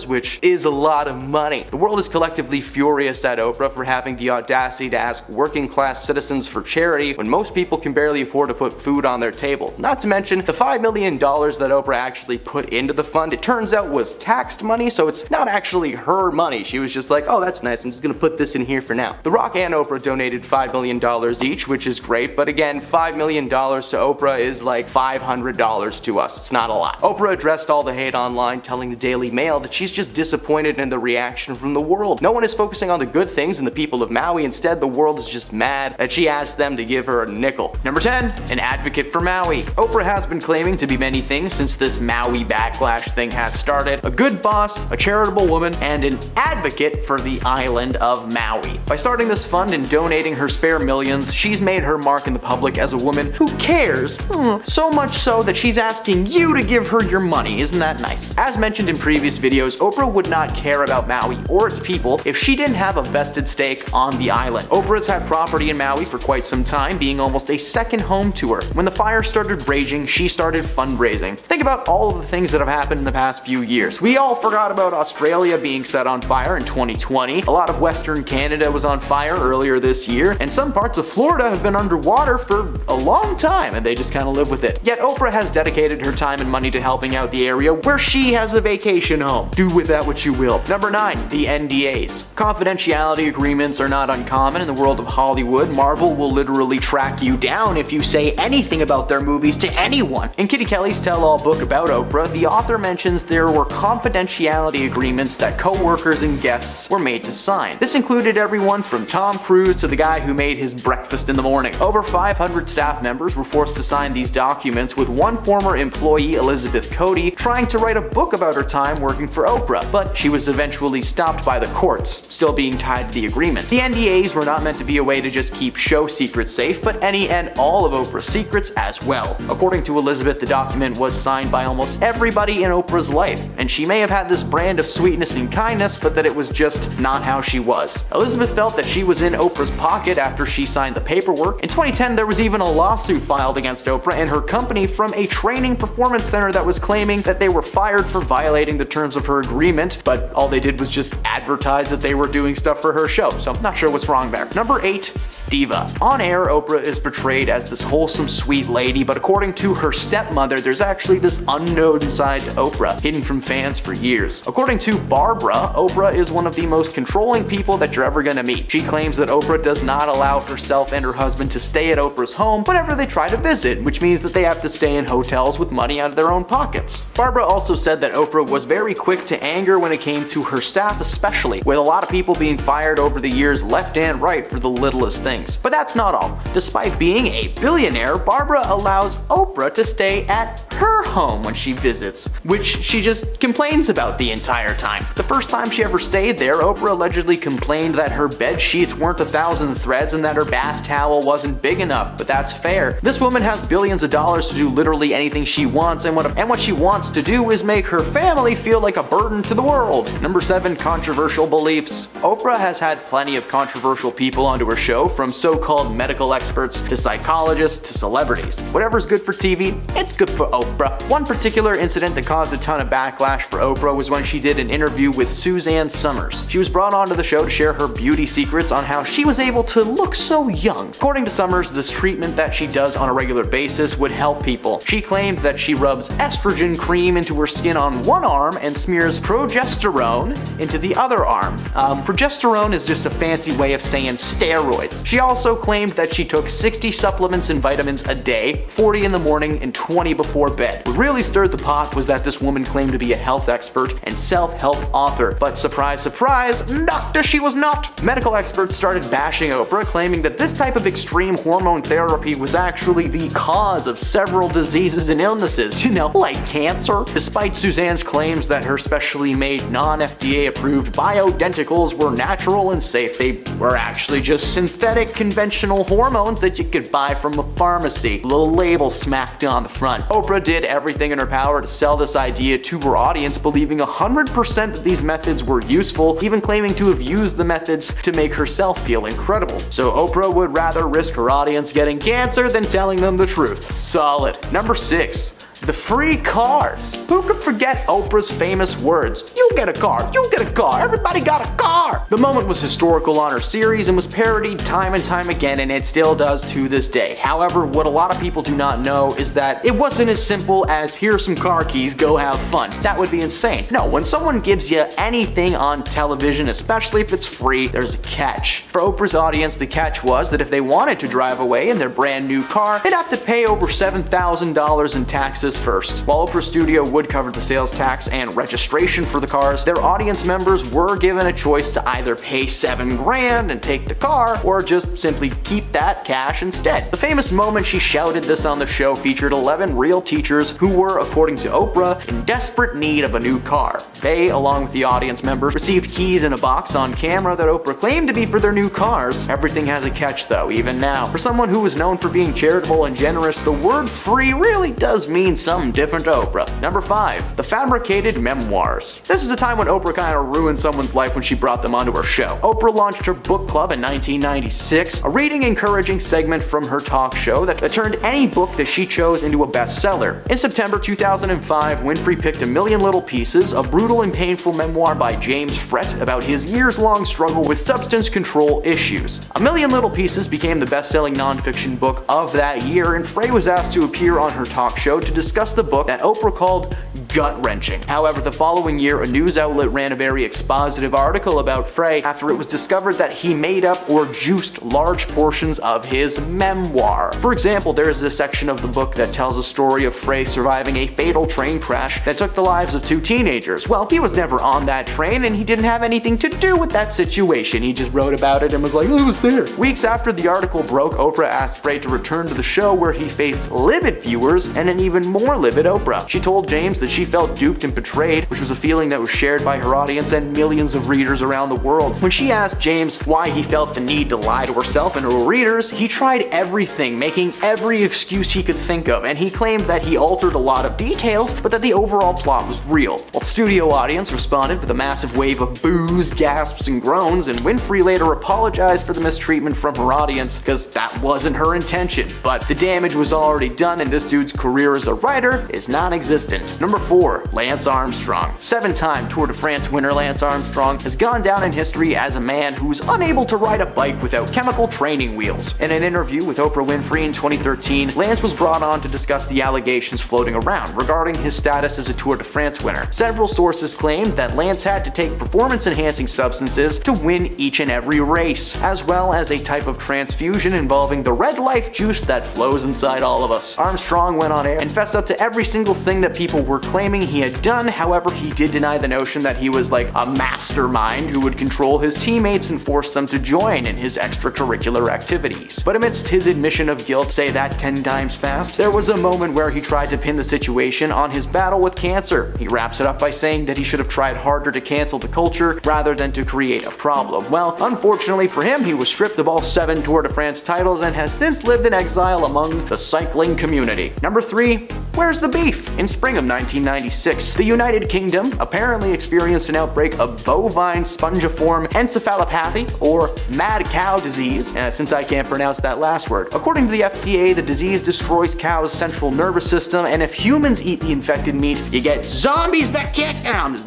Speaker 3: which is a lot of money. The world is collectively furious at Oprah for having the audacity to ask working class citizens for charity when most people can barely afford to put food on their table. Not to mention, the $5 million that Oprah actually put into the fund, it turns out was taxed money, so it's not actually her money. She was just like, oh, that's nice, I'm just gonna put this in here for now. The Rock and Oprah donated $5 million each, which is great, but again, $5 million to Oprah is like $500 to us. It's not a lot. Oprah addressed all the hate online, telling the Daily Mail that she's just disappointed in the reaction from the world. No one is focusing on the good things and the people of Maui. Instead, the world is just mad that she asked them to give her a nickel. Number 10, an advocate for Maui. Oprah has been claiming to be many things since this Maui backlash thing has started: a good boss, a charitable woman, and an advocate for the island of Maui. By starting this fund and donating her spare millions, she's made her mark in the public as a woman who cares. So much so that she's asking you to give her your money. Isn't that nice? As mentioned in previous videos, Oprah would not care about Maui or its people if she didn't have a vested stake on the island. Oprah's had property in Maui for quite some time, being almost a second home to her. When the fire started raging, she started fundraising. Think about all of the things that have happened in the past few years. We all forgot about Australia being set on fire in 2020. A lot of Western Canada was on fire earlier this year, and some parts of Florida have been underwater for a long time, and they just kind of live with it. Yet Oprah has dedicated her time and money to helping out the area where she has a vacation home. Do with that what you will. Number 9, the NDAs. Confidentiality agreements are not uncommon in the world of Hollywood. Marvel will literally track you down if you say anything about their movies to anyone. In Kitty Kelly's tell-all book about Oprah, the author mentions there were confidentiality agreements that co-workers and guests were made to sign. This included everyone from Tom Cruise to the guy who made his breakfast in the morning. Over 500 staff members were forced to sign these documents, with one former employee, Elizabeth Cody, trying to write a book about her time working for Oprah, but she was eventually stopped by the courts, still being tied to the agreement. The NDAs were not meant to be a way to just keep show secrets safe, but any and all of Oprah's secrets as well. According to Elizabeth, the document was signed by almost everybody in Oprah's life, and she may have had this brand of sweetness and kindness, but that it was just not how she was. Elizabeth felt that she was in Oprah's pocket after she signed the paperwork. In 2010, there was even a lawsuit filed against Oprah and her company from a training performance center that was claiming that they were fired for violating the terms of her agreement, but all they did was just advertise that they were doing stuff for her show, so I'm not sure what's wrong there. Number 8. Diva. On air, Oprah is portrayed as this wholesome, sweet lady, but according to her stepmother, there's actually this unknown side to Oprah, hidden from fans for years. According to Barbara, Oprah is one of the most controlling people that you're ever gonna meet. She claims that Oprah does not allow herself and her husband to stay at Oprah's home whenever they try to visit, which means that they have to stay in hotels with money out of their own pockets. Barbara also said that Oprah was very quick to anger when it came to her staff especially, with a lot of people being fired over the years left and right for the littlest things. But that's not all. Despite being a billionaire, Barbara allows Oprah to stay at her home when she visits, which she just complains about the entire time. The first time she ever stayed there, Oprah allegedly complained that her bed sheets weren't 1,000 threads and that her bath towel wasn't big enough, but that's fair. This woman has billions of dollars to do literally anything she wants, and what she wants to do is make her family feel like a burden to the world. Number 7. Controversial beliefs. Oprah has had plenty of controversial people onto her show, from so-called medical experts to psychologists to celebrities. Whatever's good for TV, it's good for Oprah. One particular incident that caused a ton of backlash for Oprah was when she did an interview with Suzanne Summers. She was brought onto the show to share her beauty secrets on how she was able to look so young. According to Summers, this treatment that she does on a regular basis would help people. She claimed that she rubs estrogen cream into her skin on one arm and smears progesterone into the other arm. Progesterone is just a fancy way of saying steroids. She also claimed that she took 60 supplements and vitamins a day, 40 in the morning and 20 before bed. What really stirred the pot was that this woman claimed to be a health expert and self-help author, but surprise, surprise, doctor, she was not. Medical experts started bashing Oprah, claiming that this type of extreme hormone therapy was actually the cause of several diseases and illnesses, like cancer. Despite Suzanne's claims that her specially made non-FDA approved bioidenticals were natural and safe, they were actually just synthetic conventional hormones that you could buy from a pharmacy. A little label smacked on the front. Oprah did everything in her power to sell this idea to her audience, believing 100% that these methods were useful, even claiming to have used the methods to make herself feel incredible. So Oprah would rather risk her audience getting cancer than telling them the truth. Solid. Number 6. The free cars. Who could forget Oprah's famous words? You get a car, you get a car, everybody got a car. The moment was historical on her series and was parodied time and time again, and it still does to this day. However, what a lot of people do not know is that it wasn't as simple as here's some car keys, go have fun. That would be insane. No, when someone gives you anything on television, especially if it's free, there's a catch. For Oprah's audience, the catch was that if they wanted to drive away in their brand new car, they'd have to pay over $7,000 in taxes first. While Oprah Studio would cover the sales tax and registration for the cars, their audience members were given a choice to either pay $7 grand and take the car, or just simply keep that cash instead. The famous moment she shouted this on the show featured 11 real teachers who were, according to Oprah, in desperate need of a new car. They, along with the audience members, received keys in a box on camera that Oprah claimed to be for their new cars. Everything has a catch though, even now. For someone who was known for being charitable and generous, the word free really does mean something different to Oprah. Number 5. The fabricated memoirs. This is a time when Oprah kind of ruined someone's life when she brought them onto her show. Oprah launched her book club in 1996, a reading encouraging segment from her talk show that turned any book that she chose into a bestseller. In September 2005, Winfrey picked A Million Little Pieces, a brutal and painful memoir by James Frett about his years-long struggle with substance control issues. A Million Little Pieces became the best-selling nonfiction book of that year, and Frey was asked to appear on her talk show to discuss discuss the book that Oprah called gut-wrenching. However, the following year, a news outlet ran a very expositive article about Frey after it was discovered that he made up or juiced large portions of his memoir. For example, there is a section of the book that tells a story of Frey surviving a fatal train crash that took the lives of 2 teenagers. Well, he was never on that train and he didn't have anything to do with that situation. He just wrote about it and was like, I was there. Weeks after the article broke, Oprah asked Frey to return to the show, where he faced livid viewers and an even more livid Oprah. She told James that she felt duped and betrayed, which was a feeling that was shared by her audience and millions of readers around the world. When she asked James why he felt the need to lie to herself and her readers, he tried everything, making every excuse he could think of, and he claimed that he altered a lot of details, but that the overall plot was real. Well, the studio audience responded with a massive wave of boos, gasps, and groans, and Winfrey later apologized for the mistreatment from her audience, because that wasn't her intention. But the damage was already done, and this dude's career as a writer is non-existent. Number 4. Lance Armstrong. 7-time Tour de France winner Lance Armstrong has gone down in history as a man who's unable to ride a bike without chemical training wheels. In an interview with Oprah Winfrey in 2013, Lance was brought on to discuss the allegations floating around regarding his status as a Tour de France winner. Several sources claimed that Lance had to take performance-enhancing substances to win each and every race, as well as a type of transfusion involving the red life juice that flows inside all of us. Armstrong went on air and fessed up to every single thing that people were claiming he had done. However, he did deny the notion that he was like a mastermind who would control his teammates and force them to join in his extracurricular activities. But amidst his admission of guilt, say that 10 times fast, there was a moment where he tried to pin the situation on his battle with cancer. He wraps it up by saying that he should have tried harder to cancel the culture rather than to create a problem. Well, unfortunately for him, he was stripped of all 7 Tour de France titles and has since lived in exile among the cycling community. Number 3. Where's the beef? In spring of 1996, the United Kingdom apparently experienced an outbreak of bovine spongiform encephalopathy, or mad cow disease, since I can't pronounce that last word. According to the FDA, the disease destroys cows' central nervous system, and if humans eat the infected meat, you get zombies that can't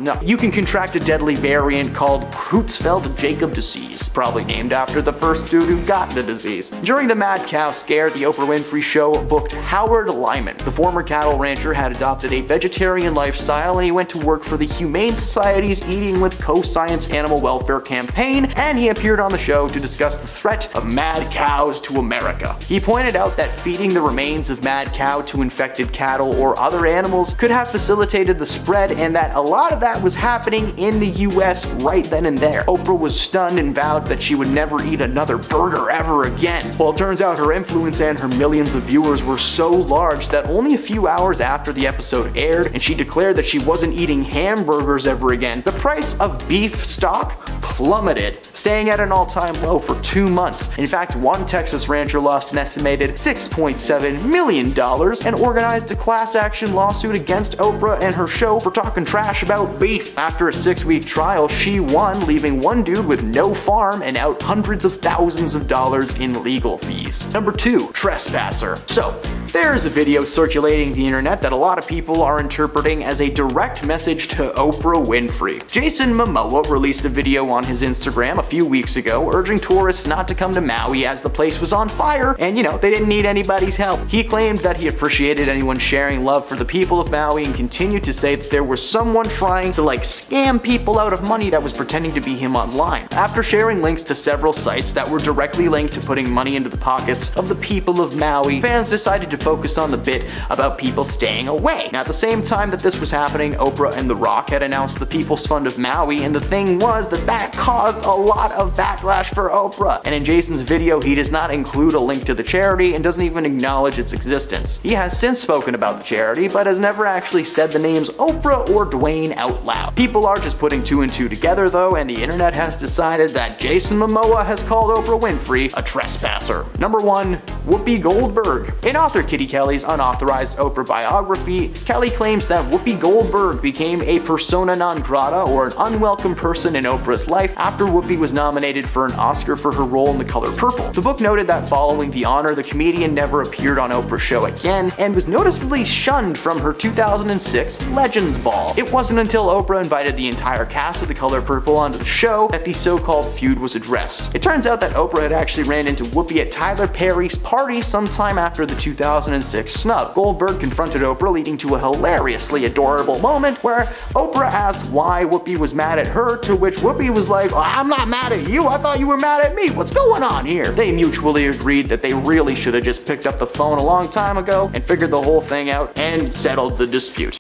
Speaker 3: No, you can contract a deadly variant called Creutzfeldt-Jakob disease, probably named after the first dude who got the disease. During the mad cow scare, the Oprah Winfrey Show booked Howard Lyman. The former cattle rancher had adopted a vegetarian lifestyle, and he went to work for the Humane Society's Eating with Co-Science Animal Welfare campaign, and he appeared on the show to discuss the threat of mad cows to America. He pointed out that feeding the remains of mad cow to infected cattle or other animals could have facilitated the spread, and that a lot of that was happening in the US right then and there. Oprah was stunned and vowed that she would never eat another burger ever again. Well, it turns out her influence and her millions of viewers were so large that only a few hours after the episode aired and she declared that she wasn't eating hamburgers ever again, the price of beef stock plummeted, staying at an all-time low for 2 months. In fact, one Texas rancher lost an estimated $6.7 million and organized a class action lawsuit against Oprah and her show for talking trash about beef. After a 6-week trial, she won, leaving one dude with no farm and out hundreds of thousands of dollars in legal fees. Number 2. Trespasser. So, there's a video circulating the internet that a lot of people are interpreting as a direct message to Oprah Winfrey. Jason Momoa released a video on his Instagram a few weeks ago urging tourists not to come to Maui as the place was on fire and, they didn't need anybody's help. He claimed that he appreciated anyone sharing love for the people of Maui and continued to say that there was someone trying to scam people out of money that was pretending to be him online. After sharing links to several sites that were directly linked to putting money into the pockets of the people of Maui, fans decided to focus on the bit about people staying away. Now, at the same time that this was happening, Oprah and The Rock had announced the People's Fund of Maui, and the thing was that caused a lot of backlash for Oprah. And in Jason's video, he does not include a link to the charity and doesn't even acknowledge its existence. He has since spoken about the charity, but has never actually said the names Oprah or Dwayne out loud. People are just putting 2 and 2 together though, and the internet has decided that Jason Momoa has called Oprah Winfrey a trespasser. Number 1. Whoopi Goldberg. In author Kitty Kelly's unauthorized Oprah biography, Kelly claims that Whoopi Goldberg became a persona non grata, or an unwelcome person in Oprah's life, after Whoopi was nominated for an Oscar for her role in The Color Purple. The book noted that following the honor, the comedian never appeared on Oprah's show again and was noticeably shunned from her 2006 Legends Ball. It wasn't until Oprah invited the entire cast of The Color Purple onto the show that the so-called feud was addressed. It turns out that Oprah had actually ran into Whoopi at Tyler Perry's party sometime after the 2006 snub. Goldberg confronted Oprah, leading to a hilariously adorable moment where Oprah asked why Whoopi was mad at her, to which Whoopi was like, "I'm not mad at you, I thought you were mad at me, what's going on here?" They mutually agreed that they really should have just picked up the phone a long time ago and figured the whole thing out and settled the dispute.